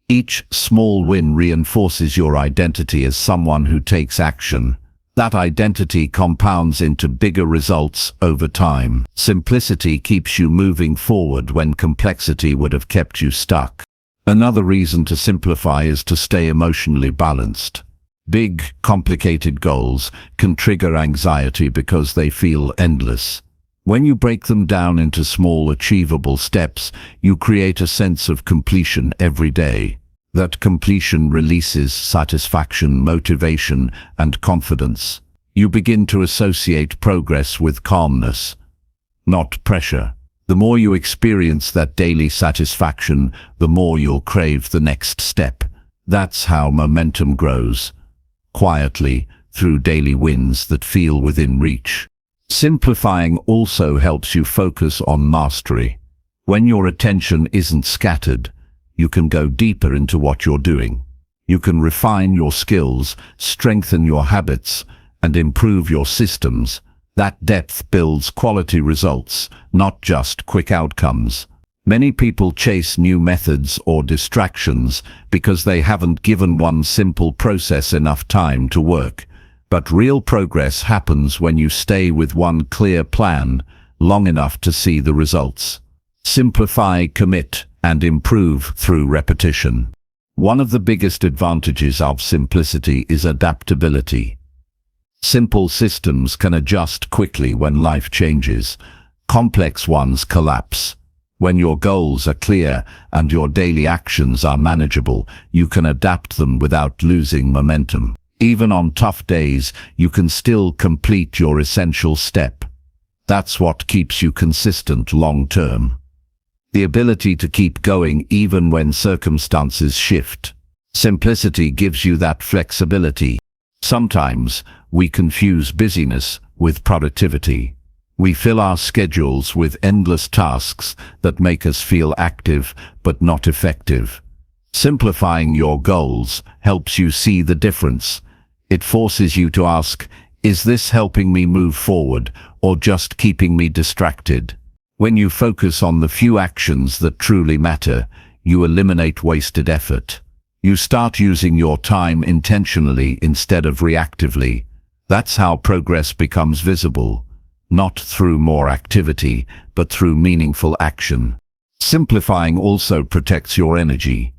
A: Each small win reinforces your identity as someone who takes action. That identity compounds into bigger results over time. Simplicity keeps you moving forward when complexity would have kept you stuck. Another reason to simplify is to stay emotionally balanced. Big, complicated goals can trigger anxiety because they feel endless. When you break them down into small, achievable steps, you create a sense of completion every day. That completion releases satisfaction, motivation, and confidence. You begin to associate progress with calmness, not pressure. The more you experience that daily satisfaction, the more you'll crave the next step. That's how momentum grows, quietly, through daily wins that feel within reach. Simplifying also helps you focus on mastery. When your attention isn't scattered, you can go deeper into what you're doing. You can refine your skills, strengthen your habits, and improve your systems. That depth builds quality results, not just quick outcomes. Many people chase new methods or distractions because they haven't given one simple process enough time to work. But real progress happens when you stay with one clear plan long enough to see the results. Simplify, commit, and improve through repetition. One of the biggest advantages of simplicity is adaptability. Simple systems can adjust quickly when life changes. Complex ones collapse. When your goals are clear and your daily actions are manageable, you can adapt them without losing momentum. Even on tough days, you can still complete your essential step. That's what keeps you consistent long term. The ability to keep going even when circumstances shift. Simplicity gives you that flexibility. Sometimes we confuse busyness with productivity. We fill our schedules with endless tasks that make us feel active but not effective. Simplifying your goals helps you see the difference. It forces you to ask, is this helping me move forward or just keeping me distracted? When you focus on the few actions that truly matter, you eliminate wasted effort. You start using your time intentionally instead of reactively. That's how progress becomes visible, not through more activity, but through meaningful action. Simplifying also protects your energy.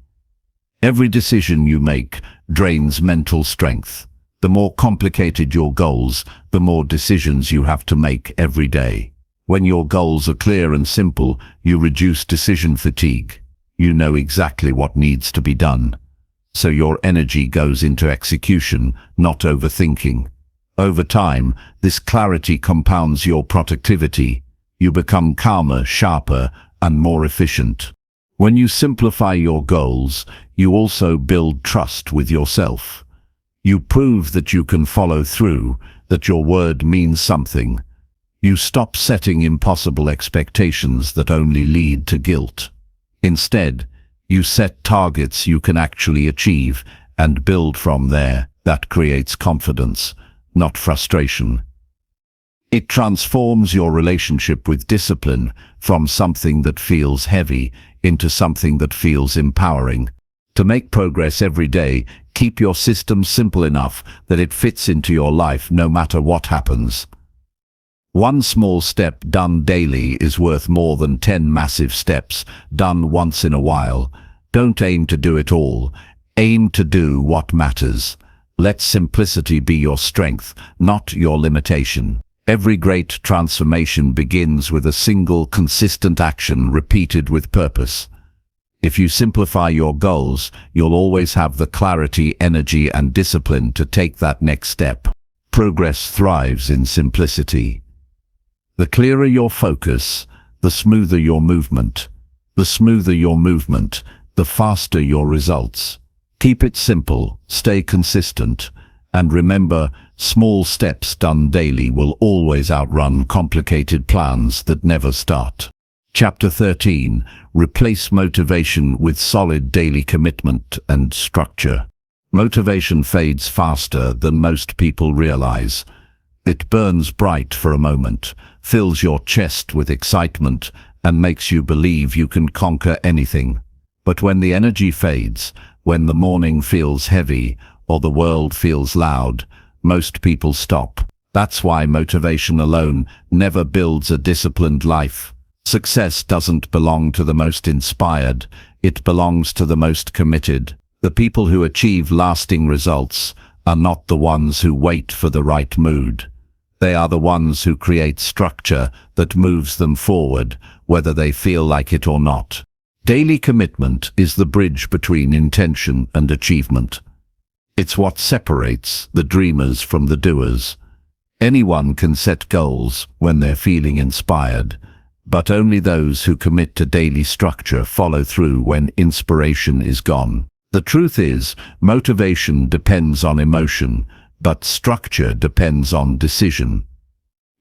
A: Every decision you make drains mental strength. The more complicated your goals, the more decisions you have to make every day. When your goals are clear and simple, you reduce decision fatigue. You know exactly what needs to be done. So your energy goes into execution, not overthinking. Over time, this clarity compounds your productivity. You become calmer, sharper, and more efficient. When you simplify your goals, you also build trust with yourself. You prove that you can follow through, that your word means something. You stop setting impossible expectations that only lead to guilt. Instead, you set targets you can actually achieve and build from there. That creates confidence, not frustration. It transforms your relationship with discipline from something that feels heavy into something that feels empowering. To make progress every day, keep your system simple enough that it fits into your life no matter what happens. One small step done daily is worth more than 10 massive steps done once in a while. Don't aim to do it all. Aim to do what matters. Let simplicity be your strength, not your limitation. Every great transformation begins with a single, consistent action repeated with purpose. If you simplify your goals, you'll always have the clarity, energy, and discipline to take that next step. Progress thrives in simplicity. The clearer your focus, the smoother your movement. The smoother your movement, the faster your results. Keep it simple, stay consistent, and remember, small steps done daily will always outrun complicated plans that never start. Chapter 13. Replace motivation with solid daily commitment and structure. Motivation fades faster than most people realize. It burns bright for a moment, fills your chest with excitement, and makes you believe you can conquer anything. But when the energy fades, when the morning feels heavy, or the world feels loud, most people stop. That's why motivation alone never builds a disciplined life. Success doesn't belong to the most inspired, it belongs to the most committed. The people who achieve lasting results are not the ones who wait for the right mood. They are the ones who create structure that moves them forward, whether they feel like it or not. Daily commitment is the bridge between intention and achievement. It's what separates the dreamers from the doers. Anyone can set goals when they're feeling inspired, but only those who commit to daily structure follow through when inspiration is gone. The truth is, motivation depends on emotion, but structure depends on decision.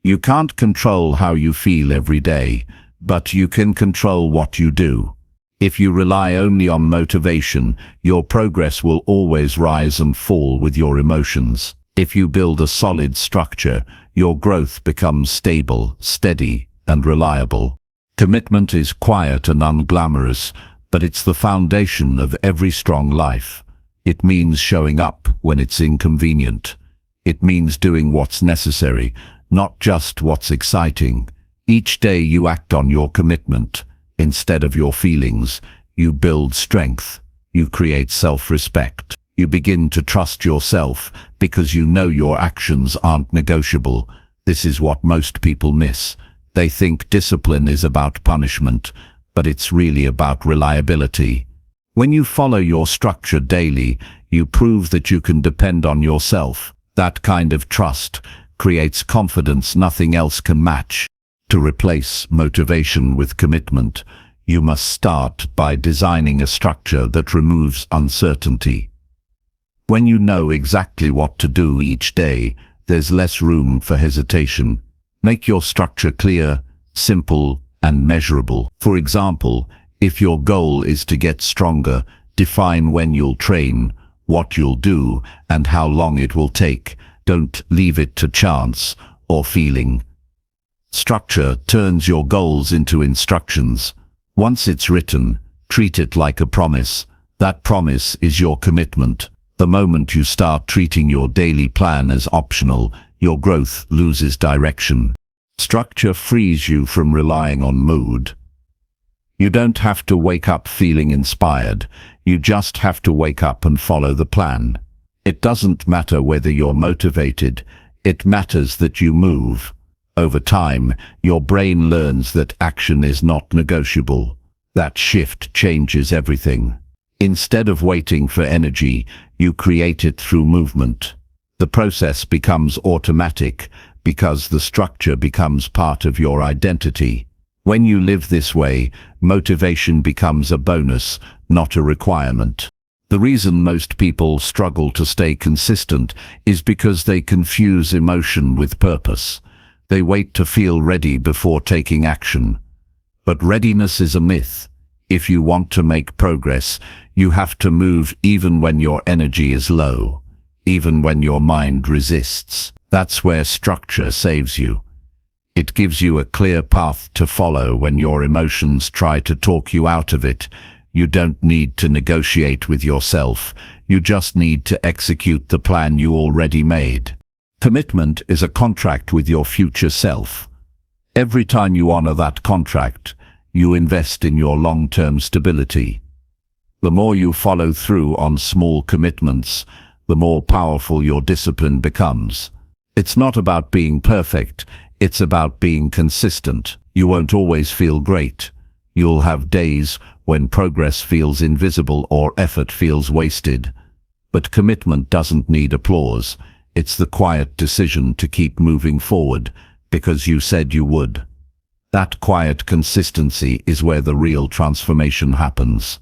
A: You can't control how you feel every day, but you can control what you do. If you rely only on motivation, your progress will always rise and fall with your emotions. If you build a solid structure, your growth becomes stable, steady, and reliable. Commitment is quiet and unglamorous, but it's the foundation of every strong life. It means showing up when it's inconvenient. It means doing what's necessary, not just what's exciting. Each day you act on your commitment. Instead of your feelings, you build strength. You create self-respect. You begin to trust yourself because you know your actions aren't negotiable. This is what most people miss. They think discipline is about punishment, but it's really about reliability. When you follow your structure daily, you prove that you can depend on yourself. That kind of trust creates confidence nothing else can match. To replace motivation with commitment, you must start by designing a structure that removes uncertainty. When you know exactly what to do each day, there's less room for hesitation. Make your structure clear, simple, and measurable. For example, if your goal is to get stronger, define when you'll train, what you'll do, and how long it will take. Don't leave it to chance or feeling. Structure turns your goals into instructions. Once it's written, treat it like a promise. That promise is your commitment. The moment you start treating your daily plan as optional, your growth loses direction. Structure frees you from relying on mood. You don't have to wake up feeling inspired. You just have to wake up and follow the plan. It doesn't matter whether you're motivated. It matters that you move. Over time, your brain learns that action is not negotiable. That shift changes everything. Instead of waiting for energy, you create it through movement. The process becomes automatic because the structure becomes part of your identity. When you live this way, motivation becomes a bonus, not a requirement. The reason most people struggle to stay consistent is because they confuse emotion with purpose. They wait to feel ready before taking action. But readiness is a myth. If you want to make progress, you have to move even when your energy is low, even when your mind resists. That's where structure saves you. It gives you a clear path to follow when your emotions try to talk you out of it. You don't need to negotiate with yourself. You just need to execute the plan you already made. Commitment is a contract with your future self. Every time you honor that contract, you invest in your long-term stability. The more you follow through on small commitments, the more powerful your discipline becomes. It's not about being perfect, it's about being consistent. You won't always feel great. You'll have days when progress feels invisible or effort feels wasted. But commitment doesn't need applause. It's the quiet decision to keep moving forward because you said you would. That quiet consistency is where the real transformation happens.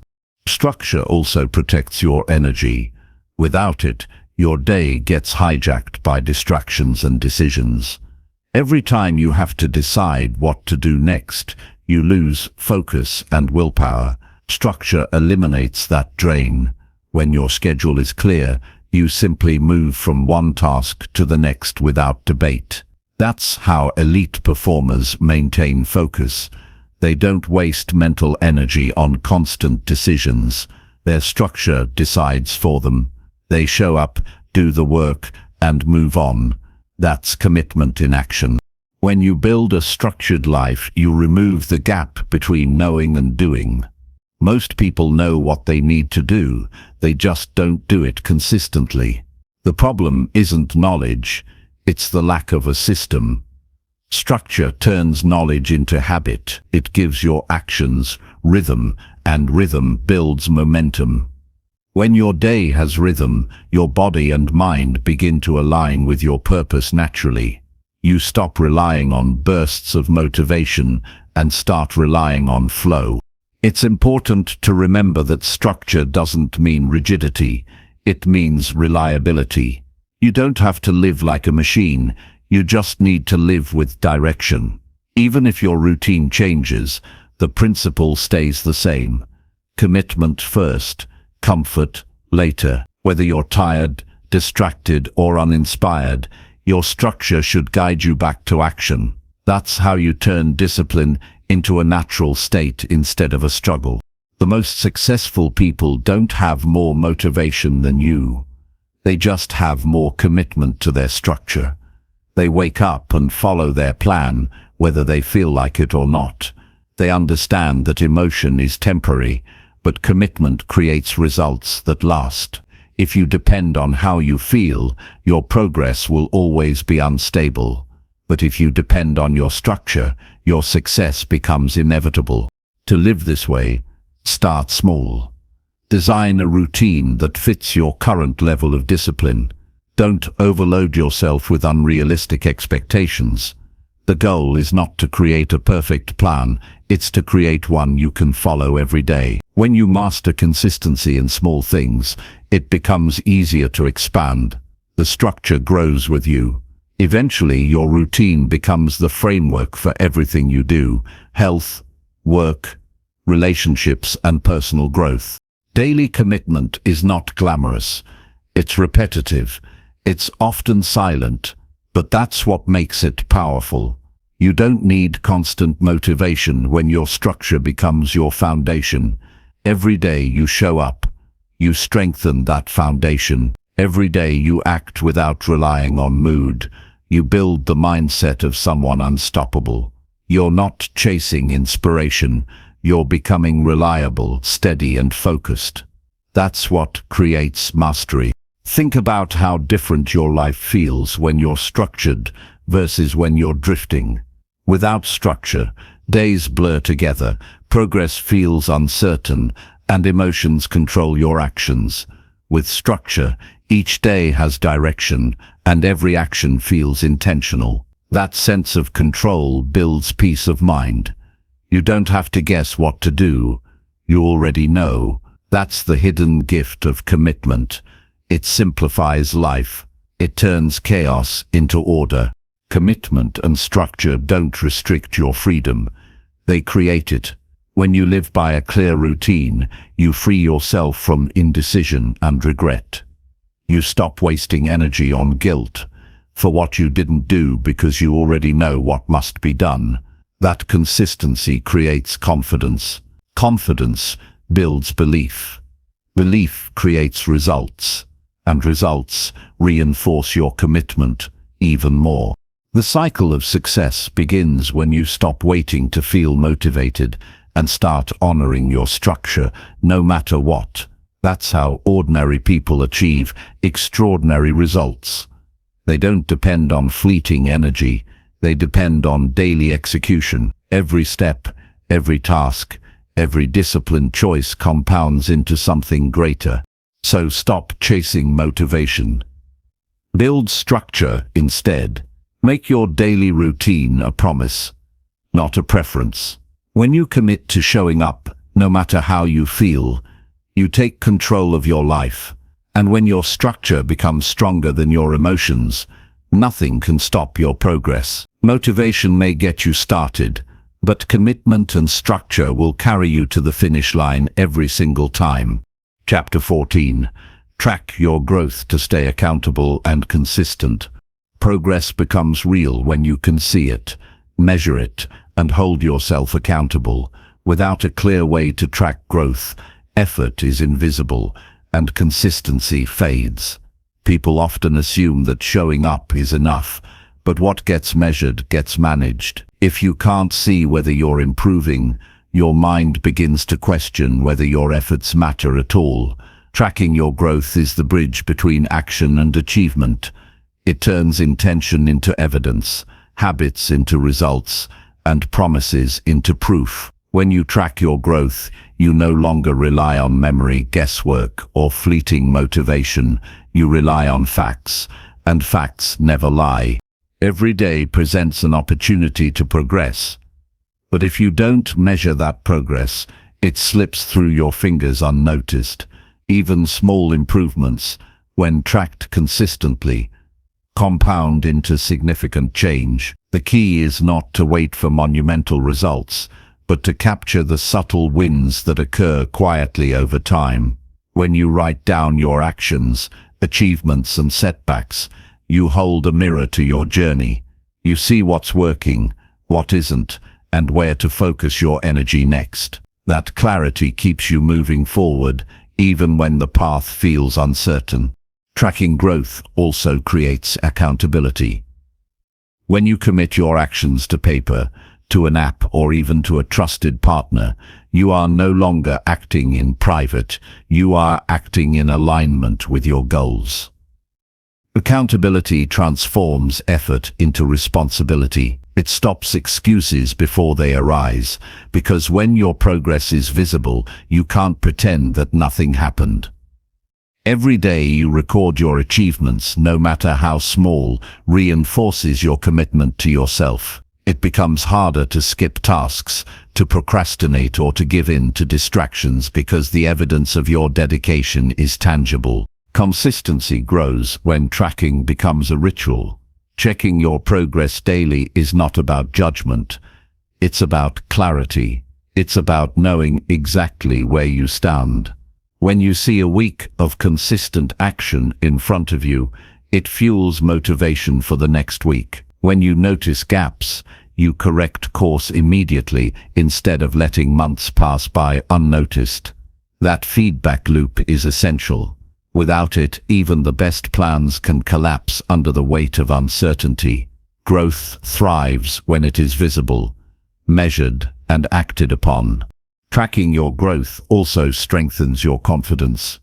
A: Structure also protects your energy. Without it, your day gets hijacked by distractions and decisions. Every time you have to decide what to do next, you lose focus and willpower. Structure eliminates that drain. When your schedule is clear, you simply move from one task to the next without debate. That's how elite performers maintain focus. They don't waste mental energy on constant decisions. Their structure decides for them. They show up, do the work, and move on. That's commitment in action. When you build a structured life, you remove the gap between knowing and doing. Most people know what they need to do, they just don't do it consistently. The problem isn't knowledge, it's the lack of a system. Structure turns knowledge into habit. It gives your actions rhythm, and rhythm builds momentum. When your day has rhythm, your body and mind begin to align with your purpose naturally. You stop relying on bursts of motivation and start relying on flow. It's important to remember that structure doesn't mean rigidity, it means reliability. You don't have to live like a machine, you just need to live with direction. Even if your routine changes, the principle stays the same. Commitment first, comfort later. Whether you're tired, distracted, or uninspired, your structure should guide you back to action. That's how you turn discipline into a natural state instead of a struggle. The most successful people don't have more motivation than you. They just have more commitment to their structure. They wake up and follow their plan, whether they feel like it or not. They understand that emotion is temporary, but commitment creates results that last. If you depend on how you feel, your progress will always be unstable. But if you depend on your structure, your success becomes inevitable. To live this way, start small. Design a routine that fits your current level of discipline. Don't overload yourself with unrealistic expectations. The goal is not to create a perfect plan, it's to create one you can follow every day. When you master consistency in small things, it becomes easier to expand. The structure grows with you. Eventually, your routine becomes the framework for everything you do: health, work, relationships, and personal growth. Daily commitment is not glamorous. It's repetitive. It's often silent, but that's what makes it powerful. You don't need constant motivation when your structure becomes your foundation. Every day you show up, you strengthen that foundation. Every day you act without relying on mood. You build the mindset of someone unstoppable. You're not chasing inspiration. You're becoming reliable, steady, and focused. That's what creates mastery. Think about how different your life feels when you're structured versus when you're drifting. Without structure, days blur together, progress feels uncertain, and emotions control your actions. With structure, each day has direction, and every action feels intentional. That sense of control builds peace of mind. You don't have to guess what to do. You already know. That's the hidden gift of commitment. It simplifies life. It turns chaos into order. Commitment and structure don't restrict your freedom. They create it. When you live by a clear routine, you free yourself from indecision and regret. You stop wasting energy on guilt for what you didn't do because you already know what must be done. That consistency creates confidence. Confidence builds belief. Belief creates results, and results reinforce your commitment even more. The cycle of success begins when you stop waiting to feel motivated and start honoring your structure, no matter what. That's how ordinary people achieve extraordinary results. They don't depend on fleeting energy. They depend on daily execution. Every step, every task, every disciplined choice compounds into something greater. So stop chasing motivation. Build structure instead. Make your daily routine a promise, not a preference. When you commit to showing up, no matter how you feel, you take control of your life. And when your structure becomes stronger than your emotions, nothing can stop your progress. Motivation may get you started, but commitment and structure will carry you to the finish line every single time. Chapter 14. Track your growth to stay accountable and consistent. Progress becomes real when you can see it, measure it, and hold yourself accountable. Without a clear way to track growth, effort is invisible and consistency fades. People often assume that showing up is enough, but what gets measured gets managed. If you can't see whether you're improving, your mind begins to question whether your efforts matter at all. Tracking your growth is the bridge between action and achievement. It turns intention into evidence, habits into results, and promises into proof. When you track your growth, you no longer rely on memory, guesswork, or fleeting motivation. You rely on facts, and facts never lie. Every day presents an opportunity to progress. But if you don't measure that progress, it slips through your fingers unnoticed. Even small improvements, when tracked consistently, compound into significant change. The key is not to wait for monumental results, but to capture the subtle wins that occur quietly over time. When you write down your actions, achievements, and setbacks, you hold a mirror to your journey. You see what's working, what isn't, and where to focus your energy next. That clarity keeps you moving forward, even when the path feels uncertain. Tracking growth also creates accountability. When you commit your actions to paper, to an app, or even to a trusted partner, you are no longer acting in private, you are acting in alignment with your goals. Accountability transforms effort into responsibility. It stops excuses before they arise, because when your progress is visible, you can't pretend that nothing happened. Every day you record your achievements, no matter how small, reinforces your commitment to yourself. It becomes harder to skip tasks, to procrastinate, or to give in to distractions because the evidence of your dedication is tangible. Consistency grows when tracking becomes a ritual. Checking your progress daily is not about judgment. It's about clarity. It's about knowing exactly where you stand. When you see a week of consistent action in front of you, it fuels motivation for the next week. When you notice gaps, you correct course immediately instead of letting months pass by unnoticed. That feedback loop is essential. Without it, even the best plans can collapse under the weight of uncertainty. Growth thrives when it is visible, measured, and acted upon. Tracking your growth also strengthens your confidence.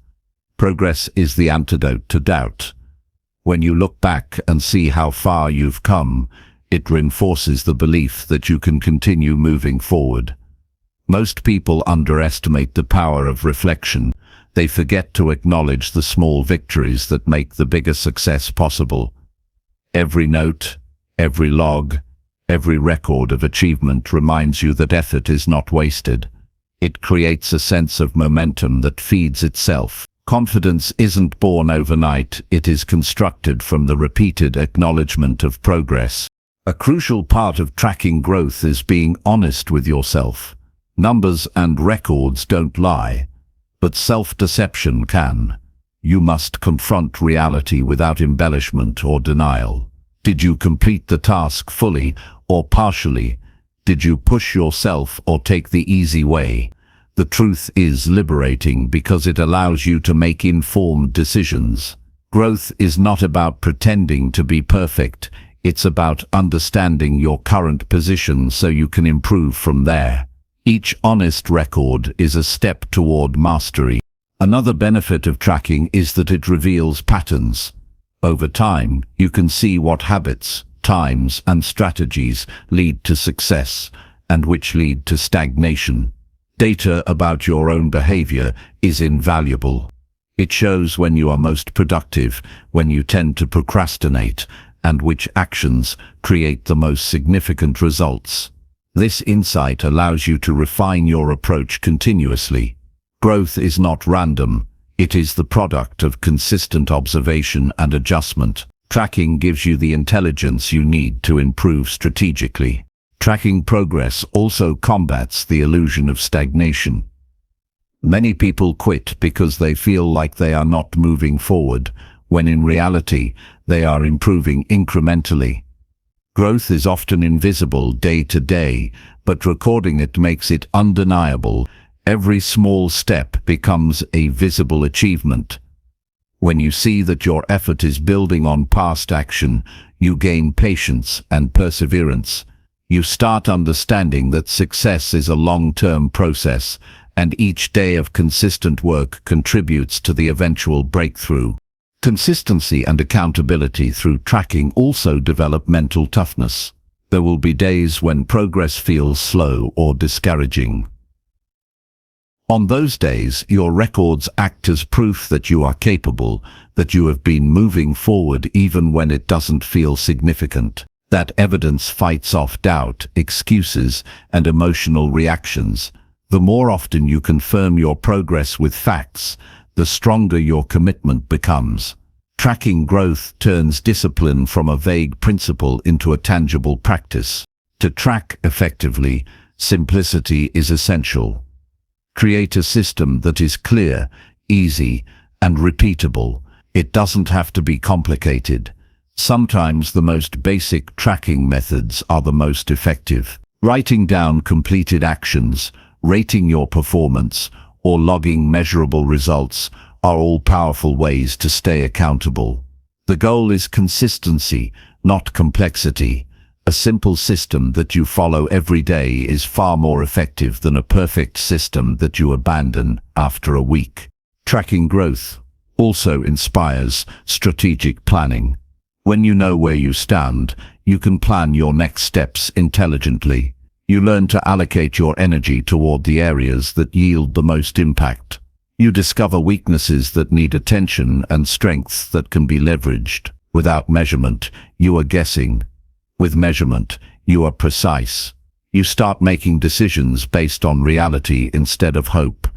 A: Progress is the antidote to doubt. When you look back and see how far you've come, it reinforces the belief that you can continue moving forward. Most people underestimate the power of reflection. They forget to acknowledge the small victories that make the bigger success possible. Every note, every log, every record of achievement reminds you that effort is not wasted. It creates a sense of momentum that feeds itself. Confidence isn't born overnight, it is constructed from the repeated acknowledgement of progress. A crucial part of tracking growth is being honest with yourself. Numbers and records don't lie, but self-deception can. You must confront reality without embellishment or denial. Did you complete the task fully or partially? Did you push yourself or take the easy way? The truth is liberating because it allows you to make informed decisions. Growth is not about pretending to be perfect. It's about understanding your current position so you can improve from there. Each honest record is a step toward mastery. Another benefit of tracking is that it reveals patterns. Over time, you can see what habits, times, and strategies lead to success, and which lead to stagnation. Data about your own behavior is invaluable. It shows when you are most productive, when you tend to procrastinate, and which actions create the most significant results. This insight allows you to refine your approach continuously. Growth is not random. It is the product of consistent observation and adjustment. Tracking gives you the intelligence you need to improve strategically. Tracking progress also combats the illusion of stagnation. Many people quit because they feel like they are not moving forward, when in reality, they are improving incrementally. Growth is often invisible day to day, but recording it makes it undeniable. Every small step becomes a visible achievement. When you see that your effort is building on past action, you gain patience and perseverance. You start understanding that success is a long-term process, and each day of consistent work contributes to the eventual breakthrough. Consistency and accountability through tracking also develop mental toughness. There will be days when progress feels slow or discouraging. On those days, your records act as proof that you are capable, that you have been moving forward even when it doesn't feel significant. That evidence fights off doubt, excuses, and emotional reactions. The more often you confirm your progress with facts, the stronger your commitment becomes. Tracking growth turns discipline from a vague principle into a tangible practice. To track effectively, simplicity is essential. Create a system that is clear, easy, and repeatable. It doesn't have to be complicated. Sometimes the most basic tracking methods are the most effective. Writing down completed actions, rating your performance, or logging measurable results are all powerful ways to stay accountable. The goal is consistency, not complexity. A simple system that you follow every day is far more effective than a perfect system that you abandon after a week. Tracking growth also inspires strategic planning. When you know where you stand, you can plan your next steps intelligently. You learn to allocate your energy toward the areas that yield the most impact. You discover weaknesses that need attention and strengths that can be leveraged. Without measurement, you are guessing. With measurement, you are precise. You start making decisions based on reality instead of hope,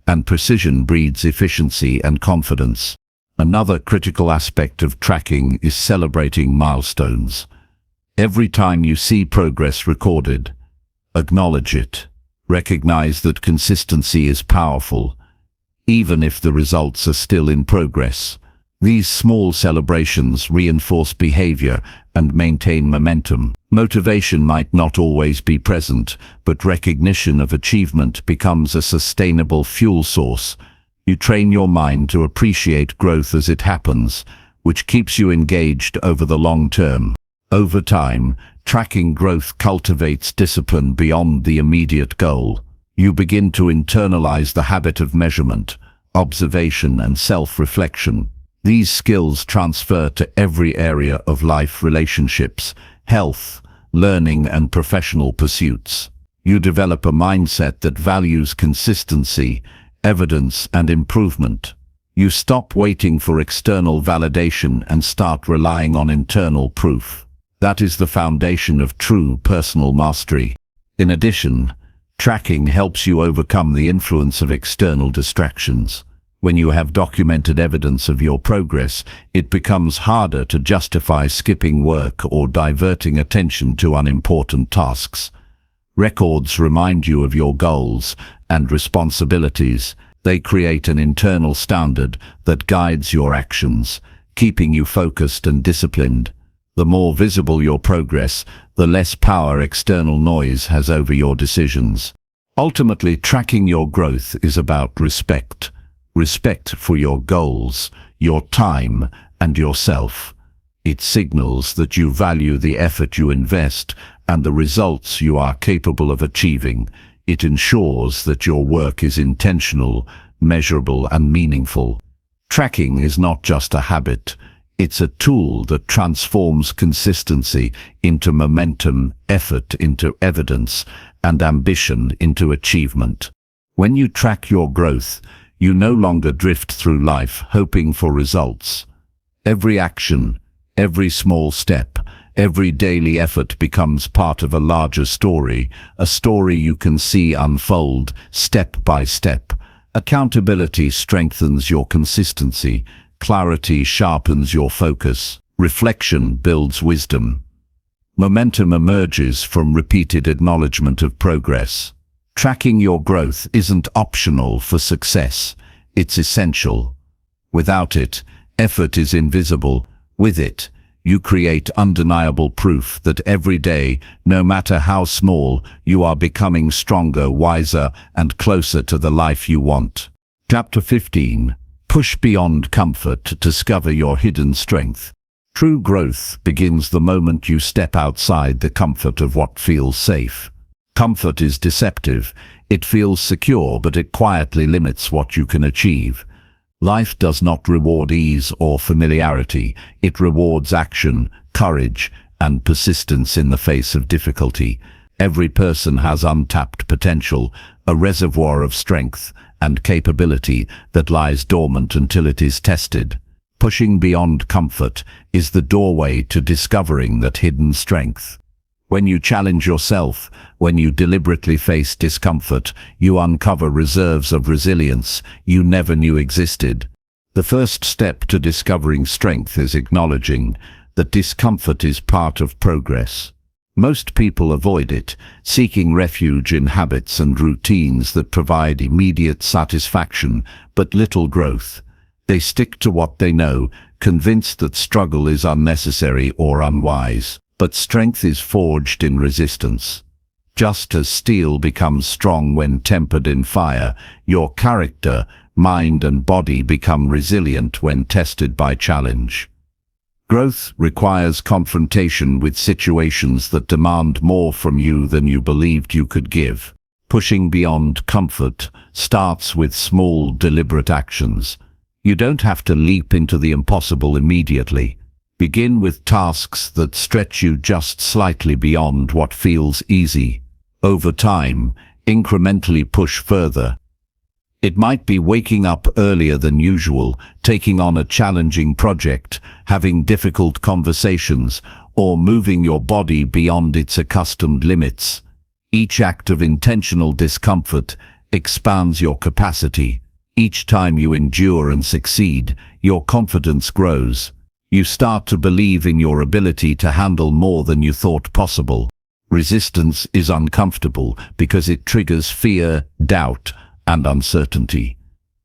A: and precision breeds efficiency and confidence. Another critical aspect of tracking is celebrating milestones. Every time you see progress recorded, acknowledge it. Recognize that consistency is powerful, even if the results are still in progress. These small celebrations reinforce behavior and maintain momentum. Motivation might not always be present, but recognition of achievement becomes a sustainable fuel source. You train your mind to appreciate growth as it happens, which keeps you engaged over the long term. Over time, tracking growth cultivates discipline beyond the immediate goal. You begin to internalize the habit of measurement, observation, and self-reflection. These skills transfer to every area of life: relationships, health, learning, and professional pursuits. You develop a mindset that values consistency, evidence, and improvement. You stop waiting for external validation and start relying on internal proof. That is the foundation of true personal mastery. In addition, tracking helps you overcome the influence of external distractions. When you have documented evidence of your progress, it becomes harder to justify skipping work or diverting attention to unimportant tasks. Records remind you of your goals and responsibilities. They create an internal standard that guides your actions, keeping you focused and disciplined. The more visible your progress, the less power external noise has over your decisions. Ultimately, tracking your growth is about respect. Respect for your goals, your time, and yourself. It signals that you value the effort you invest and the results you are capable of achieving. It ensures that your work is intentional, measurable, and meaningful. Tracking is not just a habit. It's a tool that transforms consistency into momentum, effort into evidence, and ambition into achievement. When you track your growth, you no longer drift through life hoping for results. Every action, every small step, every daily effort becomes part of a larger story, a story you can see unfold step by step. Accountability strengthens your consistency. Clarity sharpens your focus. Reflection builds wisdom. Momentum emerges from repeated acknowledgement of progress. Tracking your growth isn't optional for success. It's essential. Without it, Effort is invisible. With it, you create undeniable proof that every day, no matter how small, you are becoming stronger, wiser, and closer to the life you want. Chapter 15. Push beyond comfort to discover your hidden strength. True growth begins the moment you step outside the comfort of what feels safe. Comfort is deceptive. It feels secure, but it quietly limits what you can achieve. Life does not reward ease or familiarity. It rewards action, courage, and persistence in the face of difficulty. Every person has untapped potential, a reservoir of strength and capability that lies dormant until it is tested. Pushing beyond comfort is the doorway to discovering that hidden strength. When you challenge yourself, when you deliberately face discomfort, you uncover reserves of resilience you never knew existed. The first step to discovering strength is acknowledging that discomfort is part of progress. Most people avoid it, seeking refuge in habits and routines that provide immediate satisfaction but little growth. They stick to what they know, convinced that struggle is unnecessary or unwise. But strength is forged in resistance. Just as steel becomes strong when tempered in fire, your character, mind, and body become resilient when tested by challenge. Growth requires confrontation with situations that demand more from you than you believed you could give. Pushing beyond comfort starts with small, deliberate actions. You don't have to leap into the impossible immediately. Begin with tasks that stretch you just slightly beyond what feels easy. Over time, incrementally push further. It might be waking up earlier than usual, taking on a challenging project, having difficult conversations, or moving your body beyond its accustomed limits. Each act of intentional discomfort expands your capacity. Each time you endure and succeed, your confidence grows. You start to believe in your ability to handle more than you thought possible. Resistance is uncomfortable because it triggers fear, doubt, and uncertainty.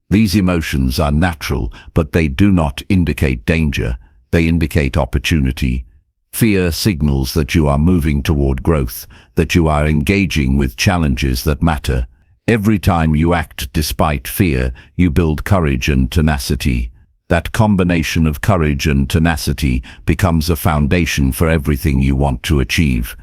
A: These emotions are natural, but they do not indicate danger. They indicate opportunity. Fear signals that you are moving toward growth, that you are engaging with challenges that matter. Every time you act despite fear, you build courage and tenacity. That combination of courage and tenacity becomes a foundation for everything you want to achieve.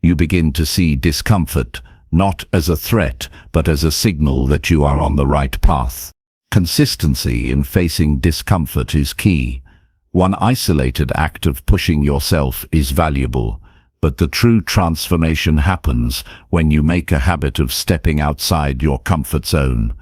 A: You begin to see discomfort not as a threat, but as a signal that you are on the right path. Consistency in facing discomfort is key. One isolated act of pushing yourself is valuable, but the true transformation happens when you make a habit of stepping outside your comfort zone.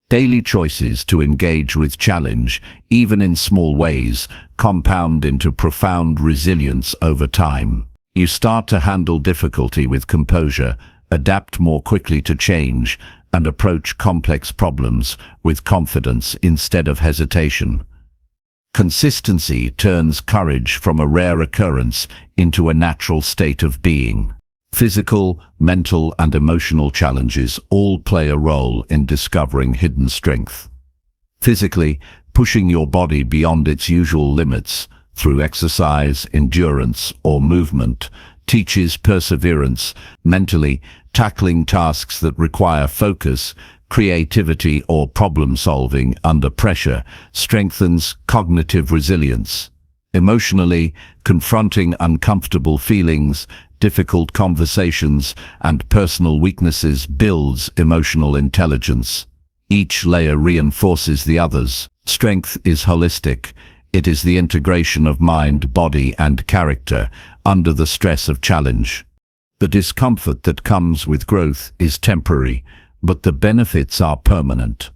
A: Daily choices to engage with challenge, even in small ways, compound into profound resilience over time. You start to handle difficulty with composure, adapt more quickly to change, and approach complex problems with confidence instead of hesitation. Consistency turns courage from a rare occurrence into a natural state of being. Physical, mental, and emotional challenges all play a role in discovering hidden strength. Physically, pushing your body beyond its usual limits through exercise, endurance, or movement teaches perseverance. Mentally, tackling tasks that require focus, creativity, or problem-solving under pressure strengthens cognitive resilience. Emotionally, confronting uncomfortable feelings, difficult conversations, and personal weaknesses builds emotional intelligence. Each layer reinforces the others. Strength is holistic. It is the integration of mind, body, and character under the stress of challenge. The discomfort that comes with growth is temporary, but the benefits are permanent.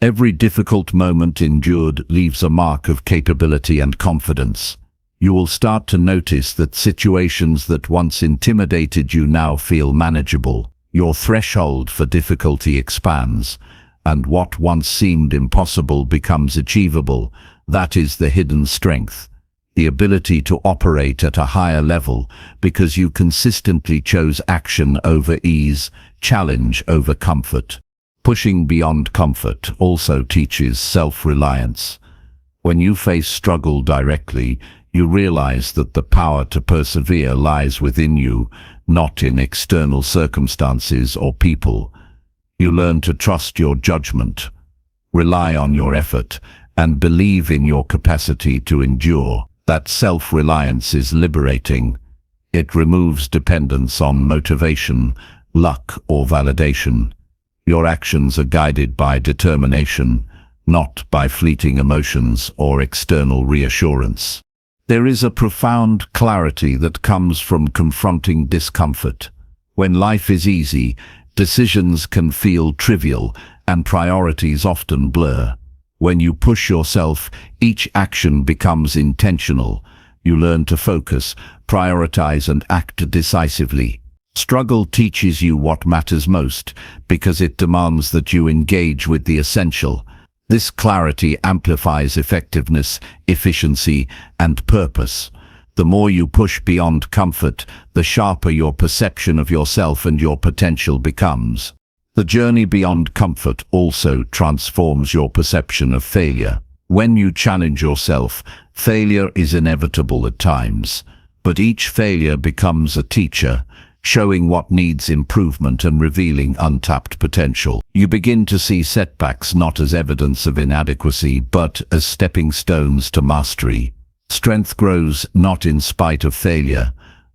A: Every difficult moment endured leaves a mark of capability and confidence. You will start to notice that situations that once intimidated you now feel manageable. Your threshold for difficulty expands, and what once seemed impossible becomes achievable. That is the hidden strength, the ability to operate at a higher level because you consistently chose action over ease, challenge over comfort. Pushing beyond comfort also teaches self-reliance. When you face struggle directly, you realize that the power to persevere lies within you, not in external circumstances or people. You learn to trust your judgment, rely on your effort, and believe in your capacity to endure. That self-reliance is liberating. It removes dependence on motivation, luck, or validation. Your actions are guided by determination, not by fleeting emotions or external reassurance. There is a profound clarity that comes from confronting discomfort. When life is easy, decisions can feel trivial and priorities often blur. When you push yourself, each action becomes intentional. You learn to focus, prioritize, and act decisively. Struggle teaches you what matters most because it demands that you engage with the essential. This clarity amplifies effectiveness, efficiency, and purpose. The more you push beyond comfort, the sharper your perception of yourself and your potential becomes. The journey beyond comfort also transforms your perception of failure. When you challenge yourself, failure is inevitable at times, but each failure becomes a teacher, showing what needs improvement and revealing untapped potential. You begin to see setbacks not as evidence of inadequacy, but as stepping stones to mastery. Strength grows not in spite of failure,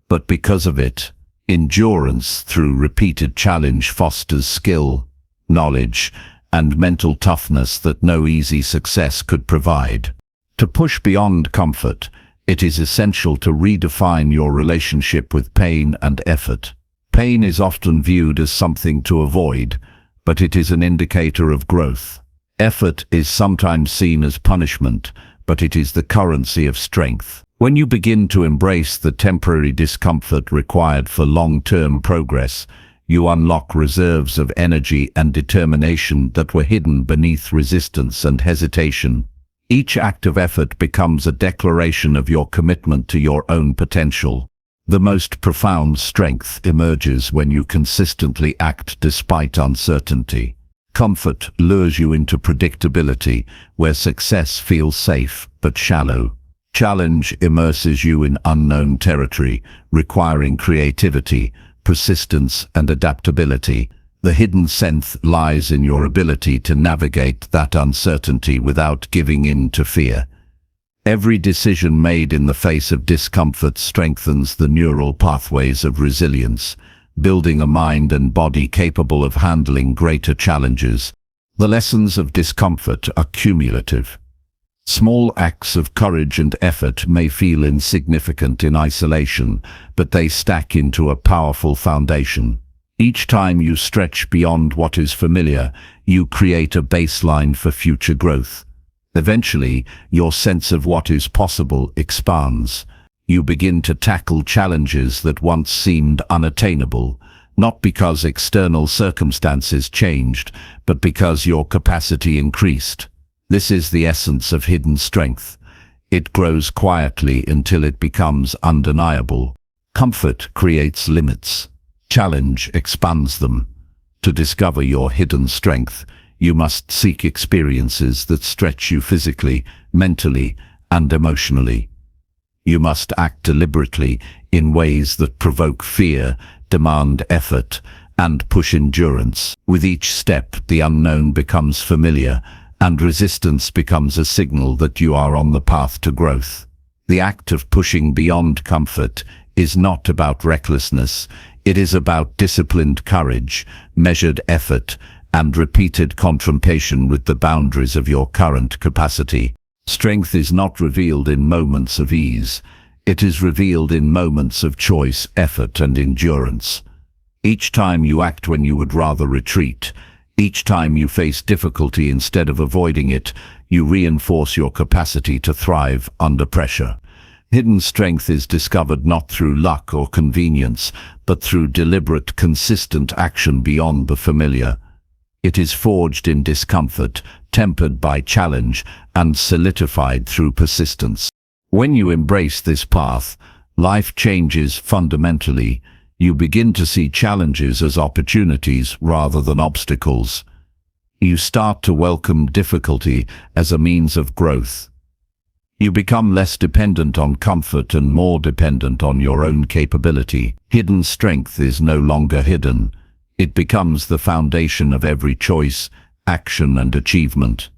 A: but because of it. Endurance through repeated challenge fosters skill, knowledge, and mental toughness that no easy success could provide. To push beyond comfort, it is essential to redefine your relationship with pain and effort. Pain is often viewed as something to avoid, but it is an indicator of growth. Effort is sometimes seen as punishment, but it is the currency of strength. When you begin to embrace the temporary discomfort required for long-term progress, you unlock reserves of energy and determination that were hidden beneath resistance and hesitation. Each act of effort becomes a declaration of your commitment to your own potential. The most profound strength emerges when you consistently act despite uncertainty. Comfort lures you into predictability, where success feels safe but shallow. Challenge immerses you in unknown territory, requiring creativity, persistence, and adaptability. The hidden strength lies in your ability to navigate that uncertainty without giving in to fear. Every decision made in the face of discomfort strengthens the neural pathways of resilience, building a mind and body capable of handling greater challenges. The lessons of discomfort are cumulative. Small acts of courage and effort may feel insignificant in isolation, but they stack into a powerful foundation. Each time you stretch beyond what is familiar, you create a baseline for future growth. Eventually, your sense of what is possible expands. You begin to tackle challenges that once seemed unattainable, not because external circumstances changed, but because your capacity increased. This is the essence of hidden strength. It grows quietly until it becomes undeniable. Comfort creates limits. Challenge expands them. To discover your hidden strength, you must seek experiences that stretch you physically, mentally, and emotionally. You must act deliberately in ways that provoke fear, demand effort, and push endurance. With each step, the unknown becomes familiar, and resistance becomes a signal that you are on the path to growth. The act of pushing beyond comfort is not about recklessness. It is about disciplined courage, measured effort, and repeated confrontation with the boundaries of your current capacity. Strength is not revealed in moments of ease. It is revealed in moments of choice, effort, and endurance. Each time you act when you would rather retreat, each time you face difficulty instead of avoiding it, you reinforce your capacity to thrive under pressure. Hidden strength is discovered not through luck or convenience, but through deliberate, consistent action beyond the familiar. It is forged in discomfort, tempered by challenge, and solidified through persistence. When you embrace this path, life changes fundamentally. You begin to see challenges as opportunities rather than obstacles. You start to welcome difficulty as a means of growth. You become less dependent on comfort and more dependent on your own capability. Hidden strength is no longer hidden. It becomes the foundation of every choice, action, and achievement.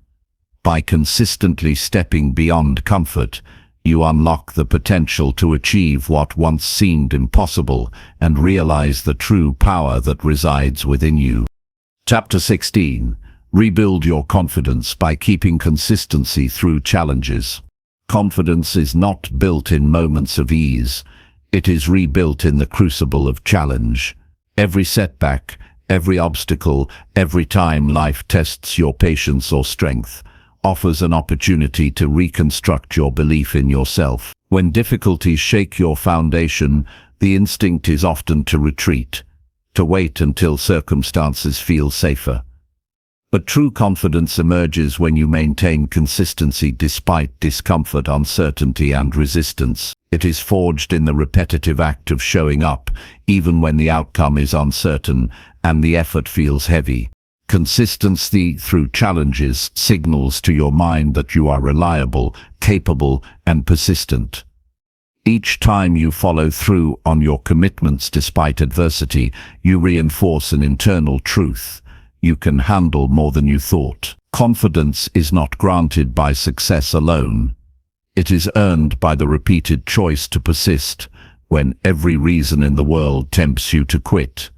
A: By consistently stepping beyond comfort, you unlock the potential to achieve what once seemed impossible and realize the true power that resides within you. Chapter 16. Rebuild your confidence by keeping consistency through challenges. Confidence is not built in moments of ease. It is rebuilt in the crucible of challenge. Every setback, every obstacle, every time life tests your patience or strength, offers an opportunity to reconstruct your belief in yourself. When difficulties shake your foundation, the instinct is often to retreat, to wait until circumstances feel safer. But true confidence emerges when you maintain consistency despite discomfort, uncertainty, and resistance. It is forged in the repetitive act of showing up, even when the outcome is uncertain and the effort feels heavy. Consistency through challenges signals to your mind that you are reliable, capable, and persistent. Each time you follow through on your commitments despite adversity, you reinforce an internal truth. You can handle more than you thought. Confidence is not granted by success alone. It is earned by the repeated choice to persist when every reason in the world tempts you to quit.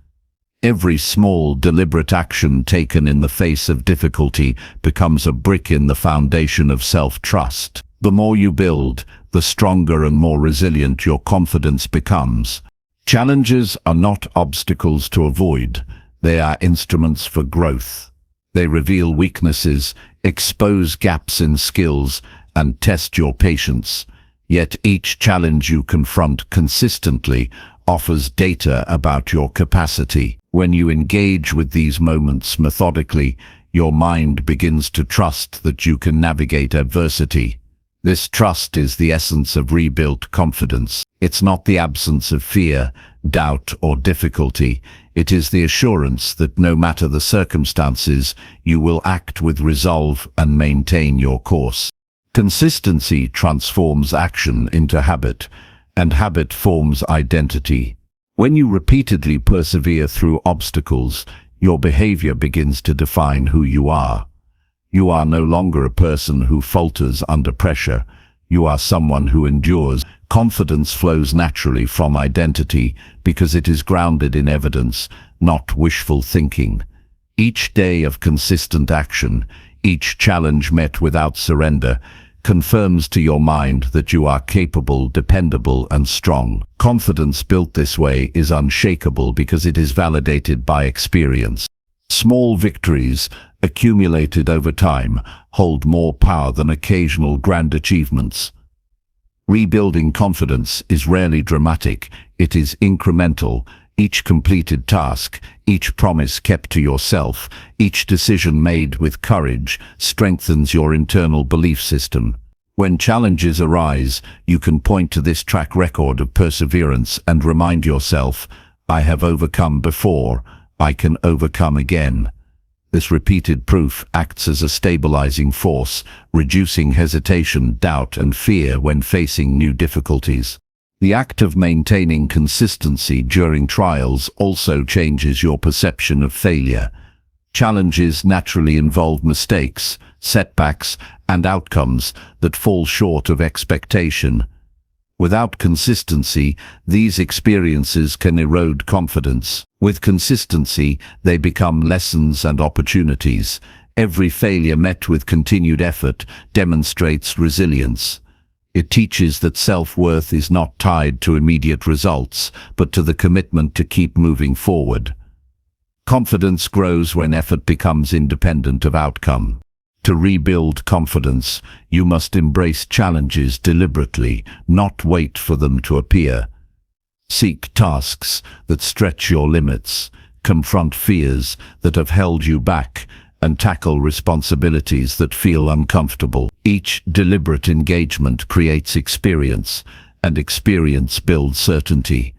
A: Every small, deliberate action taken in the face of difficulty becomes a brick in the foundation of self-trust. The more you build, the stronger and more resilient your confidence becomes. Challenges are not obstacles to avoid. They are instruments for growth. They reveal weaknesses, expose gaps in skills, and test your patience. Yet each challenge you confront consistently offers data about your capacity. When you engage with these moments methodically, your mind begins to trust that you can navigate adversity. This trust is the essence of rebuilt confidence. It's not the absence of fear, doubt, or difficulty. It is the assurance that no matter the circumstances, you will act with resolve and maintain your course. Consistency transforms action into habit, and habit forms identity. When you repeatedly persevere through obstacles, your behavior begins to define who you are. You are no longer a person who falters under pressure. You are someone who endures. Confidence flows naturally from identity because it is grounded in evidence, not wishful thinking. Each day of consistent action, each challenge met without surrender, confirms to your mind that you are capable, dependable, and strong. Confidence built this way is unshakable because it is validated by experience. Small victories, accumulated over time, hold more power than occasional grand achievements. Rebuilding confidence is rarely dramatic, it is incremental. Each completed task, each promise kept to yourself, each decision made with courage strengthens your internal belief system. When challenges arise, you can point to this track record of perseverance and remind yourself, I have overcome before, I can overcome again. This repeated proof acts as a stabilizing force, reducing hesitation, doubt, and fear when facing new difficulties. The act of maintaining consistency during trials also changes your perception of failure. Challenges naturally involve mistakes, setbacks, and outcomes that fall short of expectation. Without consistency, these experiences can erode confidence. With consistency, they become lessons and opportunities. Every failure met with continued effort demonstrates resilience. It teaches that self-worth is not tied to immediate results, but to the commitment to keep moving forward. Confidence grows when effort becomes independent of outcome. To rebuild confidence, you must embrace challenges deliberately, not wait for them to appear. Seek tasks that stretch your limits, confront fears that have held you back, and tackle responsibilities that feel uncomfortable. Each deliberate engagement creates experience, and experience builds certainty.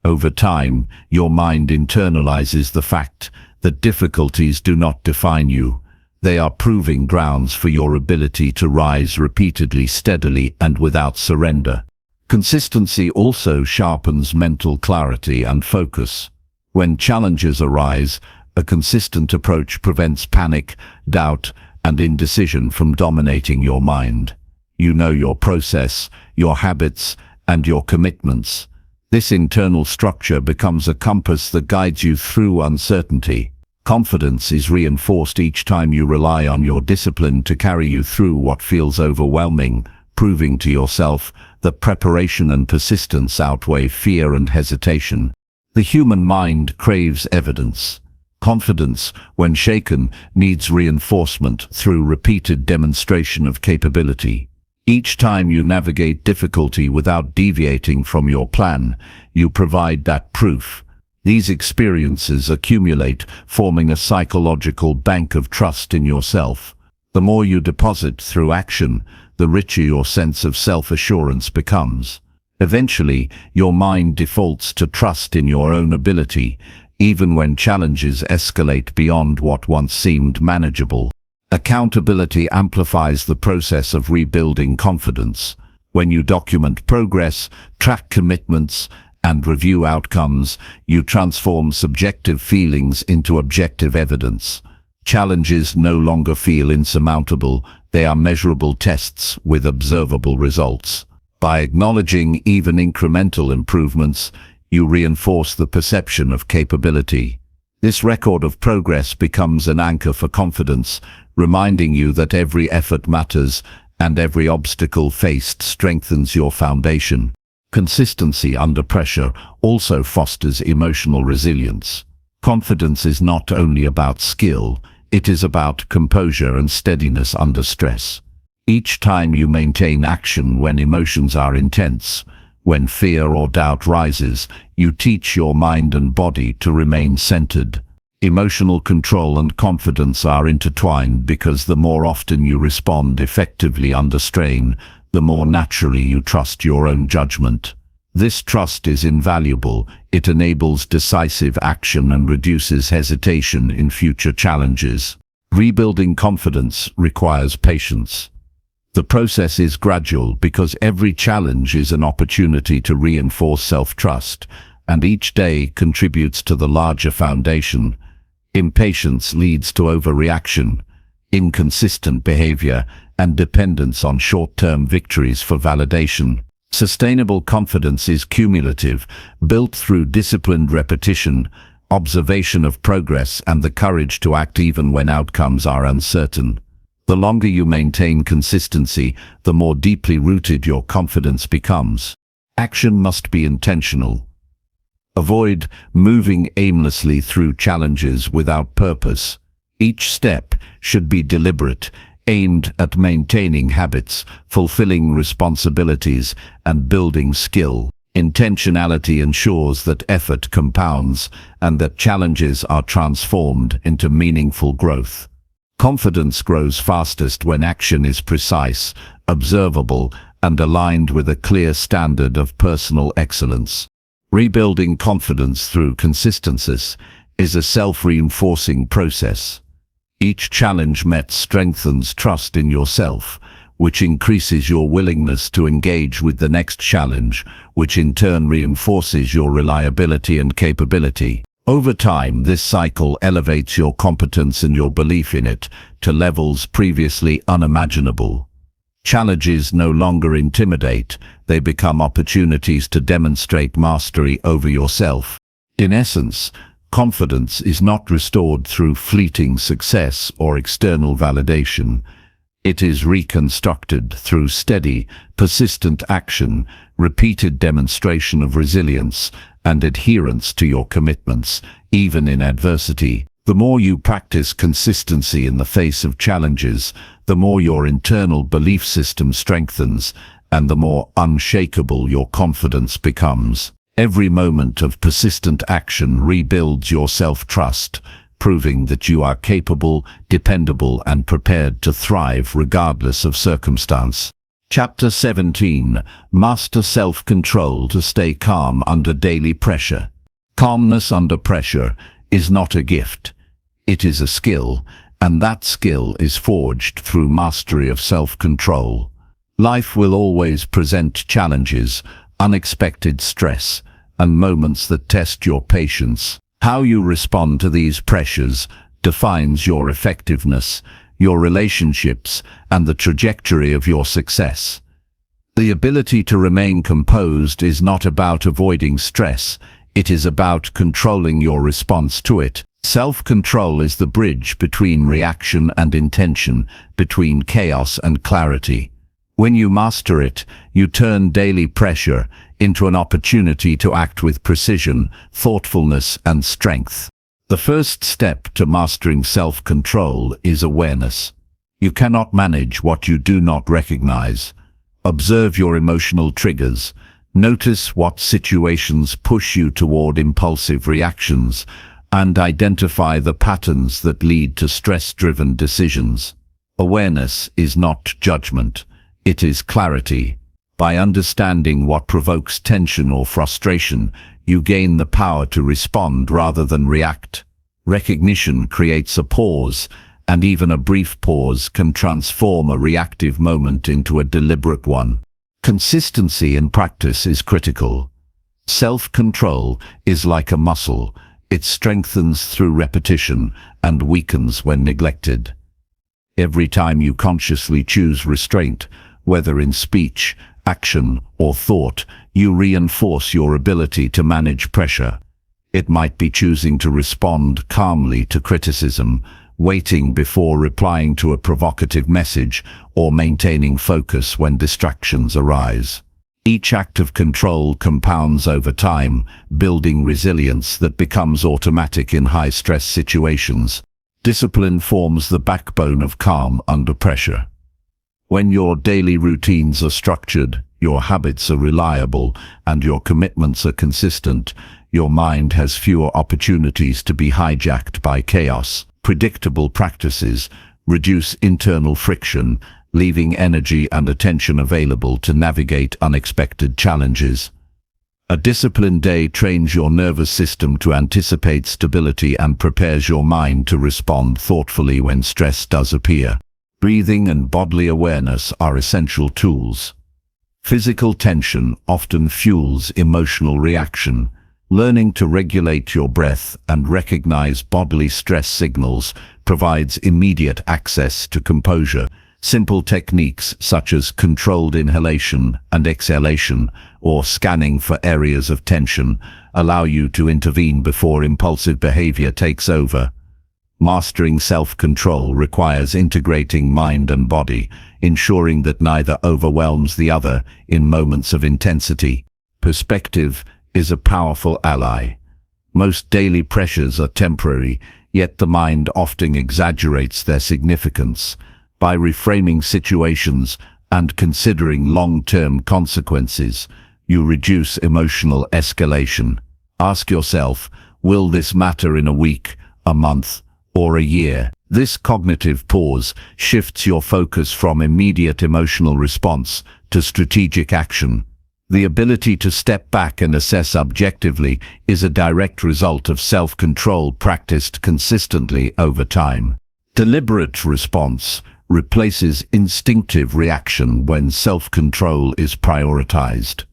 A: Over time, your mind internalizes the fact that difficulties do not define you. They are proving grounds for your ability to rise repeatedly, steadily, and without surrender. Consistency also sharpens mental clarity and focus. When challenges arise, a consistent approach prevents panic, doubt, and indecision from dominating your mind. You know your process, your habits, and your commitments. This internal structure becomes a compass that guides you through uncertainty. Confidence is reinforced each time you rely on your discipline to carry you through what feels overwhelming, proving to yourself that preparation and persistence outweigh fear and hesitation. The human mind craves evidence. Confidence, when shaken, needs reinforcement through repeated demonstration of capability. Each time you navigate difficulty without deviating from your plan, you provide that proof. These experiences accumulate, forming a psychological bank of trust in yourself. The more you deposit through action, the richer your sense of self-assurance becomes. Eventually, your mind defaults to trust in your own ability, even when challenges escalate beyond what once seemed manageable. Accountability amplifies the process of rebuilding confidence. When you document progress, track commitments, and review outcomes, you transform subjective feelings into objective evidence. Challenges no longer feel insurmountable, they are measurable tests with observable results. By acknowledging even incremental improvements, you reinforce the perception of capability. This record of progress becomes an anchor for confidence, reminding you that every effort matters and every obstacle faced strengthens your foundation. Consistency under pressure also fosters emotional resilience. Confidence is not only about skill, it is about composure and steadiness under stress. Each time you maintain action when emotions are intense, when fear or doubt rises, you teach your mind and body to remain centered. Emotional control and confidence are intertwined because the more often you respond effectively under strain, the more naturally you trust your own judgment. This trust is invaluable. It enables decisive action and reduces hesitation in future challenges. Rebuilding confidence requires patience. The process is gradual because every challenge is an opportunity to reinforce self-trust, and each day contributes to the larger foundation. Impatience leads to overreaction, inconsistent behavior, and dependence on short-term victories for validation. Sustainable confidence is cumulative, built through disciplined repetition, observation of progress, and the courage to act even when outcomes are uncertain. The longer you maintain consistency, the more deeply rooted your confidence becomes. Action must be intentional. Avoid moving aimlessly through challenges without purpose. Each step should be deliberate, aimed at maintaining habits, fulfilling responsibilities, and building skill. Intentionality ensures that effort compounds and that challenges are transformed into meaningful growth. Confidence grows fastest when action is precise, observable, and aligned with a clear standard of personal excellence. Rebuilding confidence through consistency is a self-reinforcing process. Each challenge met strengthens trust in yourself, which increases your willingness to engage with the next challenge, which in turn reinforces your reliability and capability. Over time, this cycle elevates your competence and your belief in it to levels previously unimaginable. Challenges no longer intimidate, they become opportunities to demonstrate mastery over yourself. In essence, confidence is not restored through fleeting success or external validation. It is reconstructed through steady, persistent action, repeated demonstration of resilience, and adherence to your commitments, even in adversity. The more you practice consistency in the face of challenges, the more your internal belief system strengthens, and the more unshakable your confidence becomes. Every moment of persistent action rebuilds your self-trust, proving that you are capable, dependable, and prepared to thrive regardless of circumstance. Chapter 17. Master self-control to stay calm under daily pressure. Calmness under pressure is not a gift. It is a skill, and that skill is forged through mastery of self-control. Life will always present challenges, unexpected stress, and moments that test your patience. How you respond to these pressures defines your effectiveness, your relationships, and the trajectory of your success. The ability to remain composed is not about avoiding stress, it is about controlling your response to it. Self-control is the bridge between reaction and intention, between chaos and clarity. When you master it, you turn daily pressure into an opportunity to act with precision, thoughtfulness, and strength. The first step to mastering self-control is awareness. You cannot manage what you do not recognize. Observe your emotional triggers. Notice what situations push you toward impulsive reactions, and identify the patterns that lead to stress-driven decisions. Awareness is not judgment, it is clarity. By understanding what provokes tension or frustration, you gain the power to respond rather than react. Recognition creates a pause, and even a brief pause can transform a reactive moment into a deliberate one. Consistency in practice is critical. Self-control is like a muscle. It strengthens through repetition and weakens when neglected. Every time you consciously choose restraint, whether in speech, action, or thought, you reinforce your ability to manage pressure. It might be choosing to respond calmly to criticism, waiting before replying to a provocative message, or maintaining focus when distractions arise. Each act of control compounds over time, building resilience that becomes automatic in high-stress situations. Discipline forms the backbone of calm under pressure. When your daily routines are structured, your habits are reliable, and your commitments are consistent, your mind has fewer opportunities to be hijacked by chaos. Predictable practices reduce internal friction, leaving energy and attention available to navigate unexpected challenges. A disciplined day trains your nervous system to anticipate stability and prepares your mind to respond thoughtfully when stress does appear. Breathing and bodily awareness are essential tools. Physical tension often fuels emotional reaction. Learning to regulate your breath and recognize bodily stress signals provides immediate access to composure. Simple techniques such as controlled inhalation and exhalation or scanning for areas of tension allow you to intervene before impulsive behavior takes over. Mastering self-control requires integrating mind and body, ensuring that neither overwhelms the other in moments of intensity. Perspective is a powerful ally. Most daily pressures are temporary, yet the mind often exaggerates their significance. By reframing situations and considering long-term consequences, you reduce emotional escalation. Ask yourself, will this matter in a week, a month, or a year? This cognitive pause shifts your focus from immediate emotional response to strategic action. The ability to step back and assess objectively is a direct result of self-control practiced consistently over time. Deliberate response replaces instinctive reaction when self-control is prioritized.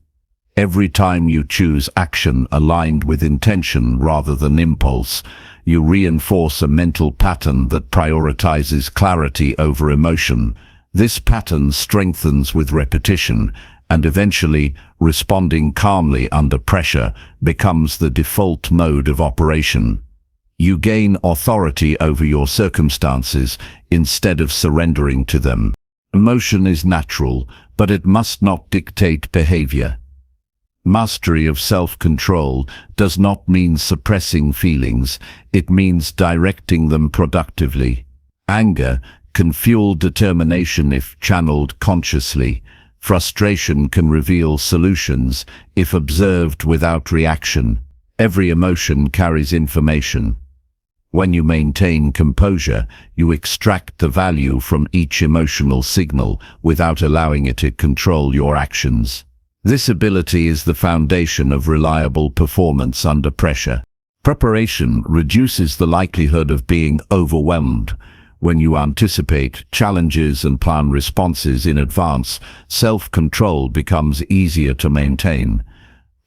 A: Every time you choose action aligned with intention rather than impulse, you reinforce a mental pattern that prioritizes clarity over emotion. This pattern strengthens with repetition, and eventually, responding calmly under pressure becomes the default mode of operation. You gain authority over your circumstances instead of surrendering to them. Emotion is natural, but it must not dictate behavior. Mastery of self-control does not mean suppressing feelings, it means directing them productively. Anger can fuel determination if channeled consciously. Frustration can reveal solutions if observed without reaction. Every emotion carries information. When you maintain composure, you extract the value from each emotional signal without allowing it to control your actions. This ability is the foundation of reliable performance under pressure. Preparation reduces the likelihood of being overwhelmed. When you anticipate challenges and plan responses in advance, self-control becomes easier to maintain.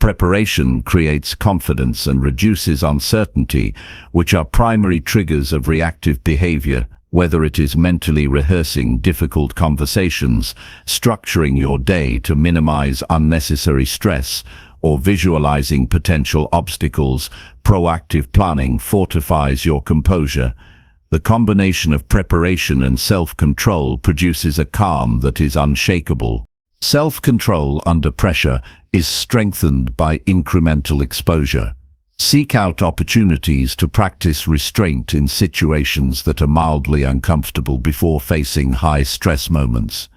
A: Preparation creates confidence and reduces uncertainty, which are primary triggers of reactive behavior, whether it is mentally rehearsing difficult conversations, structuring your day to minimize unnecessary stress, or visualizing potential obstacles. Proactive planning fortifies your composure. The combination of preparation and self-control produces a calm that is unshakable. Self-control under pressure is strengthened by incremental exposure. Seek out opportunities to practice restraint in situations that are mildly uncomfortable before facing high-stress moments.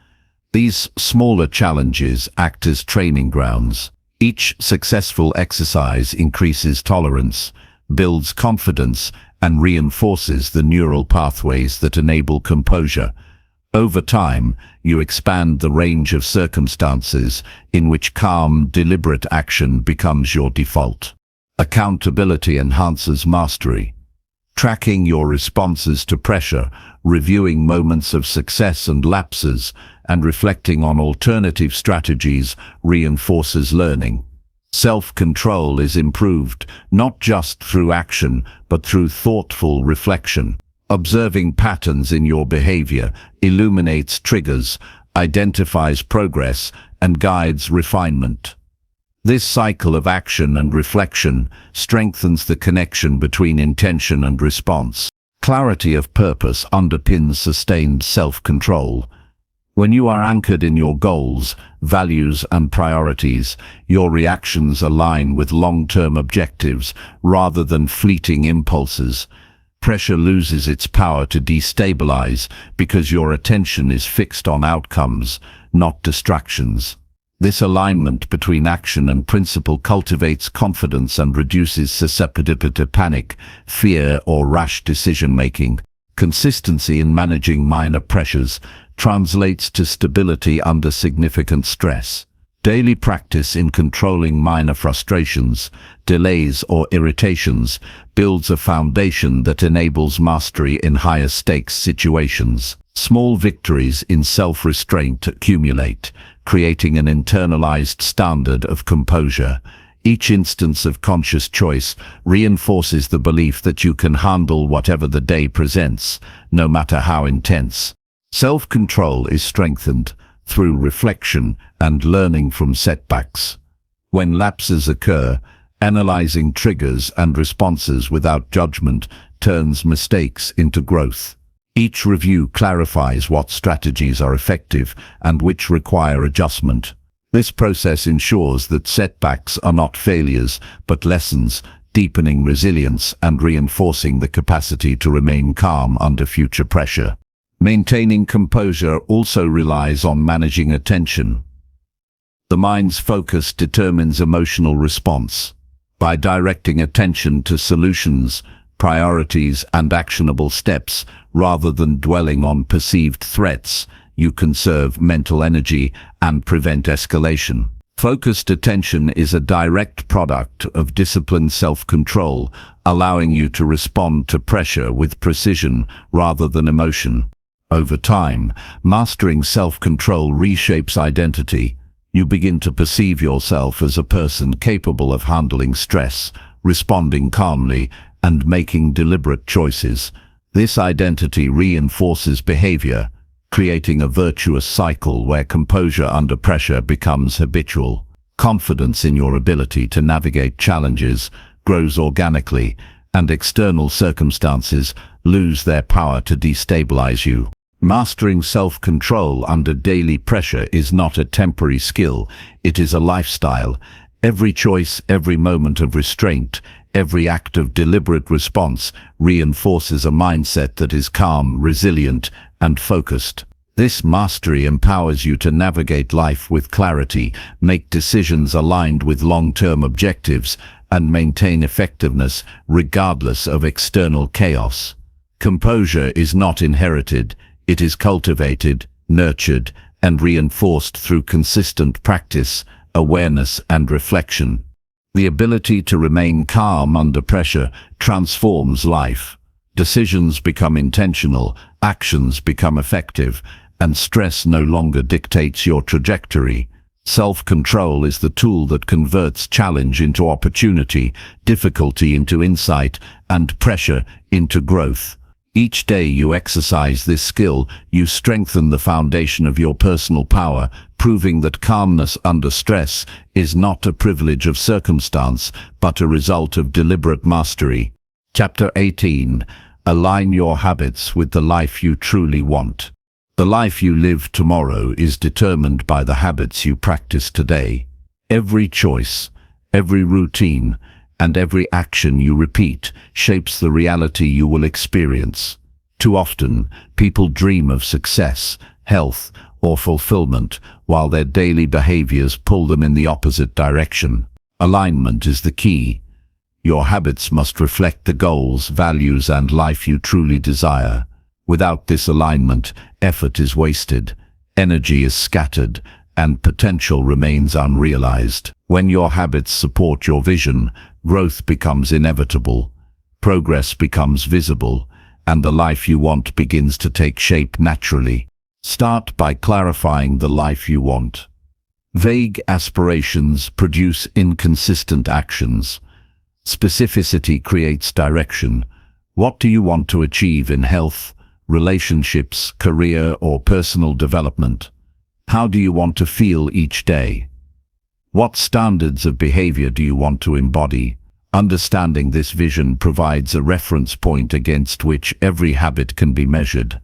A: These smaller challenges act as training grounds. Each successful exercise increases tolerance, builds confidence, and reinforces the neural pathways that enable composure. Over time, you expand the range of circumstances in which calm, deliberate action becomes your default. Accountability enhances mastery. Tracking your responses to pressure, reviewing moments of success and lapses, and reflecting on alternative strategies reinforces learning. Self-control is improved not just through action, but through thoughtful reflection. Observing patterns in your behavior illuminates triggers, identifies progress, and guides refinement. This cycle of action and reflection strengthens the connection between intention and response. Clarity of purpose underpins sustained self-control. When you are anchored in your goals, values, and priorities, your reactions align with long-term objectives rather than fleeting impulses. Pressure loses its power to destabilize because your attention is fixed on outcomes, not distractions. This alignment between action and principle cultivates confidence and reduces susceptibility to panic, fear, or rash decision-making. Consistency in managing minor pressures translates to stability under significant stress. Daily practice in controlling minor frustrations, delays, or irritations builds a foundation that enables mastery in higher stakes situations. Small victories in self-restraint accumulate, creating an internalized standard of composure. Each instance of conscious choice reinforces the belief that you can handle whatever the day presents, no matter how intense. Self-control is strengthened through reflection and learning from setbacks. When lapses occur, analyzing triggers and responses without judgment turns mistakes into growth. Each review clarifies what strategies are effective and which require adjustment. This process ensures that setbacks are not failures, but lessons, deepening resilience and reinforcing the capacity to remain calm under future pressure. Maintaining composure also relies on managing attention. The mind's focus determines emotional response. By directing attention to solutions, priorities, and actionable steps, rather than dwelling on perceived threats, you conserve mental energy and prevent escalation. Focused attention is a direct product of disciplined self-control, allowing you to respond to pressure with precision rather than emotion. Over time, mastering self-control reshapes identity. You begin to perceive yourself as a person capable of handling stress, responding calmly, and making deliberate choices. This identity reinforces behavior, creating a virtuous cycle where composure under pressure becomes habitual. Confidence in your ability to navigate challenges grows organically, and external circumstances lose their power to destabilize you. Mastering self-control under daily pressure is not a temporary skill, it is a lifestyle. Every choice, every moment of restraint, every act of deliberate response reinforces a mindset that is calm, resilient, and focused. This mastery empowers you to navigate life with clarity, make decisions aligned with long-term objectives, and maintain effectiveness regardless of external chaos. Composure is not inherited. It is cultivated, nurtured, and reinforced through consistent practice, awareness, and reflection. The ability to remain calm under pressure transforms life. Decisions become intentional, actions become effective, and stress no longer dictates your trajectory. Self-control is the tool that converts challenge into opportunity, difficulty into insight, and pressure into growth. Each day you exercise this skill, you strengthen the foundation of your personal power, proving that calmness under stress is not a privilege of circumstance, but a result of deliberate mastery. Chapter 18. Align your habits with the life you truly want. The life you live tomorrow is determined by the habits you practice today. Every choice, every routine, and every action you repeat shapes the reality you will experience. Too often, people dream of success, health, or fulfillment, while their daily behaviors pull them in the opposite direction. Alignment is the key. Your habits must reflect the goals, values, and life you truly desire. Without this alignment, effort is wasted, energy is scattered, and potential remains unrealized. When your habits support your vision, growth becomes inevitable, progress becomes visible, and the life you want begins to take shape naturally. Start by clarifying the life you want. Vague aspirations produce inconsistent actions. Specificity creates direction. What do you want to achieve in health, relationships, career, or personal development? How do you want to feel each day? What standards of behavior do you want to embody? Understanding this vision provides a reference point against which every habit can be measured.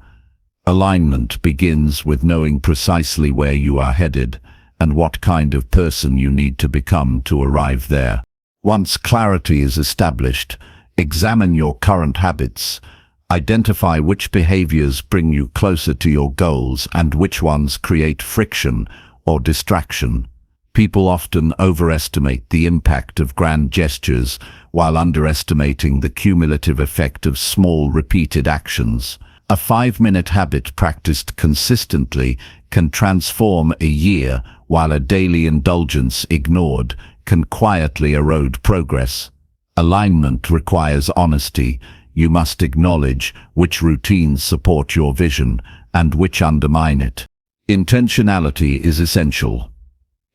A: Alignment begins with knowing precisely where you are headed and what kind of person you need to become to arrive there. Once clarity is established, examine your current habits. Identify which behaviors bring you closer to your goals and which ones create friction or distraction. People often overestimate the impact of grand gestures while underestimating the cumulative effect of small repeated actions. A 5-minute habit practiced consistently can transform a year, while a daily indulgence ignored can quietly erode progress. Alignment requires honesty. You must acknowledge which routines support your vision and which undermine it. Intentionality is essential.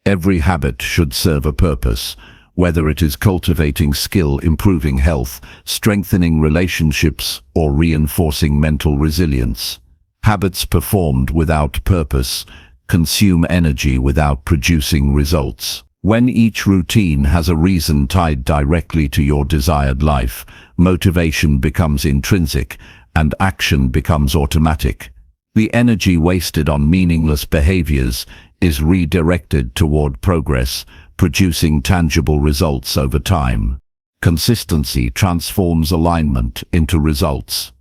A: Every habit should serve a purpose, whether it is cultivating skill, improving health, strengthening relationships, or reinforcing mental resilience. Habits performed without purpose consume energy without producing results. When each routine has a reason tied directly to your desired life, motivation becomes intrinsic and action becomes automatic. The energy wasted on meaningless behaviors is redirected toward progress, producing tangible results over time. Consistency transforms alignment into results.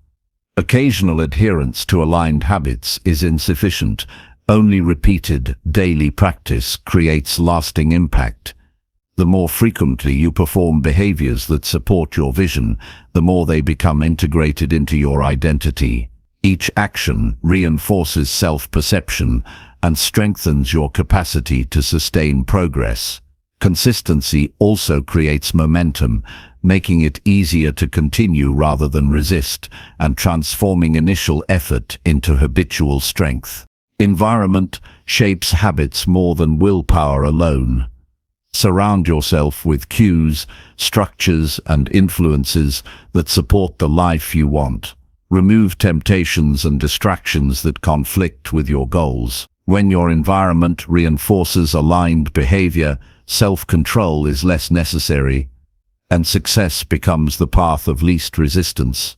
A: Occasional adherence to aligned habits is insufficient. Only repeated, daily practice creates lasting impact. The more frequently you perform behaviors that support your vision, the more they become integrated into your identity. Each action reinforces self-perception and strengthens your capacity to sustain progress. Consistency also creates momentum, making it easier to continue rather than resist, and transforming initial effort into habitual strength. Environment shapes habits more than willpower alone. Surround yourself with cues, structures, and influences that support the life you want. Remove temptations and distractions that conflict with your goals. When your environment reinforces aligned behavior, self-control is less necessary, and success becomes the path of least resistance.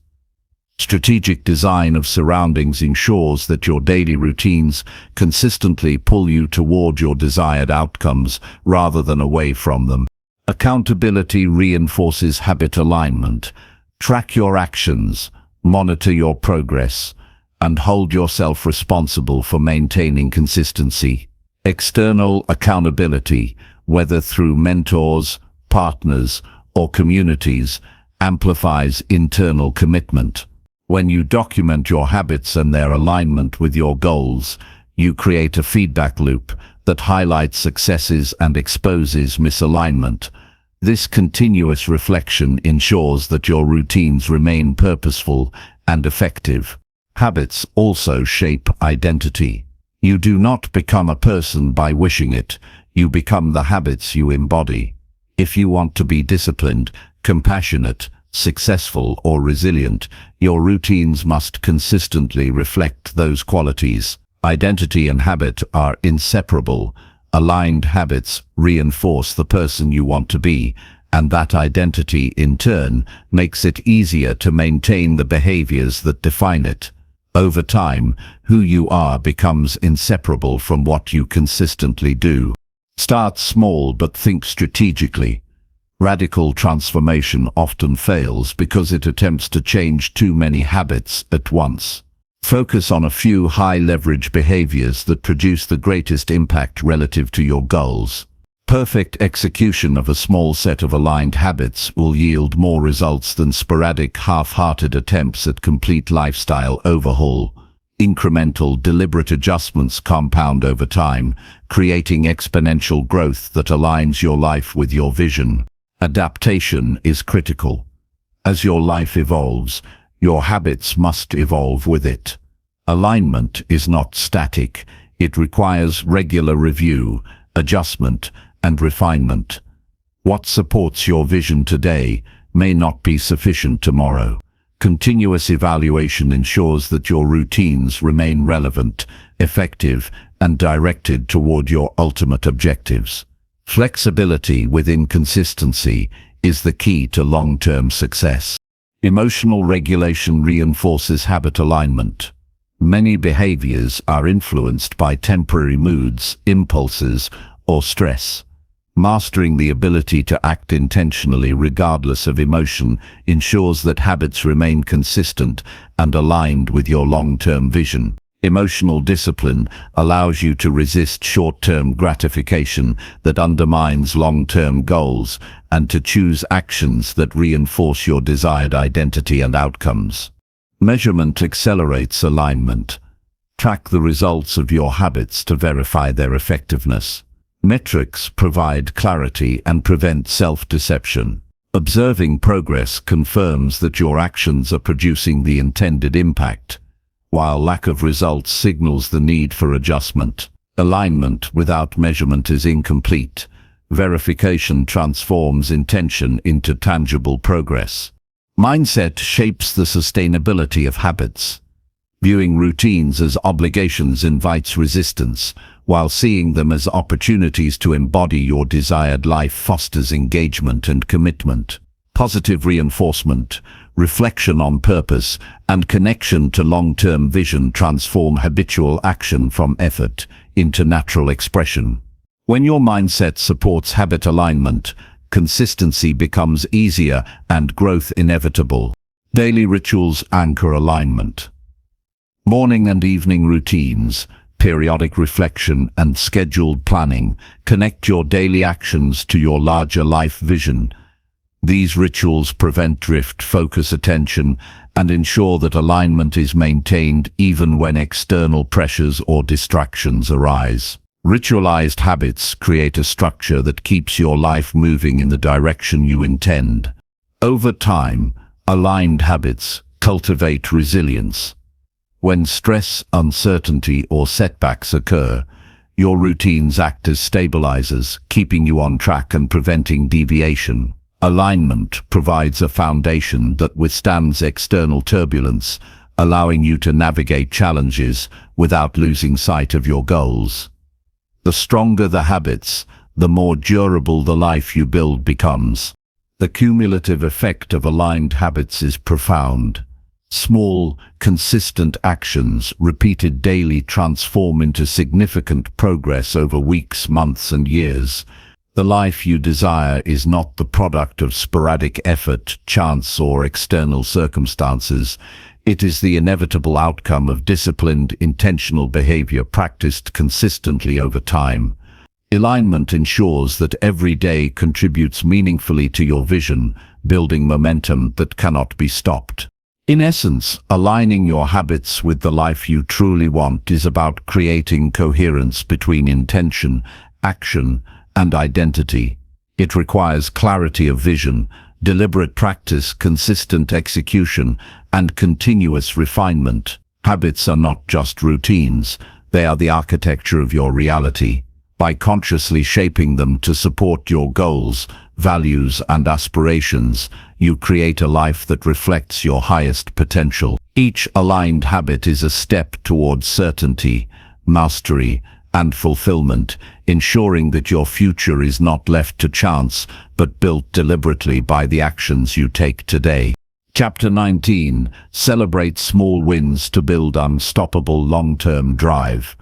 A: Strategic design of surroundings ensures that your daily routines consistently pull you toward your desired outcomes rather than away from them. Accountability reinforces habit alignment. Track your actions, monitor your progress, and hold yourself responsible for maintaining consistency. External accountability, whether through mentors, partners, or communities, amplifies internal commitment. When you document your habits and their alignment with your goals, you create a feedback loop that highlights successes and exposes misalignment. This continuous reflection ensures that your routines remain purposeful and effective. Habits also shape identity. You do not become a person by wishing it, you become the habits you embody. If you want to be disciplined, compassionate, successful, or resilient, your routines must consistently reflect those qualities. Identity and habit are inseparable. Aligned habits reinforce the person you want to be, and that identity, in turn, makes it easier to maintain the behaviors that define it. Over time, who you are becomes inseparable from what you consistently do. Start small but think strategically. Radical transformation often fails because it attempts to change too many habits at once. Focus on a few high-leverage behaviors that produce the greatest impact relative to your goals. Perfect execution of a small set of aligned habits will yield more results than sporadic, half-hearted attempts at complete lifestyle overhaul. Incremental, deliberate adjustments compound over time, creating exponential growth that aligns your life with your vision. Adaptation is critical. As your life evolves, your habits must evolve with it. Alignment is not static. It requires regular review, adjustment, and refinement. What supports your vision today may not be sufficient tomorrow. Continuous evaluation ensures that your routines remain relevant, effective, and directed toward your ultimate objectives. Flexibility within consistency is the key to long-term success. Emotional regulation reinforces habit alignment. Many behaviors are influenced by temporary moods, impulses, or stress. Mastering the ability to act intentionally regardless of emotion ensures that habits remain consistent and aligned with your long-term vision. Emotional discipline allows you to resist short-term gratification that undermines long-term goals and to choose actions that reinforce your desired identity and outcomes. Measurement accelerates alignment. Track the results of your habits to verify their effectiveness. Metrics provide clarity and prevent self-deception. Observing progress confirms that your actions are producing the intended impact, while lack of results signals the need for adjustment. Alignment without measurement is incomplete. Verification transforms intention into tangible progress. Mindset shapes the sustainability of habits. Viewing routines as obligations invites resistance, while seeing them as opportunities to embody your desired life fosters engagement and commitment. Positive reinforcement, reflection on purpose, and connection to long-term vision transform habitual action from effort into natural expression. When your mindset supports habit alignment, consistency becomes easier and growth inevitable. Daily rituals anchor alignment. Morning and evening routines, periodic reflection, and scheduled planning connect your daily actions to your larger life vision. These rituals prevent drift, focus attention, and ensure that alignment is maintained even when external pressures or distractions arise. Ritualized habits create a structure that keeps your life moving in the direction you intend. Over time, aligned habits cultivate resilience. When stress, uncertainty, or setbacks occur, your routines act as stabilizers, keeping you on track and preventing deviation. Alignment provides a foundation that withstands external turbulence, allowing you to navigate challenges without losing sight of your goals. The stronger the habits, the more durable the life you build becomes. The cumulative effect of aligned habits is profound. Small, consistent actions repeated daily transform into significant progress over weeks, months, and years. The life you desire is not the product of sporadic effort, chance, or external circumstances. It is the inevitable outcome of disciplined, intentional behavior practiced consistently over time. Alignment ensures that every day contributes meaningfully to your vision, building momentum that cannot be stopped. In essence, aligning your habits with the life you truly want is about creating coherence between intention, action, and identity. It requires clarity of vision, deliberate practice, consistent execution, and continuous refinement. Habits are not just routines, they are the architecture of your reality. By consciously shaping them to support your goals, values, and aspirations, you create a life that reflects your highest potential. Each aligned habit is a step towards certainty, mastery, and fulfillment, ensuring that your future is not left to chance, but built deliberately by the actions you take today. Chapter 19. Celebrate small wins to build unstoppable long-term drive.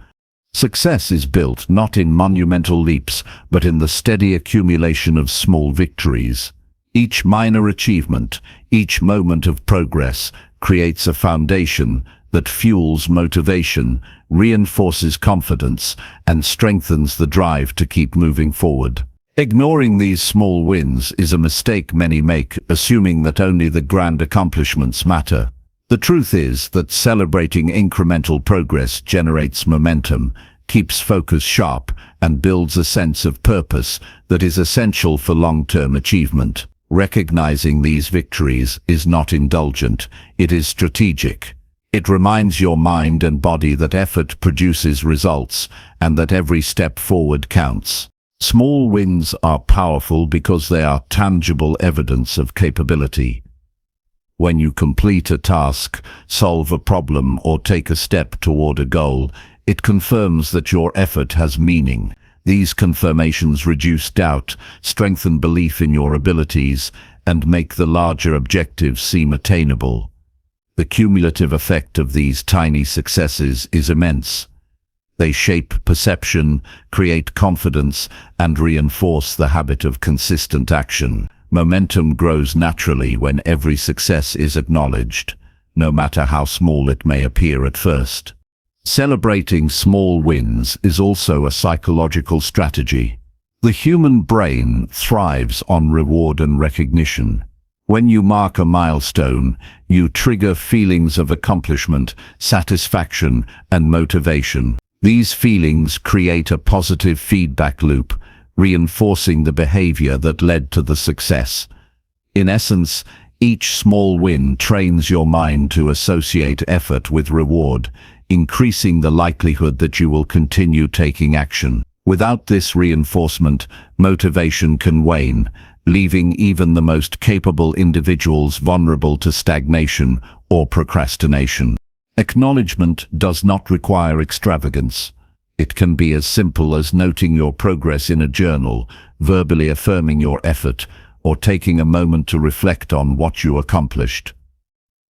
A: Success is built not in monumental leaps, but in the steady accumulation of small victories. Each minor achievement, each moment of progress, creates a foundation that fuels motivation, reinforces confidence, and strengthens the drive to keep moving forward. Ignoring these small wins is a mistake many make, assuming that only the grand accomplishments matter. The truth is that celebrating incremental progress generates momentum, keeps focus sharp, and builds a sense of purpose that is essential for long-term achievement. Recognizing these victories is not indulgent, it is strategic. It reminds your mind and body that effort produces results, and that every step forward counts. Small wins are powerful because they are tangible evidence of capability. When you complete a task, solve a problem, or take a step toward a goal, it confirms that your effort has meaning. These confirmations reduce doubt, strengthen belief in your abilities, and make the larger objectives seem attainable. The cumulative effect of these tiny successes is immense. They shape perception, create confidence, and reinforce the habit of consistent action. Momentum grows naturally when every success is acknowledged, no matter how small it may appear at first. Celebrating small wins is also a psychological strategy. The human brain thrives on reward and recognition. When you mark a milestone, you trigger feelings of accomplishment, satisfaction, and motivation. These feelings create a positive feedback loop, reinforcing the behavior that led to the success. In essence, each small win trains your mind to associate effort with reward, increasing the likelihood that you will continue taking action. Without this reinforcement, motivation can wane, leaving even the most capable individuals vulnerable to stagnation or procrastination. Acknowledgement does not require extravagance. It can be as simple as noting your progress in a journal, verbally affirming your effort, or taking a moment to reflect on what you accomplished.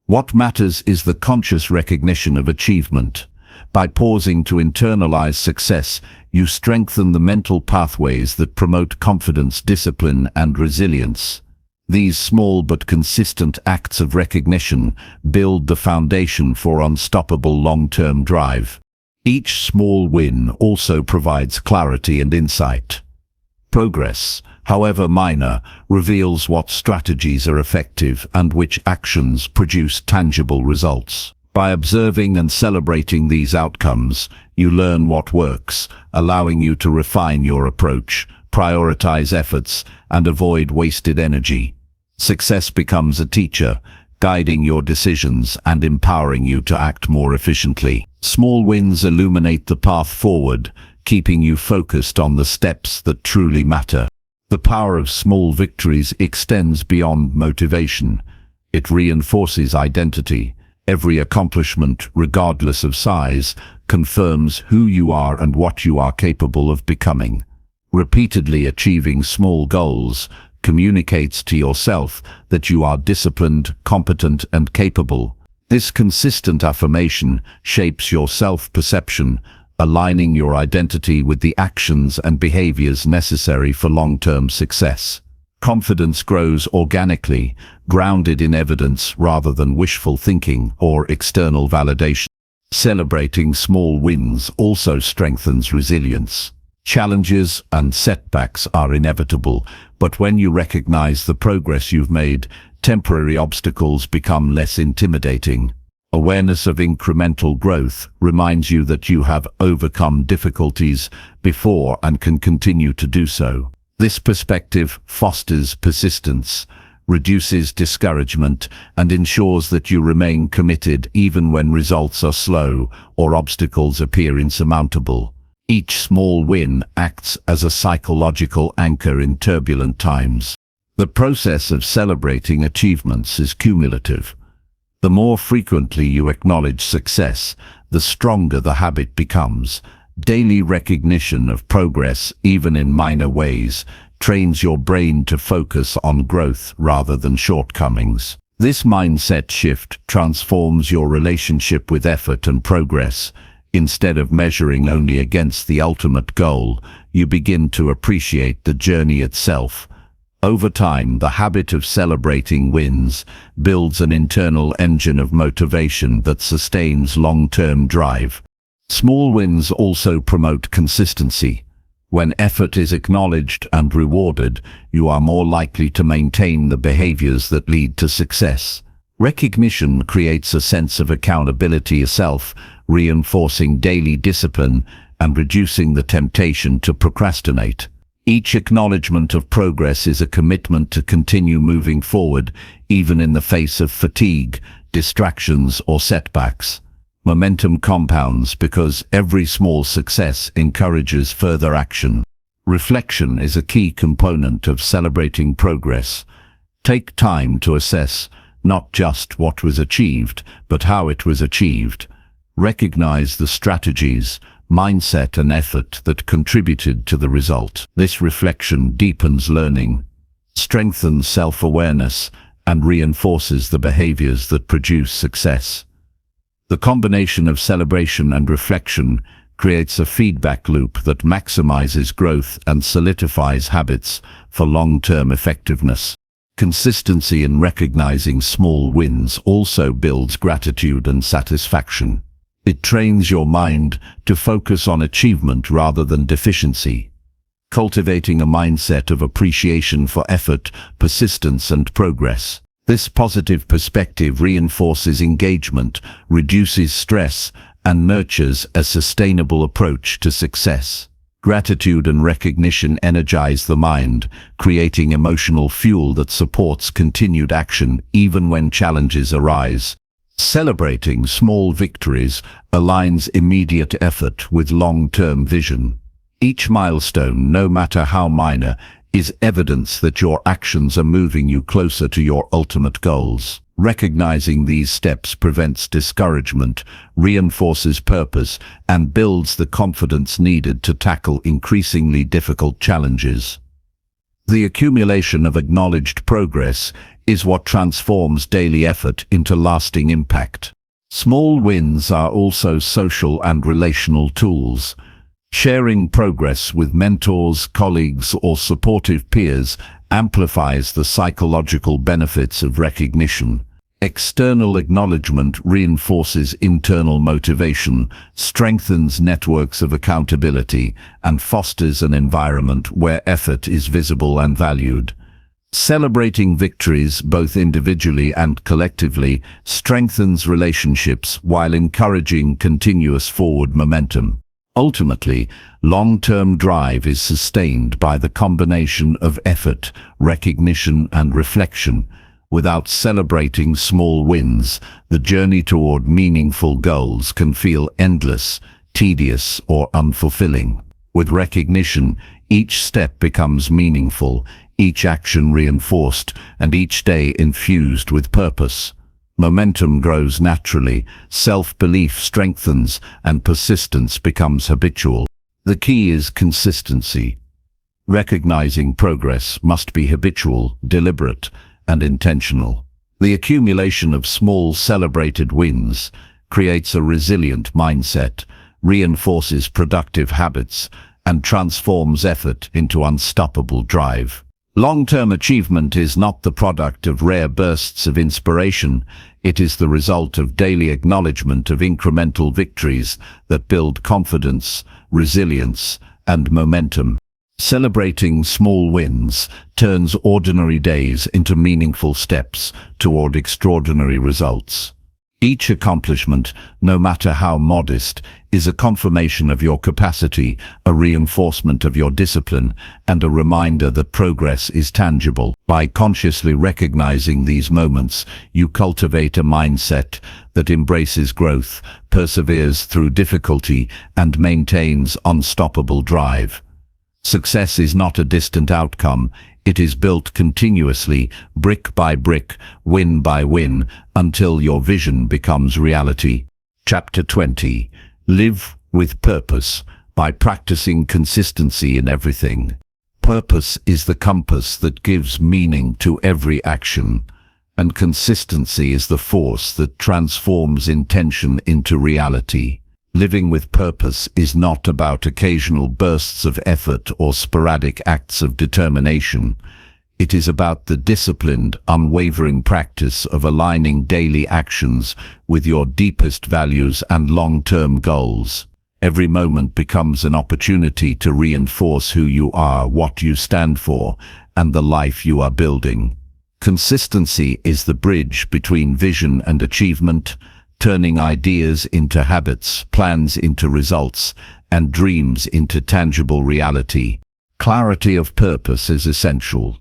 A: What matters is the conscious recognition of achievement. By pausing to internalize success, you strengthen the mental pathways that promote confidence, discipline, and resilience. These small but consistent acts of recognition build the foundation for unstoppable long-term drive. Each small win also provides clarity and insight. Progress, however minor, reveals what strategies are effective and which actions produce tangible results. By observing and celebrating these outcomes, you learn what works, allowing you to refine your approach, prioritize efforts, and avoid wasted energy. Success becomes a teacher, guiding your decisions and empowering you to act more efficiently. Small wins illuminate the path forward, keeping you focused on the steps that truly matter. The power of small victories extends beyond motivation. It reinforces identity. Every accomplishment, regardless of size, confirms who you are and what you are capable of becoming. Repeatedly achieving small goals communicates to yourself that you are disciplined, competent, and capable. This consistent affirmation shapes your self-perception, aligning your identity with the actions and behaviors necessary for long-term success. Confidence grows organically, grounded in evidence rather than wishful thinking or external validation. Celebrating small wins also strengthens resilience. Challenges and setbacks are inevitable, but when you recognize the progress you've made, temporary obstacles become less intimidating. Awareness of incremental growth reminds you that you have overcome difficulties before and can continue to do so. This perspective fosters persistence, reduces discouragement, and ensures that you remain committed even when results are slow or obstacles appear insurmountable. Each small win acts as a psychological anchor in turbulent times. The process of celebrating achievements is cumulative. The more frequently you acknowledge success, the stronger the habit becomes. Daily recognition of progress, even in minor ways, trains your brain to focus on growth rather than shortcomings. This mindset shift transforms your relationship with effort and progress. Instead of measuring only against the ultimate goal, you begin to appreciate the journey itself. Over time, the habit of celebrating wins builds an internal engine of motivation that sustains long-term drive. Small wins also promote consistency. When effort is acknowledged and rewarded, you are more likely to maintain the behaviors that lead to success. Recognition creates a sense of accountability yourself, reinforcing daily discipline and reducing the temptation to procrastinate. Each acknowledgement of progress is a commitment to continue moving forward, even in the face of fatigue, distractions, or setbacks. Momentum compounds because every small success encourages further action. Reflection is a key component of celebrating progress. Take time to assess not just what was achieved, but how it was achieved. Recognize the strategies, mindset, and effort that contributed to the result. This reflection deepens learning, strengthens self-awareness, and reinforces the behaviors that produce success. The combination of celebration and reflection creates a feedback loop that maximizes growth and solidifies habits for long-term effectiveness. Consistency in recognizing small wins also builds gratitude and satisfaction. It trains your mind to focus on achievement rather than deficiency, cultivating a mindset of appreciation for effort, persistence, and progress. This positive perspective reinforces engagement, reduces stress, and nurtures a sustainable approach to success. Gratitude and recognition energize the mind, creating emotional fuel that supports continued action even when challenges arise. Celebrating small victories aligns immediate effort with long-term vision. Each milestone, no matter how minor, is evidence that your actions are moving you closer to your ultimate goals. Recognizing these steps prevents discouragement, reinforces purpose, and builds the confidence needed to tackle increasingly difficult challenges. The accumulation of acknowledged progress is what transforms daily effort into lasting impact. Small wins are also social and relational tools. Sharing progress with mentors, colleagues, or supportive peers amplifies the psychological benefits of recognition. External acknowledgement reinforces internal motivation, strengthens networks of accountability, and fosters an environment where effort is visible and valued. Celebrating victories, both individually and collectively, strengthens relationships while encouraging continuous forward momentum. Ultimately, long-term drive is sustained by the combination of effort, recognition, and reflection. Without celebrating small wins, the journey toward meaningful goals can feel endless, tedious, or unfulfilling. With recognition, each step becomes meaningful, each action reinforced, and each day infused with purpose. Momentum grows naturally, self-belief strengthens, and persistence becomes habitual. The key is consistency. Recognizing progress must be habitual, deliberate, and intentional. The accumulation of small celebrated wins creates a resilient mindset, reinforces productive habits, and transforms effort into unstoppable drive. Long-term achievement is not the product of rare bursts of inspiration. It is the result of daily acknowledgement of incremental victories that build confidence, resilience, and momentum. Celebrating small wins turns ordinary days into meaningful steps toward extraordinary results. Each accomplishment, no matter how modest, is a confirmation of your capacity, a reinforcement of your discipline, and a reminder that progress is tangible. By consciously recognizing these moments, you cultivate a mindset that embraces growth, perseveres through difficulty, and maintains unstoppable drive. Success is not a distant outcome. It is built continuously, brick by brick, win by win, until your vision becomes reality. Chapter 20. Live with purpose by practicing consistency in everything. Purpose is the compass that gives meaning to every action, and consistency is the force that transforms intention into reality. Living with purpose is not about occasional bursts of effort or sporadic acts of determination. It is about the disciplined, unwavering practice of aligning daily actions with your deepest values and long-term goals. Every moment becomes an opportunity to reinforce who you are, what you stand for, and the life you are building. Consistency is the bridge between vision and achievement, turning ideas into habits, plans into results, and dreams into tangible reality. Clarity of purpose is essential.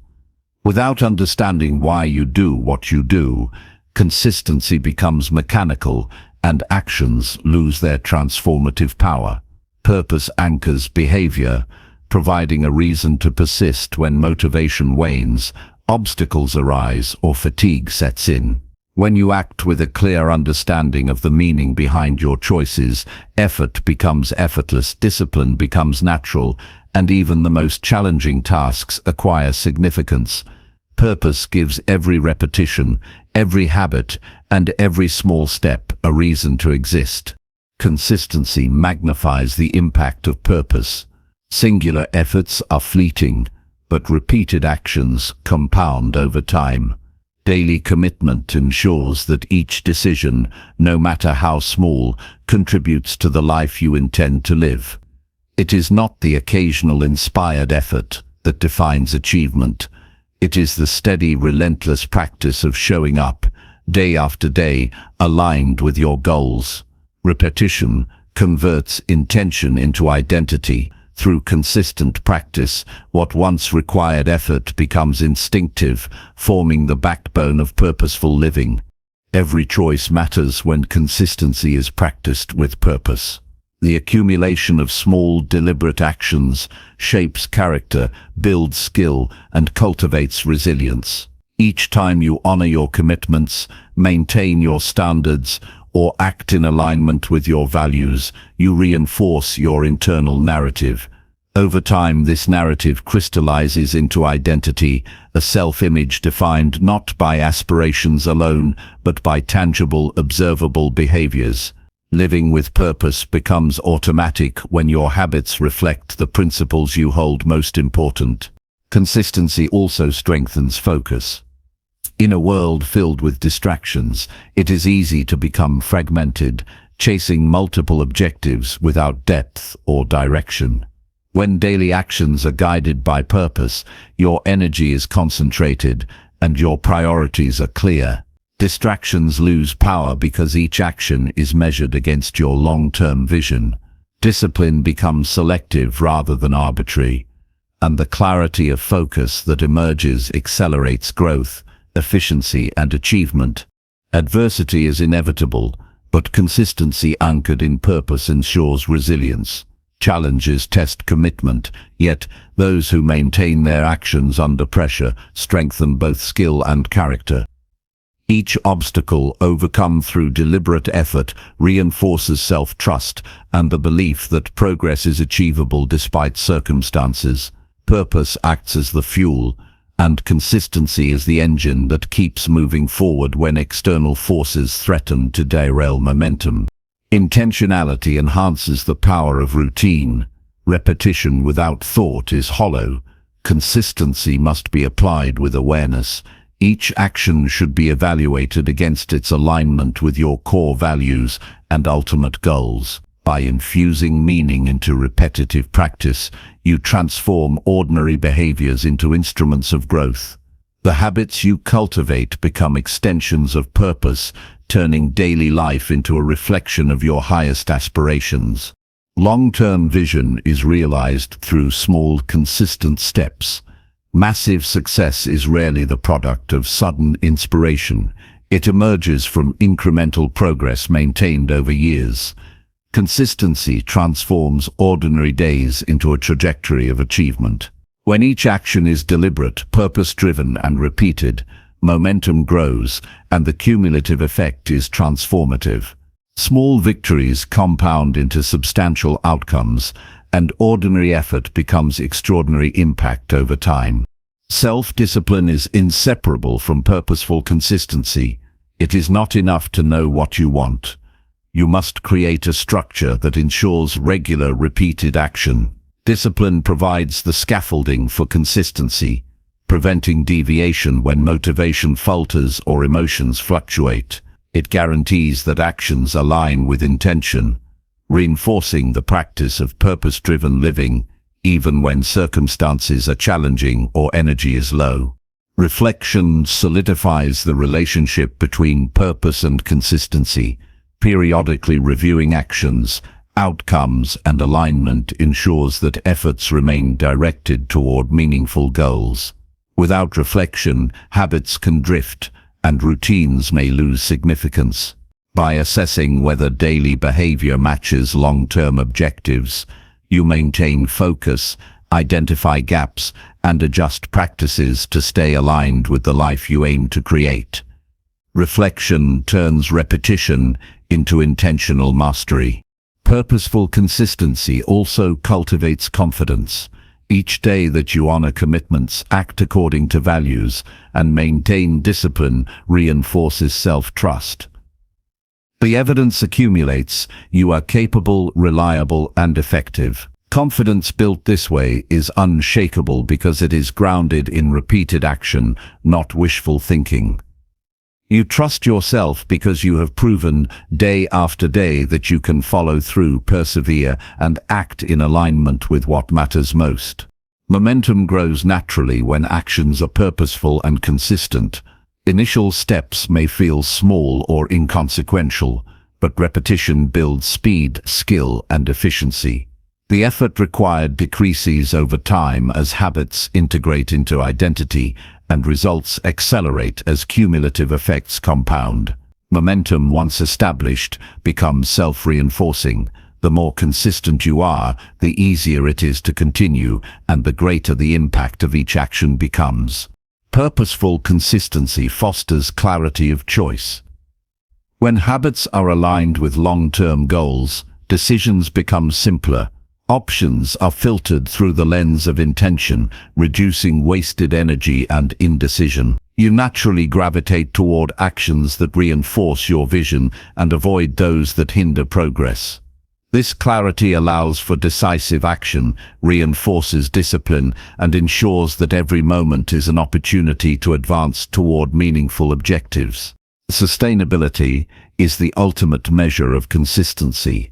A: Without understanding why you do what you do, consistency becomes mechanical and actions lose their transformative power. Purpose anchors behavior, providing a reason to persist when motivation wanes, obstacles arise, or fatigue sets in. When you act with a clear understanding of the meaning behind your choices, effort becomes effortless, discipline becomes natural, and even the most challenging tasks acquire significance. Purpose gives every repetition, every habit, and every small step a reason to exist. Consistency magnifies the impact of purpose. Singular efforts are fleeting, but repeated actions compound over time. Daily commitment ensures that each decision, no matter how small, contributes to the life you intend to live. It is not the occasional inspired effort that defines achievement. It is the steady, relentless practice of showing up, day after day, aligned with your goals. Repetition converts intention into identity. Through consistent practice, what once required effort becomes instinctive, forming the backbone of purposeful living. Every choice matters when consistency is practiced with purpose. The accumulation of small, deliberate actions shapes character, builds skill, and cultivates resilience. Each time you honor your commitments, maintain your standards, or act in alignment with your values, you reinforce your internal narrative. Over time, this narrative crystallizes into identity, a self-image defined not by aspirations alone, but by tangible, observable behaviors. Living with purpose becomes automatic when your habits reflect the principles you hold most important. Consistency also strengthens focus. In a world filled with distractions, it is easy to become fragmented, chasing multiple objectives without depth or direction. When daily actions are guided by purpose, your energy is concentrated and your priorities are clear. Distractions lose power because each action is measured against your long-term vision. Discipline becomes selective rather than arbitrary, and the clarity of focus that emerges accelerates growth, efficiency, and achievement. Adversity is inevitable, but consistency anchored in purpose ensures resilience. Challenges test commitment, yet those who maintain their actions under pressure strengthen both skill and character. Each obstacle overcome through deliberate effort reinforces self-trust and the belief that progress is achievable despite circumstances. Purpose acts as the fuel, and consistency is the engine that keeps moving forward when external forces threaten to derail momentum. Intentionality enhances the power of routine. Repetition without thought is hollow. Consistency must be applied with awareness. Each action should be evaluated against its alignment with your core values and ultimate goals. By infusing meaning into repetitive practice, you transform ordinary behaviors into instruments of growth. The habits you cultivate become extensions of purpose, turning daily life into a reflection of your highest aspirations. Long-term vision is realized through small, consistent steps. Massive success is rarely the product of sudden inspiration. It emerges from incremental progress maintained over years. Consistency transforms ordinary days into a trajectory of achievement. When each action is deliberate, purpose-driven, and repeated, momentum grows, and the cumulative effect is transformative. Small victories compound into substantial outcomes, and ordinary effort becomes extraordinary impact over time. Self-discipline is inseparable from purposeful consistency. It is not enough to know what you want. You must create a structure that ensures regular, repeated action. Discipline provides the scaffolding for consistency, preventing deviation when motivation falters or emotions fluctuate. It guarantees that actions align with intention, reinforcing the practice of purpose-driven living, even when circumstances are challenging or energy is low. Reflection solidifies the relationship between purpose and consistency. Periodically reviewing actions, outcomes, and alignment ensures that efforts remain directed toward meaningful goals. Without reflection, habits can drift, and routines may lose significance. By assessing whether daily behavior matches long-term objectives, you maintain focus, identify gaps, and adjust practices to stay aligned with the life you aim to create. Reflection turns repetition into intentional mastery. Purposeful consistency also cultivates confidence. Each day that you honor commitments, act according to values, and maintain discipline reinforces self-trust. The evidence accumulates. You are capable, reliable, and effective. Confidence built this way is unshakable because it is grounded in repeated action, not wishful thinking. You trust yourself because you have proven day after day that you can follow through, persevere, and act in alignment with what matters most. Momentum grows naturally when actions are purposeful and consistent. Initial steps may feel small or inconsequential, but repetition builds speed, skill, and efficiency. The effort required decreases over time as habits integrate into identity, and results accelerate as cumulative effects compound. Momentum, once established, becomes self-reinforcing. The more consistent you are, the easier it is to continue, and the greater the impact of each action becomes. Purposeful consistency fosters clarity of choice. When habits are aligned with long-term goals, decisions become simpler. Options are filtered through the lens of intention, reducing wasted energy and indecision. You naturally gravitate toward actions that reinforce your vision and avoid those that hinder progress. This clarity allows for decisive action, reinforces discipline, and ensures that every moment is an opportunity to advance toward meaningful objectives. Sustainability is the ultimate measure of consistency.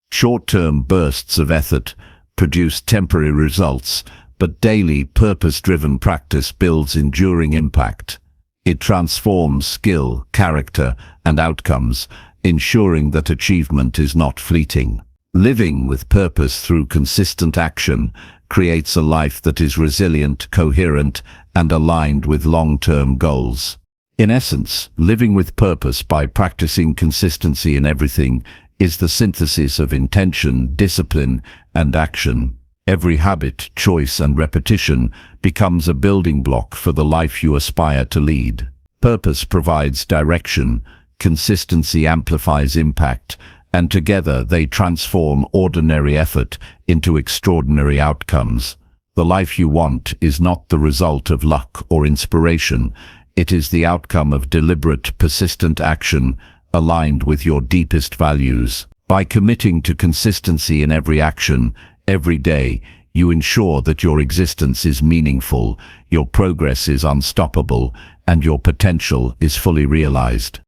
A: Short-term bursts of effort produce temporary results, but daily, purpose-driven practice builds enduring impact. It transforms skill, character, and outcomes, ensuring that achievement is not fleeting. Living with purpose through consistent action creates a life that is resilient, coherent, and aligned with long-term goals. In essence, living with purpose by practicing consistency in everything is the synthesis of intention, discipline, and action. Every habit, choice, and repetition becomes a building block for the life you aspire to lead. Purpose provides direction, consistency amplifies impact, and together they transform ordinary effort into extraordinary outcomes. The life you want is not the result of luck or inspiration. It is the outcome of deliberate, persistent action aligned with your deepest values. By committing to consistency in every action, every day, you ensure that your existence is meaningful, your progress is unstoppable, and your potential is fully realized.